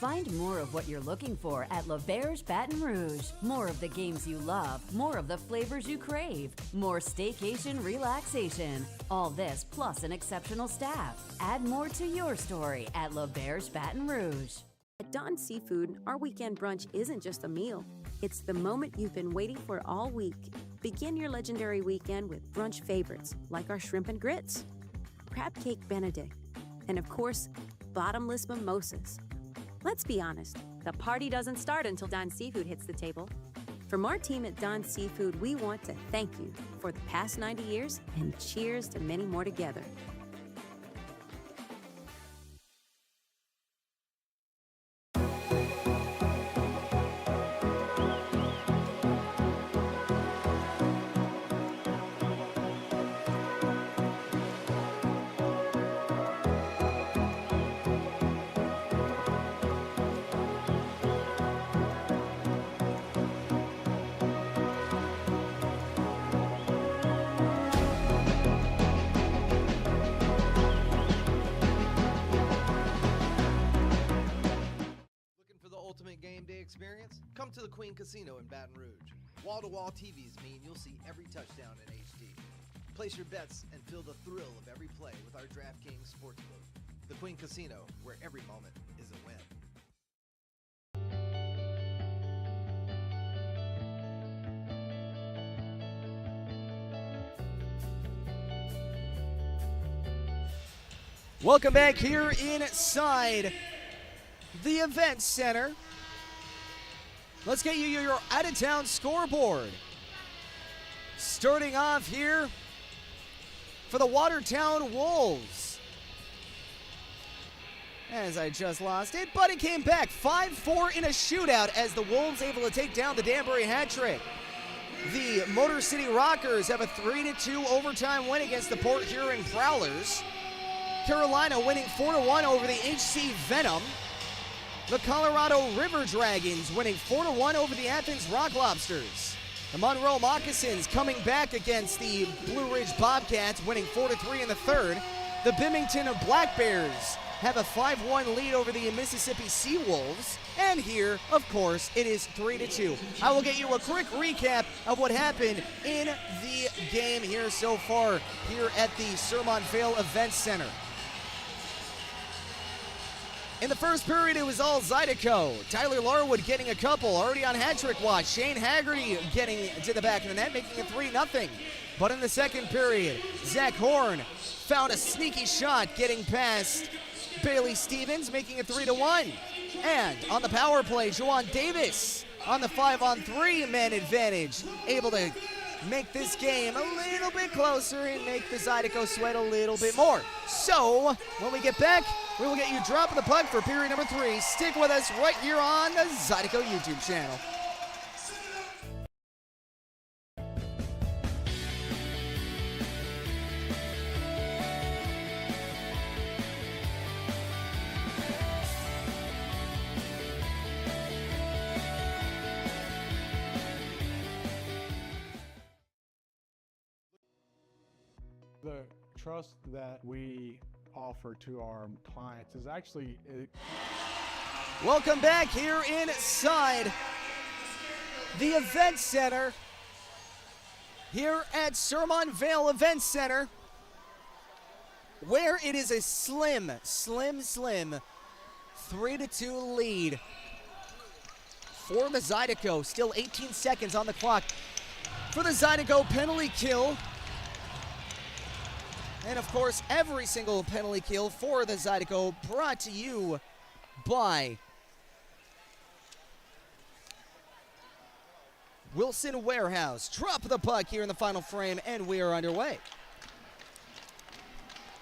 Find more of what you're looking for at L'Auberge Baton Rouge. More of the games you love, more of the flavors you crave, more staycation relaxation. All this plus an exceptional staff. Add more to your story at L'Auberge Baton Rouge. At Don Seafood, our weekend brunch isn't just a meal. It's the moment you've been waiting for all week. Begin your legendary weekend with brunch favorites like our shrimp and grits, crab cake benedict, and of course, bottomless mimosas. Let's be honest, the party doesn't start until Don Seafood hits the table. From our team at Don Seafood, we want to thank you for the past 90 years and cheers to many more together. Game day experience? Come to the Queen Casino in Baton Rouge. Wall-to-wall TVs mean you'll see every touchdown in HD. Place your bets and feel the thrill of every play with our DraftKings Sportsbook. The Queen Casino, where every moment is a win. Welcome back here inside the Event Center. Let's get you your out-of-town scoreboard. Starting off here for the Watertown Wolves. As I just lost it, but it came back 5-4 in a shootout as the Wolves able to take down the Danbury hat trick. The Motor City Rockers have a 3-2 overtime win against the Port Huron Prowlers. Carolina winning 4-1 over the HC Venom. The Colorado River Dragons winning 4-1 over the Athens Rock Lobsters. The Monroe Moccasins coming back against the Blue Ridge Bobcats, winning 4-3 in the third. The Bimington Black Bears have a 5-1 lead over the Mississippi Seawolves. And here, of course, it is 3-2. I will get you a quick recap of what happened in the game here so far here at the Sermont-Vale Event Center. In the first period, it was all Zydeco. Tyler Larwood getting a couple, already on hat trick watch. Shane Haggerty getting to the back of the net, making it 3-0. But in the second period, Zach Horn found a sneaky shot, getting past Bailey Stevens, making it 3-1. And on the power play, Juwan Davis on the 5-on-3 man advantage, able to make this game a little bit closer and make the Zydeco sweat a little bit more. So, when we get back, we will get you dropping the puck for period number 3. Stick with us right here on the Zydeco YouTube channel. The trust that we offer to our clients is actually... Welcome back here inside the Event Center here at Sermont-Vale Event Center, where it is a slim 3-2 lead for the Zydeco. Still 18 seconds on the clock for the Zydeco penalty kill. And of course, every single penalty kill for the Zydeco brought to you by Wilson Warehouse. Drop the puck here in the final frame, and we are underway.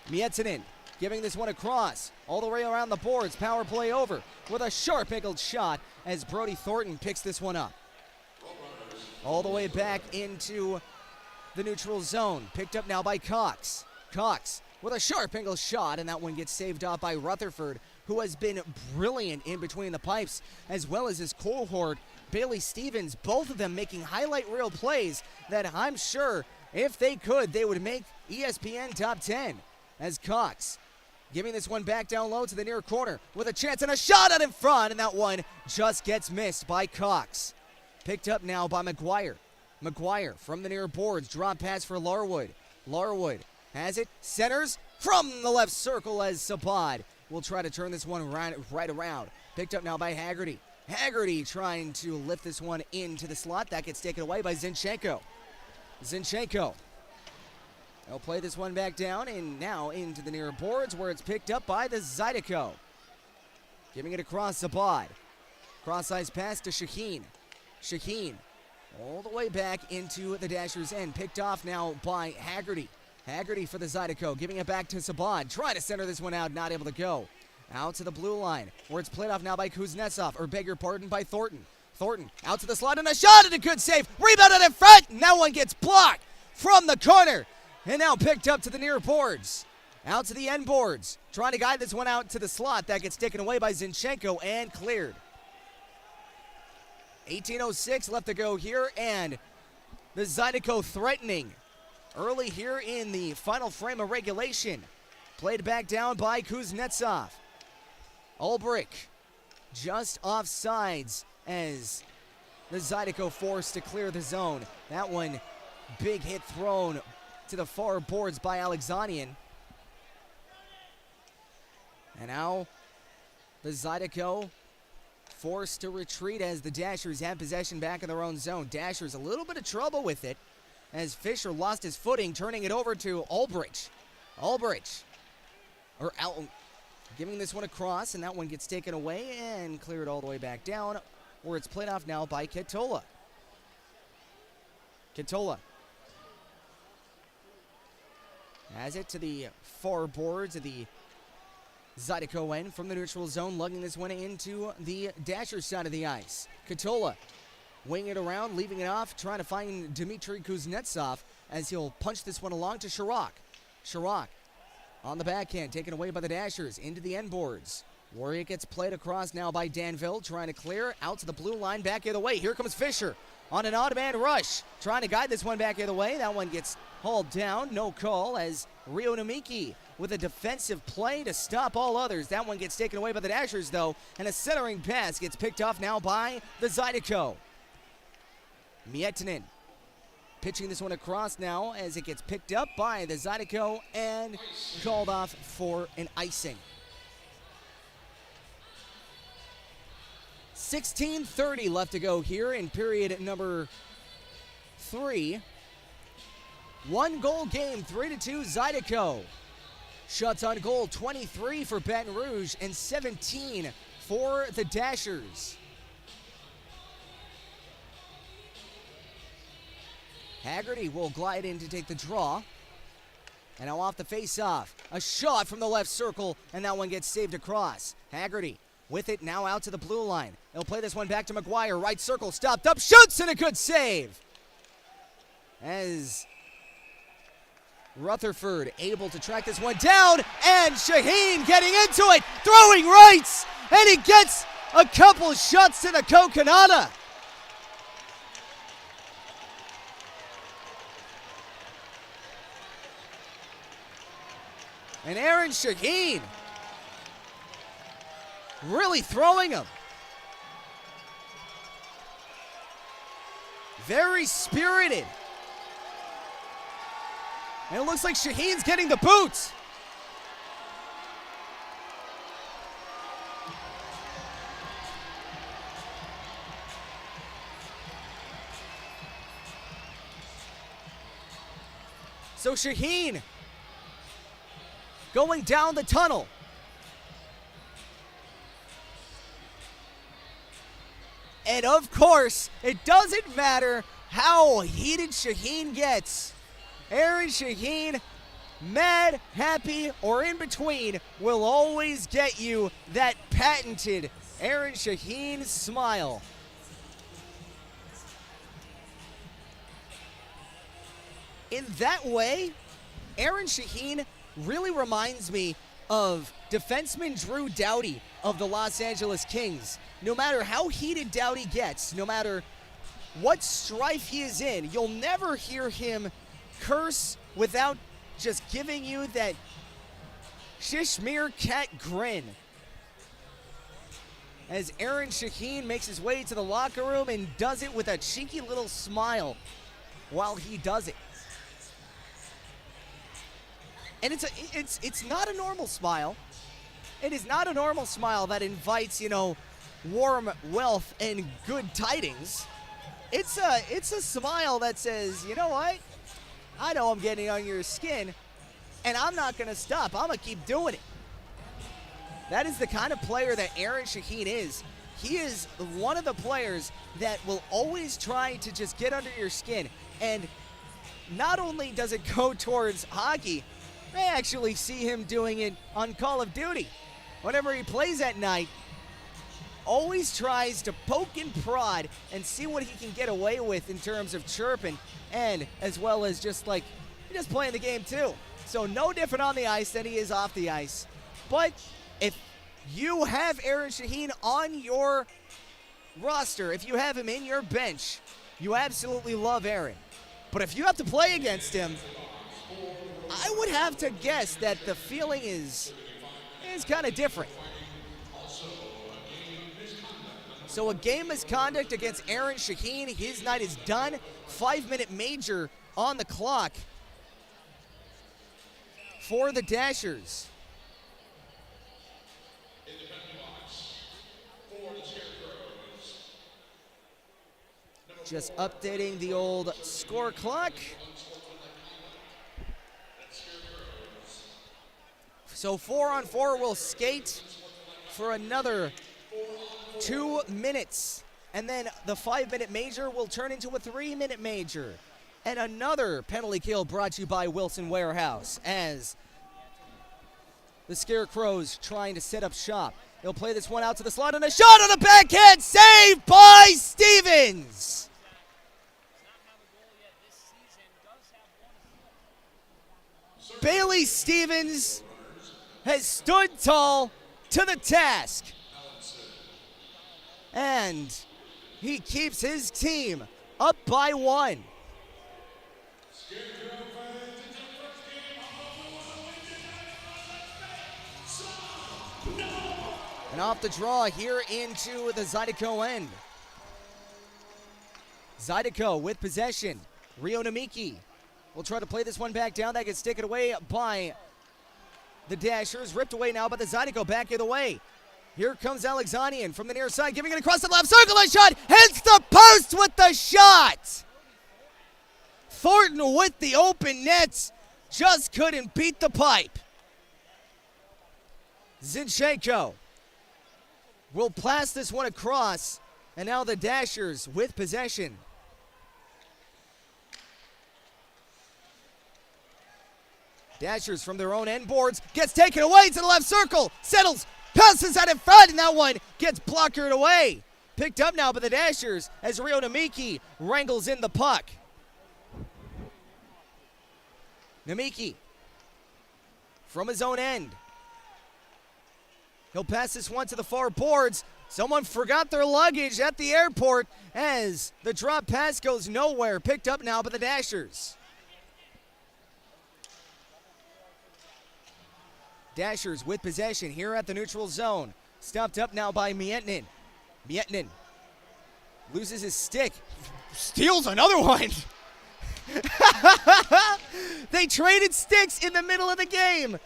Miettinen giving this one across, all the way around the boards. Power play over with a sharp angled shot as Brody Thornton picks this one up. All the way back into the neutral zone. Picked up now by Cox. Cox with a sharp angle shot, and that one gets saved off by Rutherford, who has been brilliant in between the pipes, as well as his cohort, Bailey Stevens, both of them making highlight reel plays that I'm sure if they could, they would make ESPN Top 10. As Cox Giving this one back down low to the near corner with a chance and a shot out in front, and that one just gets missed by Cox. Picked up now by McGuire. McGuire from the near boards. Drop pass for Larwood. Larwood has it. Centers from the left circle as Sabad will try to turn this one right around. Picked up now by Haggerty. Haggerty trying to lift this one into the slot. That gets taken away by Zinchenko. Zinchenko. They'll play this one back down and now into the near boards where it's picked up by the Zydeco. Giving it across Sabad. Cross-ice pass to Shaheen. Shaheen all the way back into the Dashers' end. Picked off now by Haggerty. Haggerty for the Zydeco. Giving it back to Sabad. Trying to center this one out. Not able to go. Out to the blue line where it's played off now by Kuznetsov. Or beg your pardon, by Thornton. Thornton out to the slot and a shot and a good save. Rebounded in front. And that one gets blocked from the corner. And now picked up to the near boards. Out to the end boards. Trying to guide this one out to the slot. That gets taken away by Zinchenko and cleared. 18:06 left to go here, and the Zydeco threatening early here in the final frame of regulation. Played back down by Kuznetsov. Ulbrich just off sides as the Zydeco forced to clear the zone. That one, big hit thrown to the far boards by Alexanian. And now the Zydeco forced to retreat as the Dashers have possession back in their own zone. Dashers a little bit of trouble with it as Fisher lost his footing, turning it over to Ulbrich. Ulbrich, giving this one across, and that one gets taken away and cleared all the way back down, where it's played off now by Katola. Katola has it to the far boards of the Zydeco end from the neutral zone, lugging this one into the Dasher side of the ice. Katola winging it around, leaving it off, trying to find Dmitry Kuznetsov as he'll punch this one along to Chirac. Chirac on the backhand, taken away by the Dashers into the end boards. Where it gets played across now by Danville, trying to clear out to the blue line, back the other way. Here comes Fisher on an odd man rush, trying to guide this one back the other way. That one gets hauled down, no call, as Rio Namiki with a defensive play to stop all others. That one gets taken away by the Dashers, though, and a centering pass gets picked off now by the Zydeco. Miettinen pitching this one across now as it gets picked up by the Zydeco and called off for an icing. 16:30 left to go here in period number 3. 1-goal game, 3-2 Zydeco. Shots on goal, 23 for Baton Rouge and 17 for the Dashers. Haggerty will glide in to take the draw. And now off the face-off. A shot from the left circle, and that one gets saved across. Haggerty with it now out to the blue line. They'll play this one back to McGuire. Right circle, stopped up, shoots, and a good save. As Rutherford able to track this one down, and Shaheen getting into it, throwing rights, and he gets a couple shots to the Coconata. And Aaron Shaheen really throwing him. Very spirited. And it looks like Shaheen's getting the boots. So Shaheen going down the tunnel. And of course, it doesn't matter how heated Shaheen gets. Aaron Shaheen, mad, happy, or in between, will always get you that patented Aaron Shaheen smile. In that way, Aaron Shaheen really reminds me of defenseman Drew Doughty of the Los Angeles Kings. No matter how heated Doughty gets, no matter what strife he is in, you'll never hear him curse without just giving you that Shishmir Cat grin as Aaron Shaheen makes his way to the locker room and does it with a cheeky little smile while he does it. And it's not a normal smile. It is not a normal smile that invites, warm wealth and good tidings. It's a smile that says, you know what? I know I'm getting on your skin, and I'm not going to stop. I'm going to keep doing it. That is the kind of player that Aaron Shaheen is. He is one of the players that will always try to just get under your skin. And not only does it go towards hockey, I actually see him doing it on Call of Duty. Whenever he plays at night, always tries to poke and prod and see what he can get away with in terms of chirping, and as well as just playing the game too. So no different on the ice than he is off the ice. But if you have Aaron Shaheen on your roster, if you have him in your bench, you absolutely love Aaron. But if you have to play against him, I would have to guess that the feeling is kind of different. So a game misconduct against Aaron Shaheen. His night is done. 5-minute major on the clock for the Dashers. Just updating the old score clock. So 4-on-4 will skate for another 2 minutes. And then the 5-minute major will turn into a 3-minute major. And another penalty kill brought to you by Wilson Warehouse as the Scarecrows trying to set up shop. They'll play this one out to the slot, and a shot on the backhand, saved by Stevens. Bailey Stevens has stood tall to the task. And he keeps his team up by 1. And off the draw here into the Zydeco end. Zydeco with possession. Rio Namiki will try to play this one back down. That gets taken away by the Dashers. Ripped away now by the Zydeco back of the way. Here comes Alexanian from the near side, giving it across the left circle. A shot hits the post with the shot. Thornton with the open nets. Just couldn't beat the pipe. Zinchenko will pass this one across. And now the Dashers with possession. Dashers from their own end boards. Gets taken away to the left circle. Settles. Passes out in front, and that one gets blockered away. Picked up now by the Dashers as Rio Namiki wrangles in the puck. Namiki from his own end. He'll pass this one to the far boards. Someone forgot their luggage at the airport as the drop pass goes nowhere. Picked up now by the Dashers. Dashers with possession here at the neutral zone. Stopped up now by Mietnin. Mietnin loses his stick. Steals another one. They traded sticks in the middle of the game.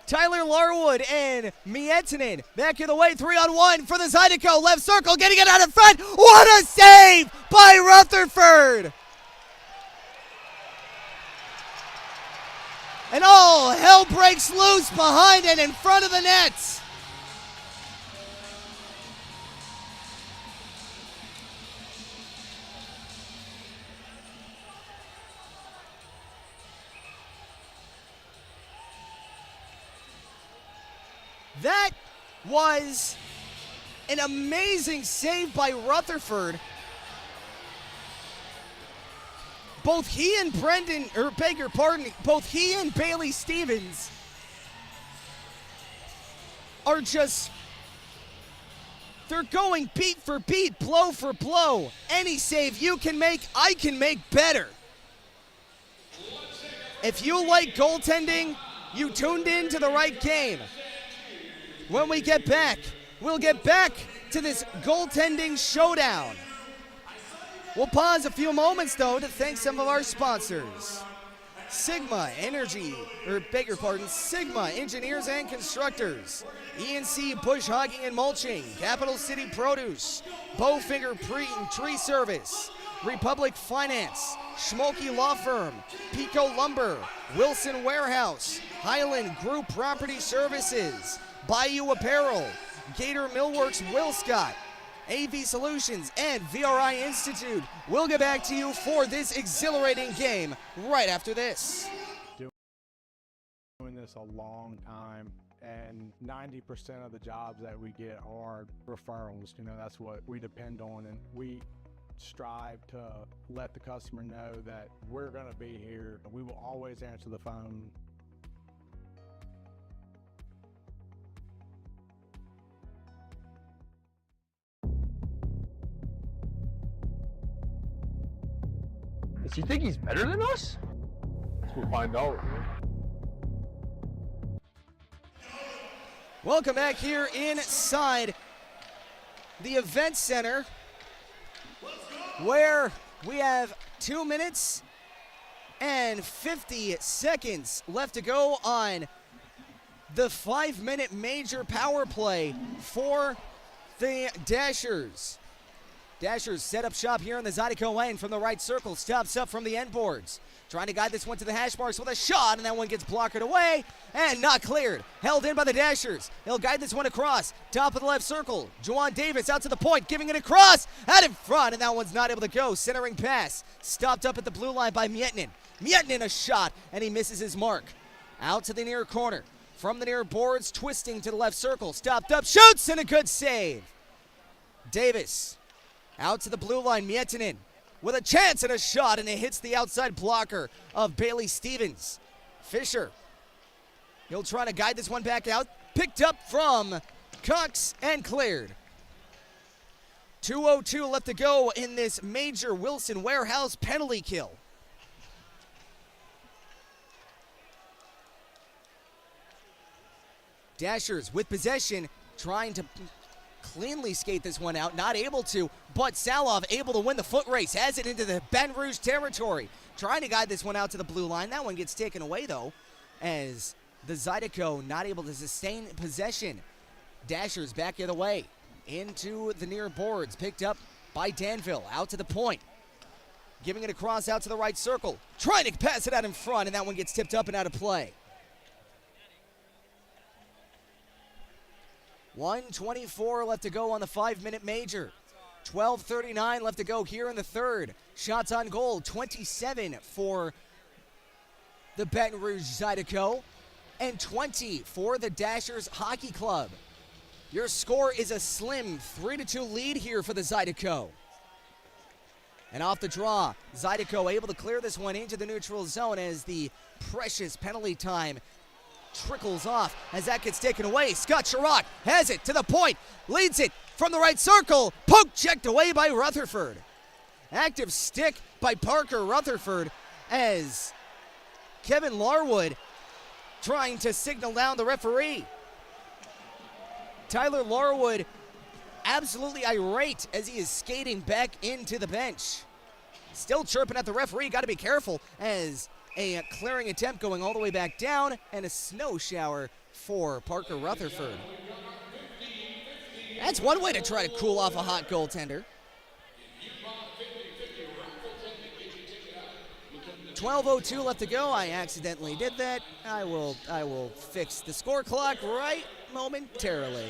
Tyler Larwood and Mietnin back in the way. 3-on-1 for the Zydeco. Left circle, getting it out in front. What a save by Rutherford. And all hell breaks loose behind and in front of the nets. That was an amazing save by Rutherford. Both he and both he and Bailey Stevens are just, they're going beat for beat, blow for blow. Any save you can make, I can make better. If you like goaltending, You tuned in to the right game. When we get back, we'll get back to this goaltending showdown. We'll pause a few moments, though, to thank some of our sponsors. Sigma Engineers and Constructors, ENC Bush Hogging and Mulching, Capital City Produce, Bowfinger Tree Service, Republic Finance, Schmolke Law Firm, Pico Lumber, Wilson Warehouse, Highland Group Property Services, Bayou Apparel, Gator Millworks Wilscott, AV Solutions, and VRI Institute. We'll get back to you for this exhilarating game right after this. Doing this a long time, and 90% of the jobs that we get are referrals. You know, that's what we depend on, and we strive to let the customer know that we're going to be here. We will always answer the phone. Does he think he's better than us? We'll find out. Welcome back here inside the event center, where we have 2 minutes and 50 seconds left to go on the 5-minute major power play for the Dashers. Dashers set up shop here in the Zydeco lane from the right circle, stops up from the end boards. Trying to guide this one to the hash marks with a shot, and that one gets blocked away and not cleared. Held in by the Dashers. He'll guide this one across. Top of the left circle. Juwan Davis out to the point, giving it across. Out in front, and that one's not able to go. Centering pass. Stopped up at the blue line by Mietnin. Mietnin a shot, and he misses his mark. Out to the near corner. From the near boards, twisting to the left circle. Stopped up, shoots, and a good save. Davis. Out to the blue line, Mietnin with a chance and a shot, and it hits the outside blocker of Bailey Stevens. Fisher, he'll try to guide this one back out. Picked up from Cox and cleared. 2:02 left to go in this major Wilson Warehouse penalty kill. Dashers with possession, trying to cleanly skate this one out, not able to, but Salov able to win the foot race, has it into the Baton Rouge territory, trying to guide this one out to the blue line. That one gets taken away, though, as the Zydeco not able to sustain possession. Dashers back the other way, into the near boards, picked up by Danville, out to the point, giving it across out to the right circle, trying to pass it out in front, and that one gets tipped up and out of play. 1:24 left to go on the 5-minute major. 12:39 left to go here in the third. Shots on goal, 27 for the Baton Rouge Zydeco and 20 for the Dashers Hockey Club. Your score is a slim 3-2 lead here for the Zydeco. And off the draw, Zydeco able to clear this one into the neutral zone as the precious penalty time trickles off as that gets taken away. Scott Chirac has it to the point, leads it from the right circle, poke checked away by Rutherford. Active stick by Parker Rutherford as Kevin Larwood trying to signal down the referee. Tyler Larwood absolutely irate as he is skating back into the bench. Still chirping at the referee, got to be careful as a clearing attempt going all the way back down, and a snow shower for Parker Rutherford. That's one way to try to cool off a hot goaltender. 12:02 left to go. I accidentally did that. I will fix the score clock right momentarily.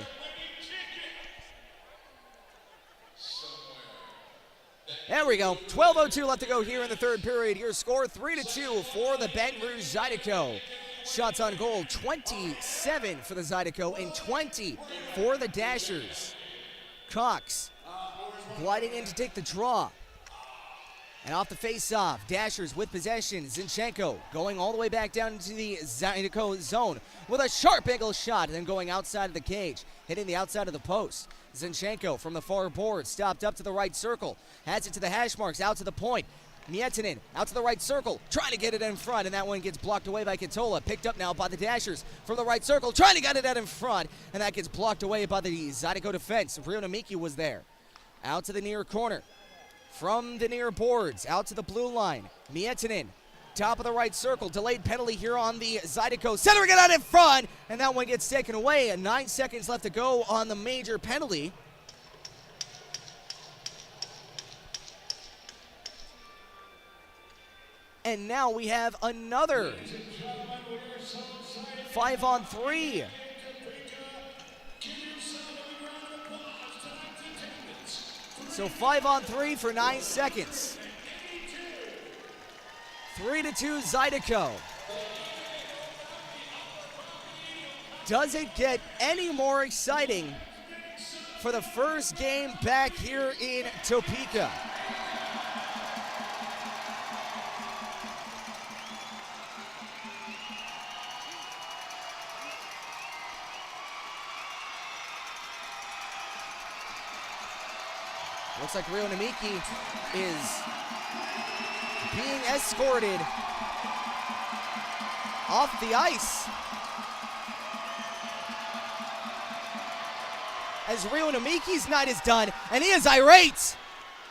There we go. 12:02 left to go here in the third period. Your score 3-2 for the Baton Rouge Zydeco. Shots on goal, 27 for the Zydeco and 20 for the Dashers. Cox gliding in to take the draw. And off the face-off, Dashers with possession. Zinchenko going all the way back down into the Zydeco zone with a sharp angle shot, and then going outside of the cage, hitting the outside of the post. Zinchenko from the far board, stopped up to the right circle, has it to the hash marks, out to the point, Miettinen out to the right circle, trying to get it in front, and that one gets blocked away by Katola. Picked up now by the Dashers from the right circle, trying to get it out in front, and that gets blocked away by the Zydeco defense. Rio Namiki was there. Out to the near corner. From the near boards, out to the blue line. Miettinen, top of the right circle. Delayed penalty here on the Zydeco. Centering it out in front, and that one gets taken away. And 9 seconds left to go on the major penalty. And now we have another 5-on-3. So 5-on-3 for 9 seconds. 3-2 Zydeco. Does it get any more exciting for the first game back here in Topeka? Looks like Rio Namiki is being escorted off the ice as Rio Namiki's night is done, and he is irate.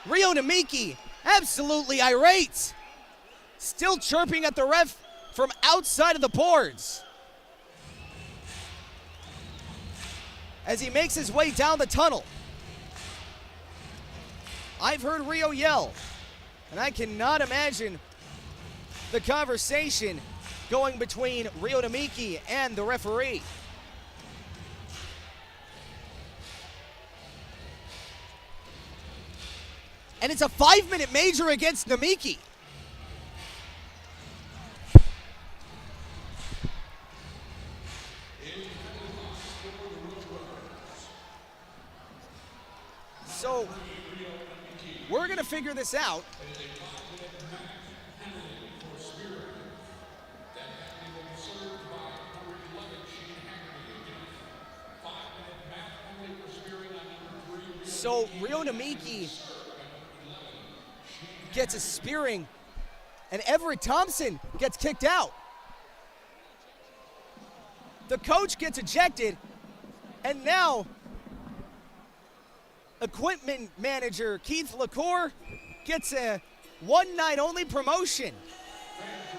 Rio Namiki, absolutely irate. Still chirping at the ref from outside of the boards as he makes his way down the tunnel. I've heard Rio yell, and I cannot imagine the conversation going between Rio Namiki and the referee. And it's a 5-minute major against Namiki. So we're going to figure this out. So Rio Namiki gets a spearing, and Everett Thompson gets kicked out. The coach gets ejected, and now equipment manager Keith LaCour gets a one-night-only promotion.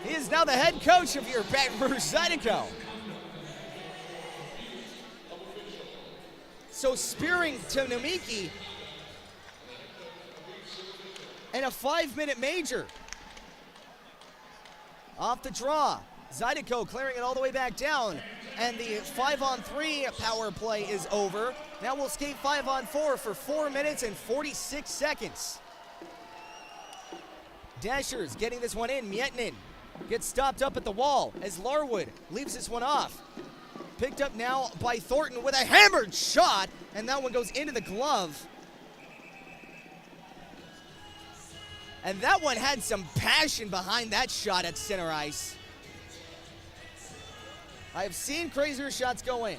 He is now the head coach of your Baton Rouge Zydeco. So spearing to Namiki and a 5-minute major. Off the draw, Zydeco clearing it all the way back down, and the 5-on-3 power play is over. Now we'll skate 5-on-4 for 4 minutes and 46 seconds. Dashers getting this one in. Miettinen gets stopped up at the wall as Larwood leaves this one off. Picked up now by Thornton with a hammered shot, and that one goes into the glove. And that one had some passion behind that shot at center ice. I have seen crazier shots go in.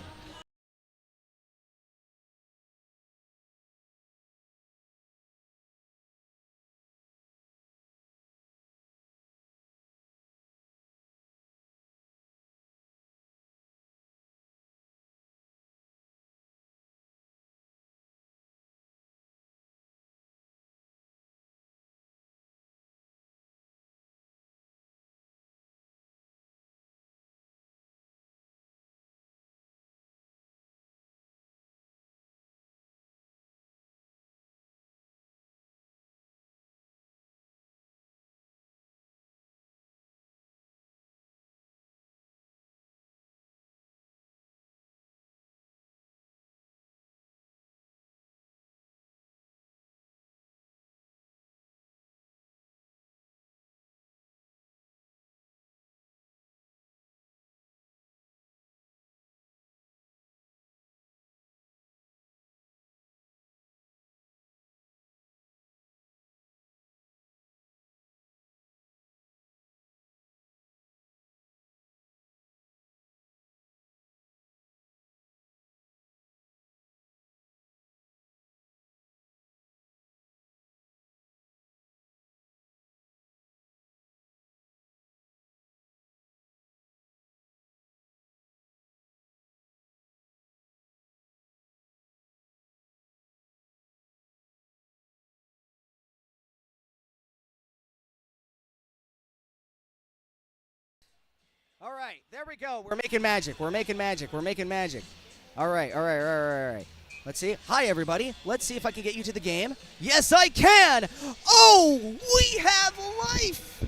All right, there we go. We're making magic. We're making magic. We're making magic. All right. Let's see. Hi, everybody. Let's see if I can get you to the game. Yes, I can. Oh, we have life.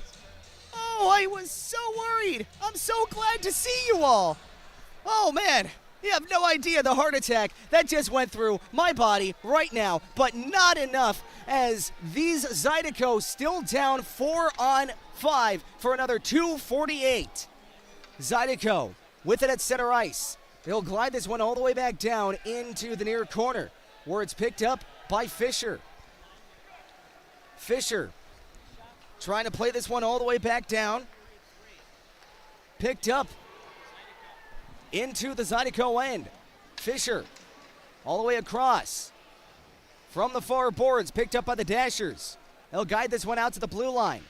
Oh, I was so worried. I'm so glad to see you all. Oh, man. You have no idea the heart attack that just went through my body right now, but not enough as these Zydeco still down 4-on-5 for another 2:48. Zydeco with it at center ice. They'll glide this one all the way back down into the near corner where it's picked up by Fisher. Fisher trying to play this one all the way back down. Picked up into the Zydeco end. Fisher all the way across from the far boards, picked up by the Dashers. They'll guide this one out to the blue line.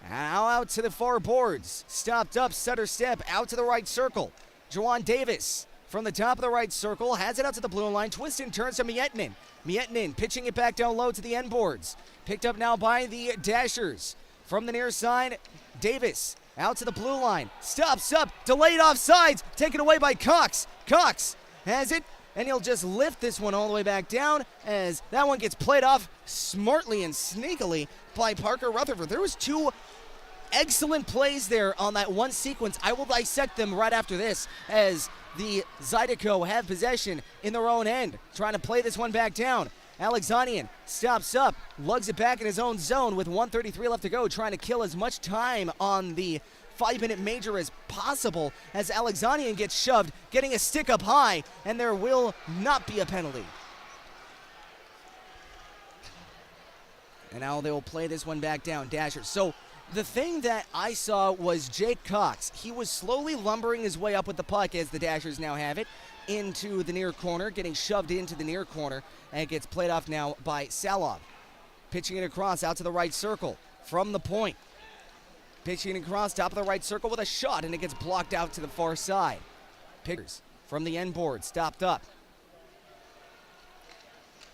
Now out to the far boards. Stopped up, center step, out to the right circle. Juwan Davis from the top of the right circle has it out to the blue line. Twist and turns to Mietnin. Mietnin pitching it back down low to the end boards. Picked up now by the Dashers. From the near side, Davis out to the blue line. Stops up, delayed offsides, taken away by Cox. Cox has it, and he'll just lift this one all the way back down as that one gets played off smartly and sneakily by Parker Rutherford. There was two excellent plays there on that one sequence. I will dissect them right after this as the Zydeco have possession in their own end. Trying to play this one back down. Alexanian stops up, lugs it back in his own zone with 1:33 left to go, trying to kill as much time on the 5-minute major as possible as Alexanian gets shoved, getting a stick up high, and there will not be a penalty. And now they will play this one back down, Dashers. So the thing that I saw was Jake Cox. He was slowly lumbering his way up with the puck as the Dashers now have it into the near corner, getting shoved into the near corner, and it gets played off now by Salov. Pitching it across out to the right circle from the point. Pitching it across top of the right circle with a shot, and it gets blocked out to the far side. Pickers from the end board, stopped up.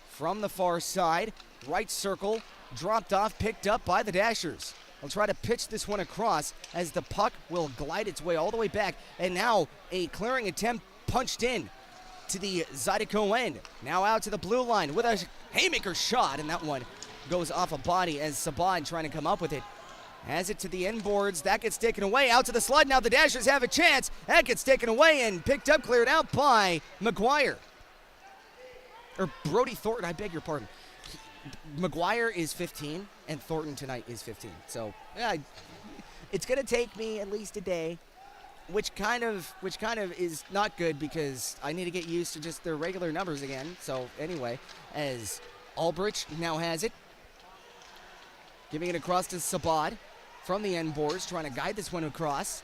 From the far side, right circle, dropped off, picked up by the Dashers. They'll try to pitch this one across as the puck will glide its way all the way back, and now a clearing attempt punched in to the Zydeco end. Now out to the blue line with a haymaker shot, and that one goes off a body as Saban trying to come up with it. Has it to the end boards. That gets taken away. Out to the slide. Now the Dashers have a chance. That gets taken away and picked up, cleared out by McGuire. Or Brody Thornton, I beg your pardon. McGuire is 15, and Thornton tonight is 15. So, yeah, it's going to take me at least a day, which kind of is not good because I need to get used to just their regular numbers again. So, anyway, as Albrecht now has it, giving it across to Sabad from the end boards, trying to guide this one across.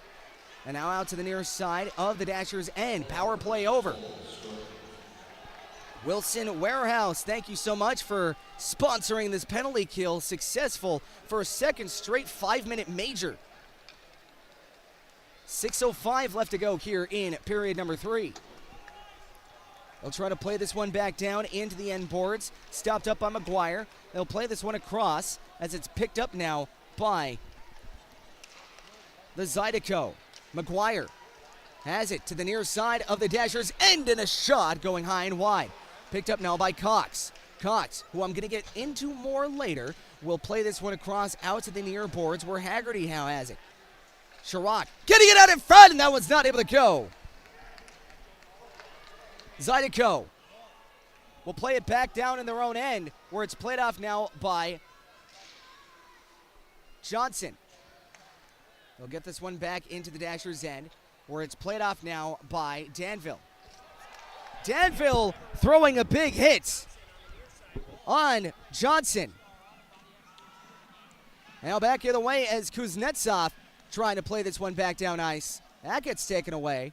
And now out to the near side of the Dashers end. Power play over. Wilson Warehouse, thank you so much for sponsoring this penalty kill. Successful for a second straight 5-minute major. 6:05 left to go here in period number 3. They'll try to play this one back down into the end boards. Stopped up by McGuire. They'll play this one across as it's picked up now by the Zydeco. McGuire has it to the near side of the Dashers end, and a shot going high and wide. Picked up now by Cox. Cox, who I'm going to get into more later, will play this one across out to the near boards where Haggerty now has it. Chirac getting it out in front, and that one's not able to go. Zydeco will play it back down in their own end where it's played off now by Johnson. They'll get this one back into the Dashers' end where it's played off now by Danville. Danville throwing a big hit on Johnson. Now back the other way as Kuznetsov trying to play this one back down ice. That gets taken away.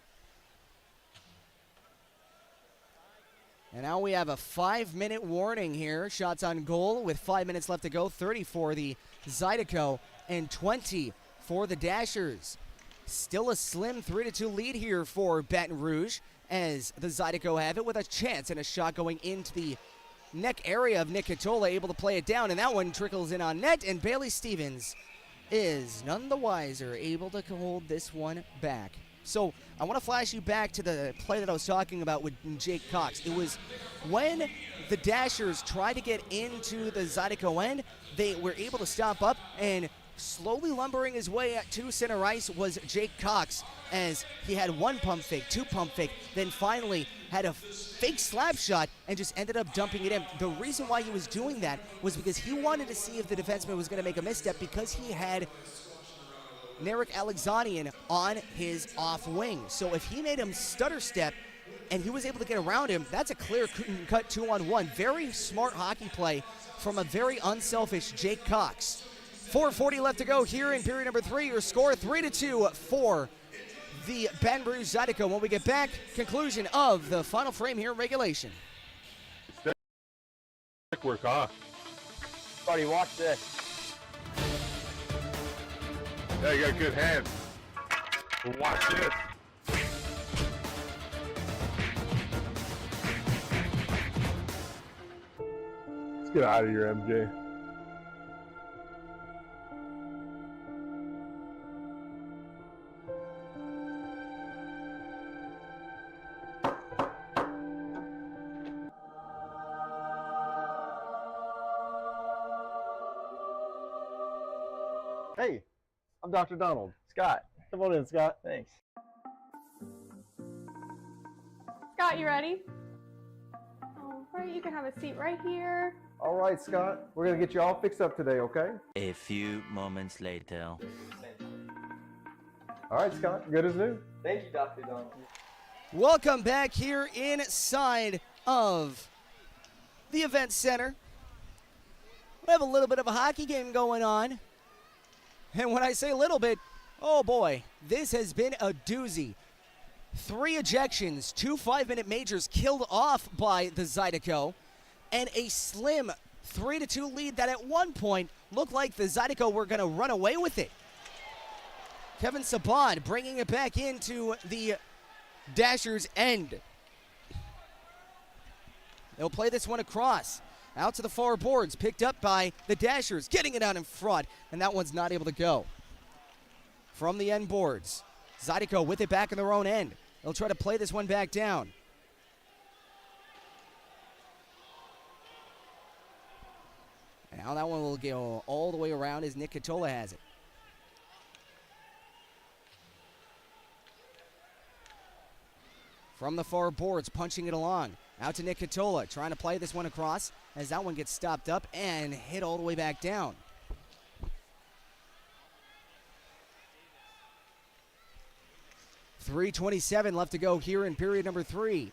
And now we have a 5-minute warning here. Shots on goal with 5 minutes left to go. 30 for the Zydeco and 20 for the Dashers. Still a slim 3-2 lead here for Baton Rouge as the Zydeco have it with a chance and a shot going into the neck area of Nick Katola, able to play it down, and that one trickles in on net, and Bailey Stevens is none the wiser, able to hold this one back. So I want to flash you back to the play that I was talking about with Jake Cox. It was when the Dashers tried to get into the Zydeco end, they were able to stop up, and slowly lumbering his way to center ice was Jake Cox, as he had one pump fake, two pump fake, then finally had a fake slap shot and just ended up dumping it in. The reason why he was doing that was because he wanted to see if the defenseman was going to make a misstep, because he had Narek Alexanian on his off wing. So if he made him stutter step and he was able to get around him, that's a clear cut 2-on-1. Very smart hockey play from a very unselfish Jake Cox. 4:40 left to go here in period number 3. Your score 3-2 for the Baton Rouge Zydeco. When we get back, conclusion of the final frame here in regulation. Stick work off. Buddy, watch this. Yeah, you got good hands. Watch this. Let's get out of here, MJ. Hey, I'm Dr. Donald. Scott. Come on in, Scott. Thanks. Scott, you ready? All right, you can have a seat right here. All right, Scott. We're going to get you all fixed up today, okay? A few moments later. All right, Scott. Good as new. Thank you, Dr. Donald. Welcome back here inside of the event center. We have a little bit of a hockey game going on. And when I say a little bit, oh boy, this has been a doozy. 3 ejections, 2 5-minute majors killed off by the Zydeco, and a slim 3-2 lead that at one point looked like the Zydeco were going to run away with it. Kevin Saban bringing it back into the Dashers' end. They'll play this one across. Out to the far boards, picked up by the Dashers, getting it out in front, and that one's not able to go. From the end boards, Zydeco with it back in their own end. They'll try to play this one back down. Now that one will go all the way around as Nick Catola has it. From the far boards, punching it along. Out to Nick Catola, trying to play this one across as that one gets stopped up and hit all the way back down. .327 left to go here in period number 3.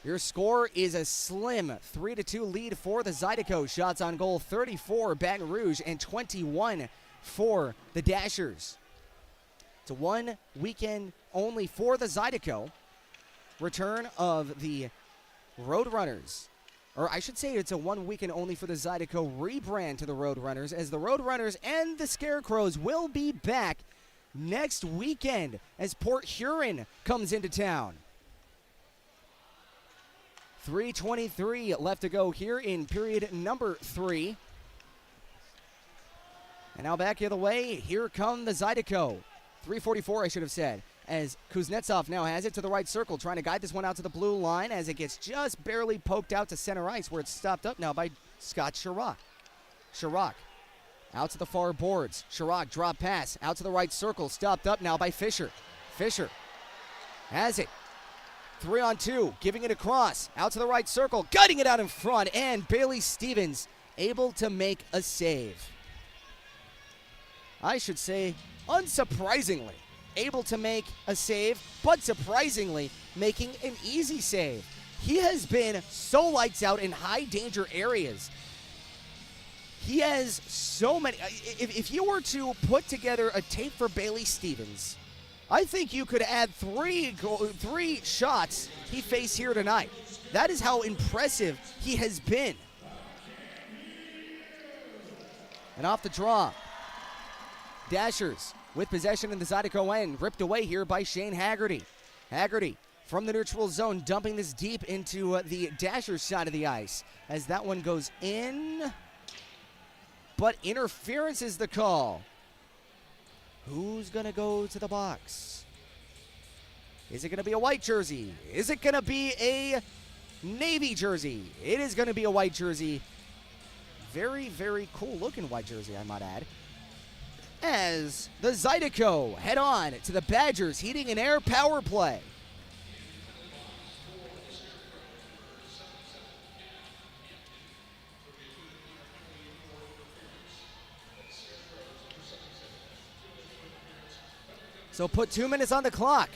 Your score is a slim 3-2 lead for the Zydeco. Shots on goal 34 Baton Rouge and 21 for the Dashers. It's a 1 weekend only for the Zydeco. Return of the Roadrunners, or I should say it's a 1 weekend only for the Zydeco rebrand to the Roadrunners, as the Roadrunners and the Scarecrows will be back next weekend as Port Huron comes into town. 3:23 left to go here in period number 3. And now back the other way, here come the Zydeco. 3:44 I should have said, as Kuznetsov now has it to the right circle, trying to guide this one out to the blue line as it gets just barely poked out to center ice, where it's stopped up now by Scott Chirac. Chirac out to the far boards. Chirac drop pass out to the right circle, stopped up now by Fisher. Fisher has it. 3-on-2, giving it across, out to the right circle, gutting it out in front, and Bailey Stevens able to make a save. I should say, unsurprisingly, able to make a save, but surprisingly making an easy save. He has been so lights out in high danger areas. He has so many. If you were to put together a tape for Bailey Stevens, I think you could add three shots he faced here tonight. That is how impressive he has been. And off the draw, Dashers with possession in the Zydeco end, ripped away here by Shane Haggerty. Haggerty from the neutral zone, dumping this deep into the Dashers side of the ice as that one goes in. But interference is the call. Who's going to go to the box? Is it going to be a white jersey? Is it going to be a navy jersey? It is going to be a white jersey. Very, very cool looking white jersey, I might add. As the Zydeco head on to the Badgers Heating and Air power play. So put 2 minutes on the clock.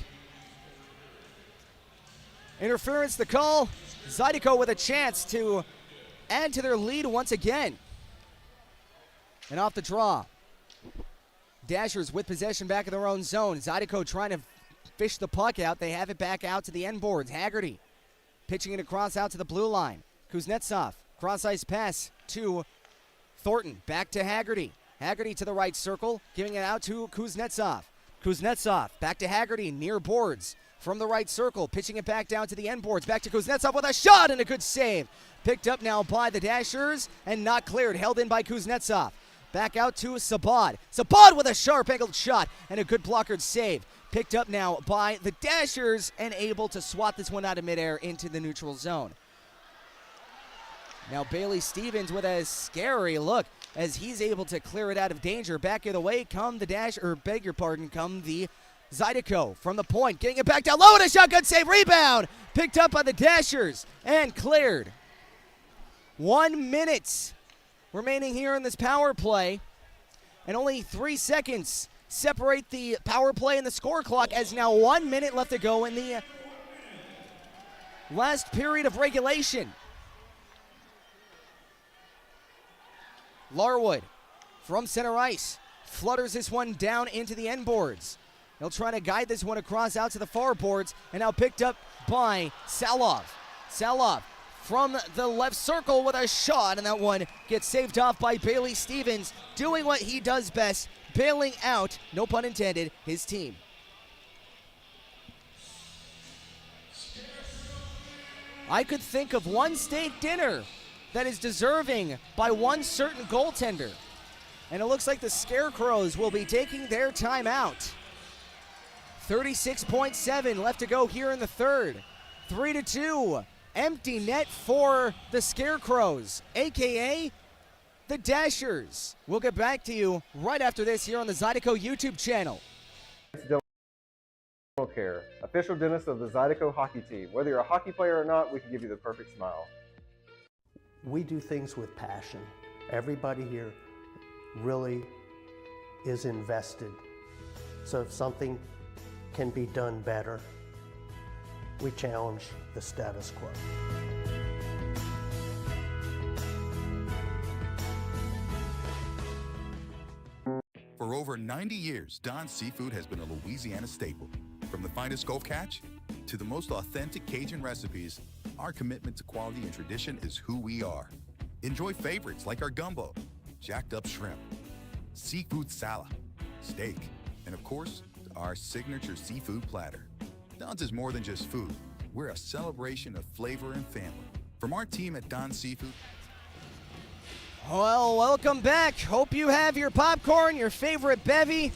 Interference, the call. Zydeco with a chance to add to their lead once again. And off the draw. Dashers with possession back in their own zone. Zydeco trying to fish the puck out. They have it back out to the end boards. Haggerty pitching it across out to the blue line. Kuznetsov, cross-ice pass to Thornton. Back to Haggerty. Haggerty to the right circle, giving it out to Kuznetsov. Kuznetsov back to Haggerty near boards from the right circle, pitching it back down to the end boards. Back to Kuznetsov with a shot and a good save. Picked up now by the Dashers and not cleared. Held in by Kuznetsov. Back out to Sabad. Sabad with a sharp angled shot and a good blockered save. Picked up now by the Dashers and able to swat this one out of midair into the neutral zone. Now Bailey Stevens with a scary look as he's able to clear it out of danger. Back of the way come the come the Zydeco from the point. Getting it back down low and a shotgun save. Rebound. Picked up by the Dashers and cleared. 1 minute remaining here in this power play. And only 3 seconds separate the power play and the score clock as now 1 minute left to go in the last period of regulation. Larwood from center ice flutters this one down into the end boards. He'll try to guide this one across out to the far boards and now picked up by Salov. Salov from the left circle with a shot, and that one gets saved off by Bailey Stevens, doing what he does best, bailing out, no pun intended, his team. I could think of one steak dinner that is deserving by one certain goaltender. And it looks like the Scarecrows will be taking their time out. 36.7 left to go here in the third. 3-2. Empty net for the Scarecrows, a.k.a. the Dashers. We'll get back to you right after this here on the Zydeco YouTube channel. Dental Care, official dentist of the Zydeco hockey team. Whether you're a hockey player or not, we can give you the perfect smile. We do things with passion. Everybody here really is invested. So if something can be done better, we challenge the status quo. For over 90 years, Don's Seafood has been a Louisiana staple. From the finest Gulf catch to the most authentic Cajun recipes, our commitment to quality and tradition is who we are. Enjoy favorites like our gumbo, jacked up shrimp, seafood salad, steak, and of course, our signature seafood platter. Don's is more than just food. We're a celebration of flavor and family. From our team at Don's Seafood. Well, welcome back. Hope you have your popcorn, your favorite bevy,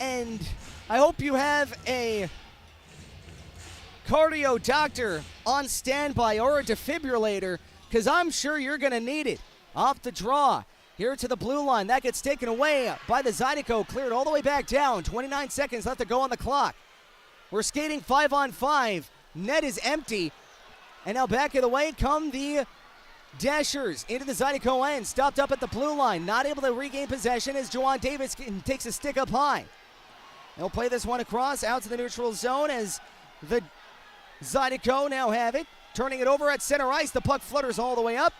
and I hope you have a cardio doctor on standby or a defibrillator, because I'm sure you're going to need it. Off the draw, here to the blue line. That gets taken away by the Zydeco, cleared all the way back down. 29 seconds left to go on the clock. We're skating 5-on-5. Net is empty. And now back of the way come the Dashers into the Zydeco end. Stopped up at the blue line. Not able to regain possession as Juwan Davis takes a stick up high. They'll play this one across out to the neutral zone as the Zydeco now have it. Turning it over at center ice. The puck flutters all the way up.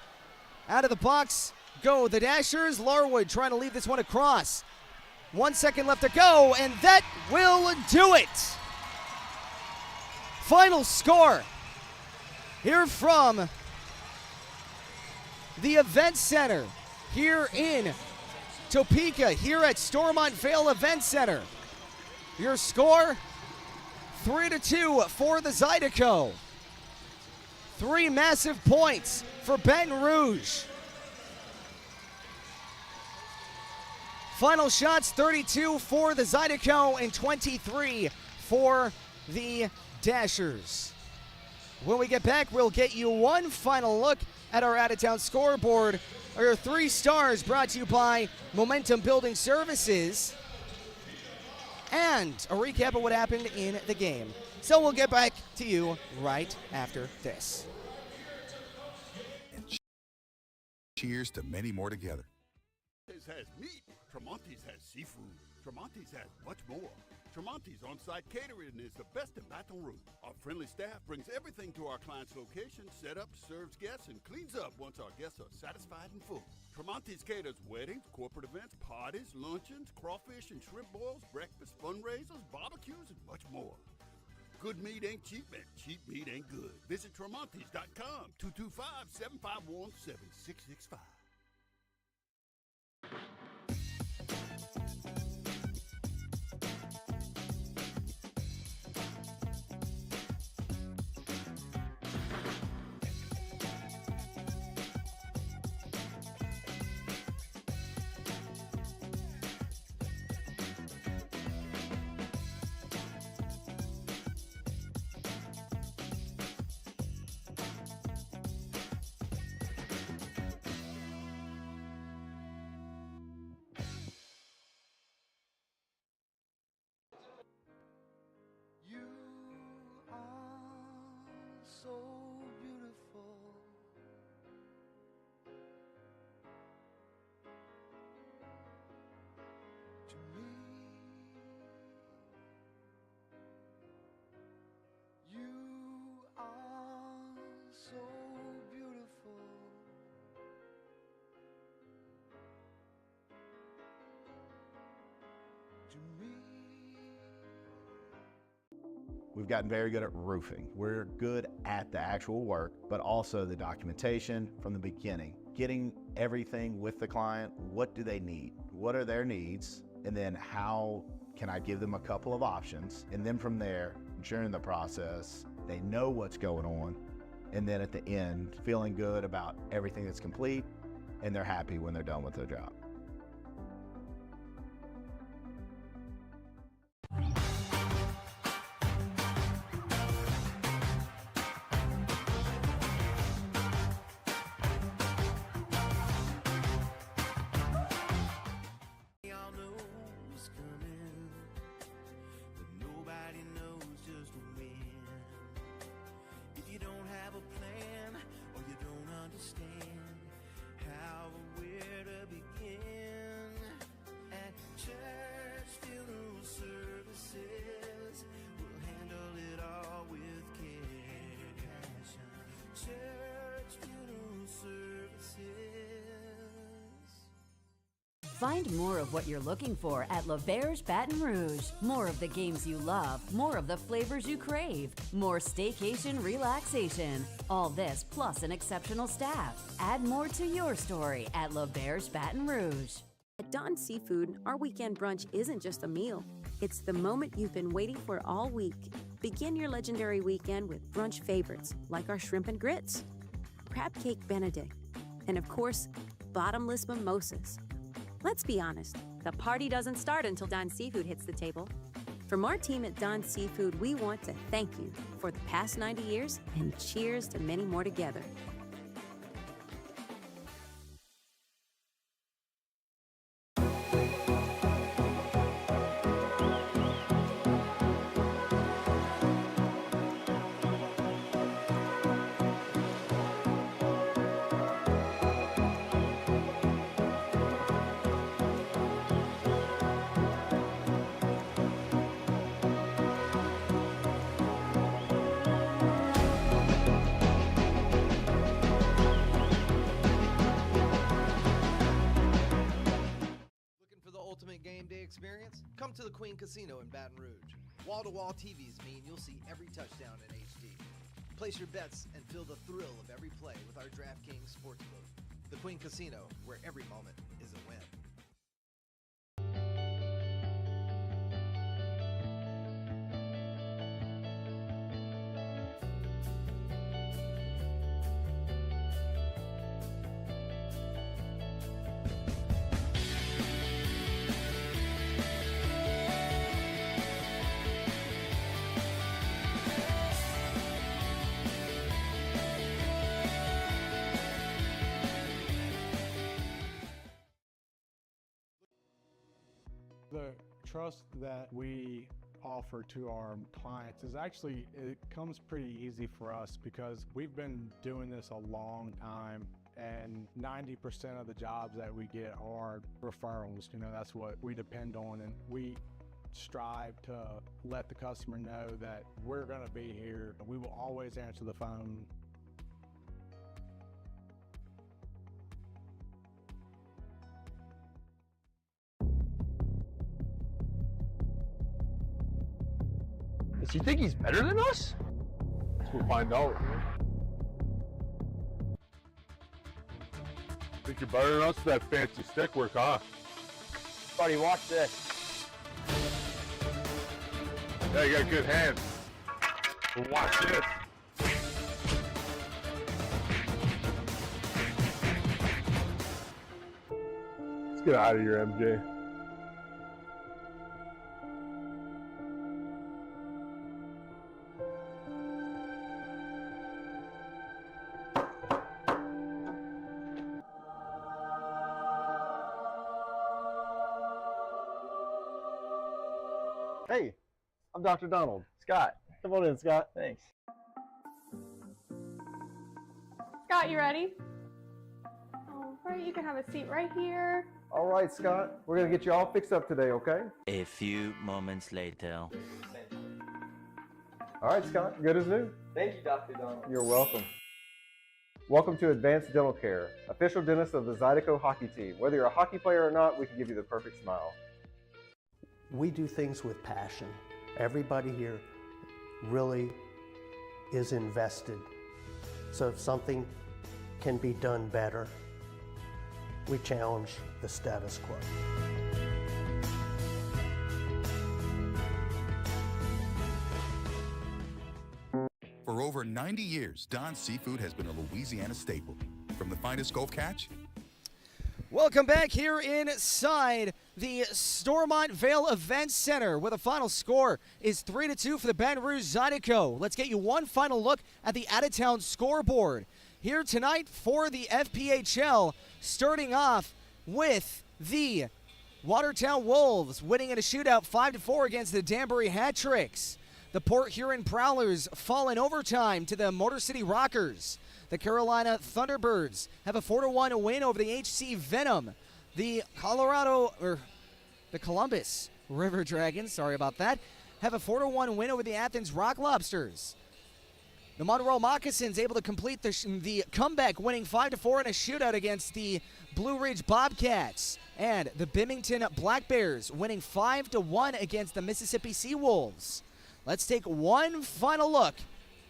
Out of the box go the Dashers. Larwood trying to lead this one across. 1 second left to go, and that will do it. Final score here from the Event Center here in Topeka, here at Stormont Vale Event Center. Your score, 3-2 for the Zydeco. 3 massive points for Baton Rouge. Final shots, 32 for the Zydeco and 23 for the Dashers. When we get back, we'll get you one final look at our out-of-town scoreboard. Our 3 stars brought to you by Momentum Building Services, and a recap of what happened in the game. So we'll get back to you right after this. Cheers to many more together. Has meat. Tremonti's has seafood. Tremonti's has much more. Tremonti's on-site catering is the best in Baton Rouge. Our friendly staff brings everything to our client's location, set up, serves guests, and cleans up once our guests are satisfied and full. Tremonti's caters weddings, corporate events, parties, luncheons, crawfish and shrimp boils, breakfast, fundraisers, barbecues, and much more. Good meat ain't cheap, and cheap meat ain't good. Visit Tremontis.com, 225-751-7665. You are so beautiful. To me, you are so beautiful. To me. We've gotten very good at roofing. We're good at the actual work, but also the documentation from the beginning. Getting everything with the client, what do they need? What are their needs? And then how can I give them a couple of options? And then from there, during the process, they know what's going on. And then at the end, feeling good about everything that's complete, and they're happy when they're done with their job. Find more of what you're looking for at L'Auberge Baton Rouge. More of the games you love, more of the flavors you crave, more staycation relaxation. All this plus an exceptional staff. Add more to your story at L'Auberge Baton Rouge. At Don Seafood, our weekend brunch isn't just a meal. It's the moment you've been waiting for all week. Begin your legendary weekend with brunch favorites like our shrimp and grits, crab cake benedict, and of course, bottomless mimosas. Let's be honest, the party doesn't start until Don Seafood hits the table. From our team at Don Seafood, we want to thank you for the past 90 years and cheers to many more together. Game day experience? Come to the Queen Casino in Baton Rouge. Wall-to-wall TVs mean you'll see every touchdown in HD. Place your bets and feel the thrill of every play with our DraftKings Sportsbook. The Queen Casino, where every moment is a win. The trust that we offer to our clients is actually, it comes pretty easy for us because we've been doing this a long time, and 90% of the jobs that we get are referrals. You know, that's what we depend on, and we strive to let the customer know that we're going to be here. We will always answer the phone. Does he think he's better than us? We'll find out. Think you're better than us with that fancy stick work, huh? Buddy, watch this. Yeah, you got good hands. But watch this. Let's get out of here, MJ. Hey, I'm Dr. Donald. Scott. Come on in, Scott. Thanks. Scott, you ready? All right, you can have a seat right here. All right, Scott. We're going to get you all fixed up today, okay? A few moments later. All right, Scott. Good as new. Thank you, Dr. Donald. You're welcome. Welcome to Advanced Dental Care, official dentist of the Zydeco hockey team. Whether you're a hockey player or not, we can give you the perfect smile. We do things with passion. Everybody here really is invested. So if something can be done better, we challenge the status quo. For over 90 years, Don's Seafood has been a Louisiana staple. From the finest Gulf catch. Welcome back here inside the Stormont Vale Event Center, where the final score is 3-2 for the Baton Rouge Zydeco. Let's get you one final look at the out-of-town scoreboard. Here tonight for the FPHL, starting off with the Watertown Wolves, winning in a shootout 5-4 against the Danbury Hat-Tricks. The Port Huron Prowlers fall in overtime to the Motor City Rockers. The Carolina Thunderbirds have a 4-1 win over the HC Venom. The Columbus River Dragons, sorry about that, have a 4-1 win over the Athens Rock Lobsters. The Monroe Moccasins able to complete the comeback, winning 5-4 in a shootout against the Blue Ridge Bobcats. And the Bimington Black Bears winning 5-1 against the Mississippi Seawolves. Let's take one final look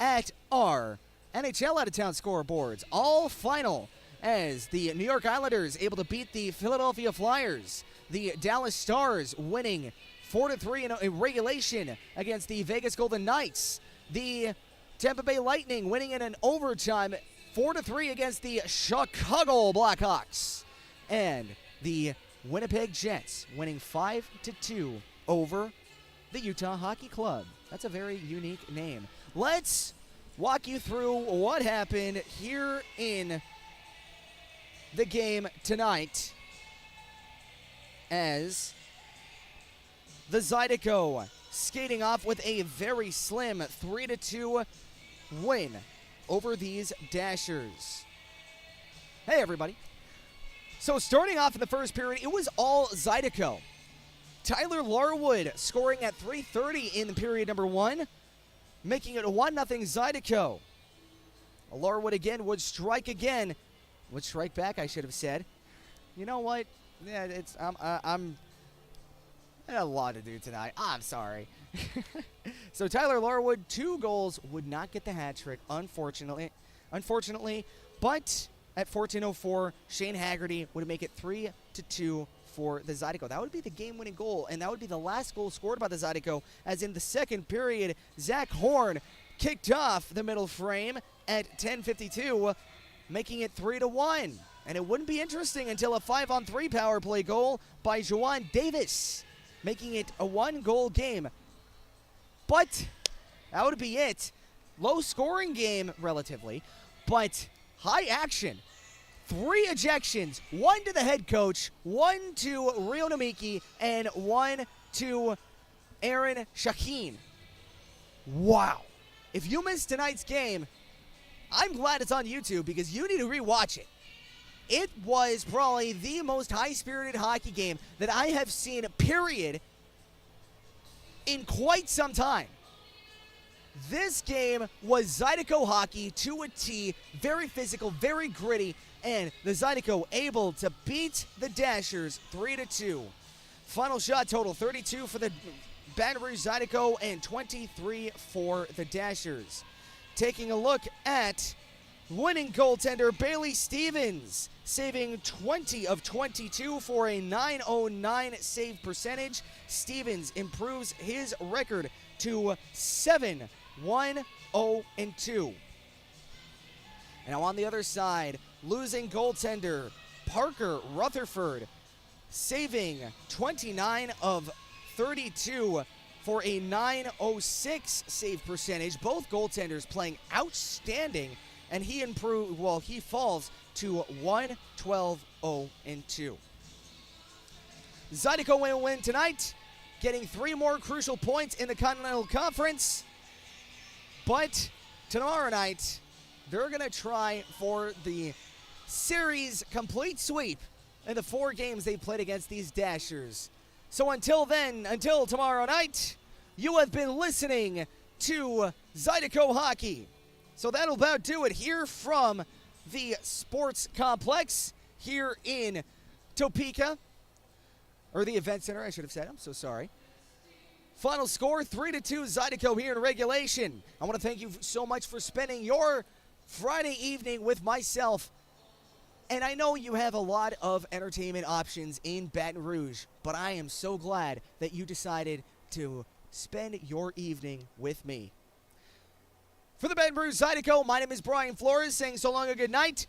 at our NHL out-of-town scoreboards, all final, as the New York Islanders able to beat the Philadelphia Flyers. The Dallas Stars winning 4-3 in regulation against the Vegas Golden Knights. The Tampa Bay Lightning winning in an overtime 4-3 against the Chicago Blackhawks. And the Winnipeg Jets winning 5-2 over the Utah Hockey Club. That's a very unique name. Let's walk you through what happened here in the game tonight, as the Zydeco skating off with a very slim 3-2 win over these Dashers. Hey everybody. So starting off in the first period, it was all Zydeco. Tyler Larwood scoring at 3:30 in period number 1, making it a 1-0 Zydeco. Larwood again would strike back, I should have said. You know what? Yeah, I'm I got a lot to do tonight. I'm sorry. So Tyler Larwood, 2 goals, would not get the hat trick, unfortunately. But at 14:04, Shane Haggerty would make it 3-2 for the Zydeco. That would be the game-winning goal, and that would be the last goal scored by the Zydeco, as in the second period, Zach Horn kicked off the middle frame at 10:52, making it 3-1. And it wouldn't be interesting until a 5-on-3 power play goal by Juwan Davis, making it a 1-goal game. But that would be it. Low-scoring game, relatively, but high action. 3 ejections, 1 to the head coach, 1 to Rio Namiki, and 1 to Aaron Shaheen. Wow. If you missed tonight's game, I'm glad it's on YouTube because you need to rewatch it. It was probably the most high-spirited hockey game that I have seen, period, in quite some time. This game was Zydeco hockey to a T, very physical, very gritty, and the Zydeco able to beat the Dashers 3-2. Final shot total, 32 for the Baton Rouge Zydeco and 23 for the Dashers. Taking a look at winning goaltender Bailey Stevens, saving 20 of 22 for a .909 save percentage. Stevens improves his record to 7-1-0-2. And now on the other side, losing goaltender Parker Rutherford, saving 29 of 32 for a .906 save percentage. Both goaltenders playing outstanding, and he falls to 1-12-0-2. Zydeco will win tonight, getting 3 more crucial points in the Continental Conference. But tomorrow night, they're going to try for the series complete sweep in the 4 games they played against these Dashers. So until then, until tomorrow night, you have been listening to Zydeco Hockey. So that'll about do it here from the sports complex here in Topeka, or the event center, I should have said. I'm so sorry. Final score, 3-2 Zydeco here in regulation. I want to thank you so much for spending your Friday evening with myself. And I know you have a lot of entertainment options in Baton Rouge, but I am so glad that you decided to spend your evening with me. For the Baton Rouge Zydeco, my name is Brian Flores, saying so long and good night.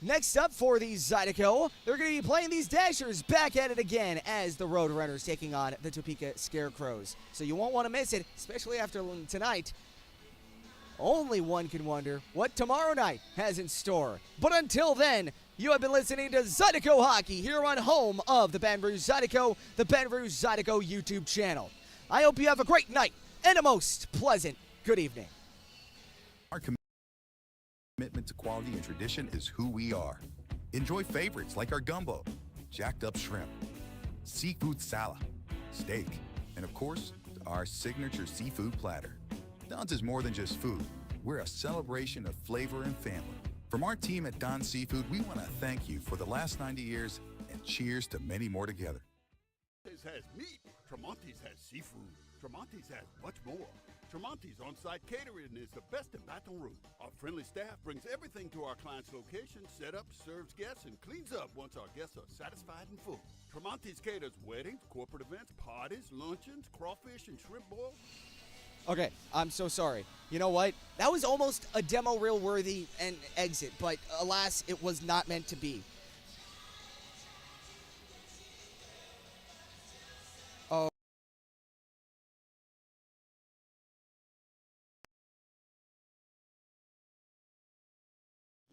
Next up for the Zydeco, they're going to be playing these Dashers back at it again as the Roadrunners taking on the Topeka Scarecrows. So you won't want to miss it, especially after tonight. Only one can wonder what tomorrow night has in store. But until then, you have been listening to Zydeco Hockey here on home of the Baton Rouge Zydeco, the Baton Rouge Zydeco YouTube channel. I hope you have a great night and a most pleasant good evening. Our commitment to quality and tradition is who we are. Enjoy favorites like our gumbo, jacked up shrimp, seafood salad, steak, and of course, our signature seafood platter. Don's is more than just food. We're a celebration of flavor and family. From our team at Don's Seafood, we want to thank you for the last 90 years and cheers to many more together. Tremonti's has meat. Tremonti's has seafood. Tremonti's has much more. Tremonti's on-site catering is the best in Baton Rouge. Our friendly staff brings everything to our client's location, set up, serves guests, and cleans up once our guests are satisfied and full. Tremonti's caters weddings, corporate events, parties, luncheons, crawfish and shrimp boils. Okay, I'm so sorry. You know what? That was almost a demo reel worthy and exit, but alas, it was not meant to be. Oh.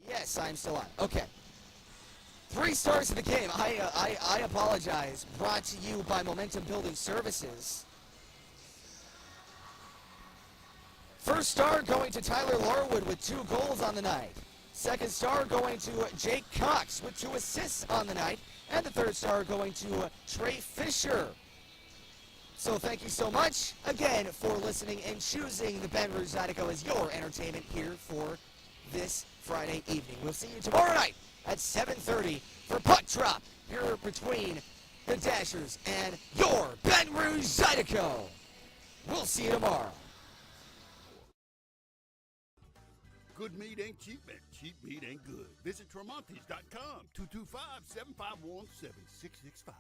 Yes, I'm still on. Okay. 3 stars of the game. I apologize. Brought to you by Momentum Building Services. First star going to Tyler Larwood with 2 goals on the night. Second star going to Jake Cox with 2 assists on the night. And the third star going to Trey Fisher. So thank you so much again for listening and choosing the Baton Rouge Zydeco as your entertainment here for this Friday evening. We'll see you tomorrow night at 7:30 for Puck Drop here between the Dashers and your Baton Rouge Zydeco. We'll see you tomorrow. Good meat ain't cheap, and cheap meat ain't good. Visit Tremontis.com, 225-751-7665.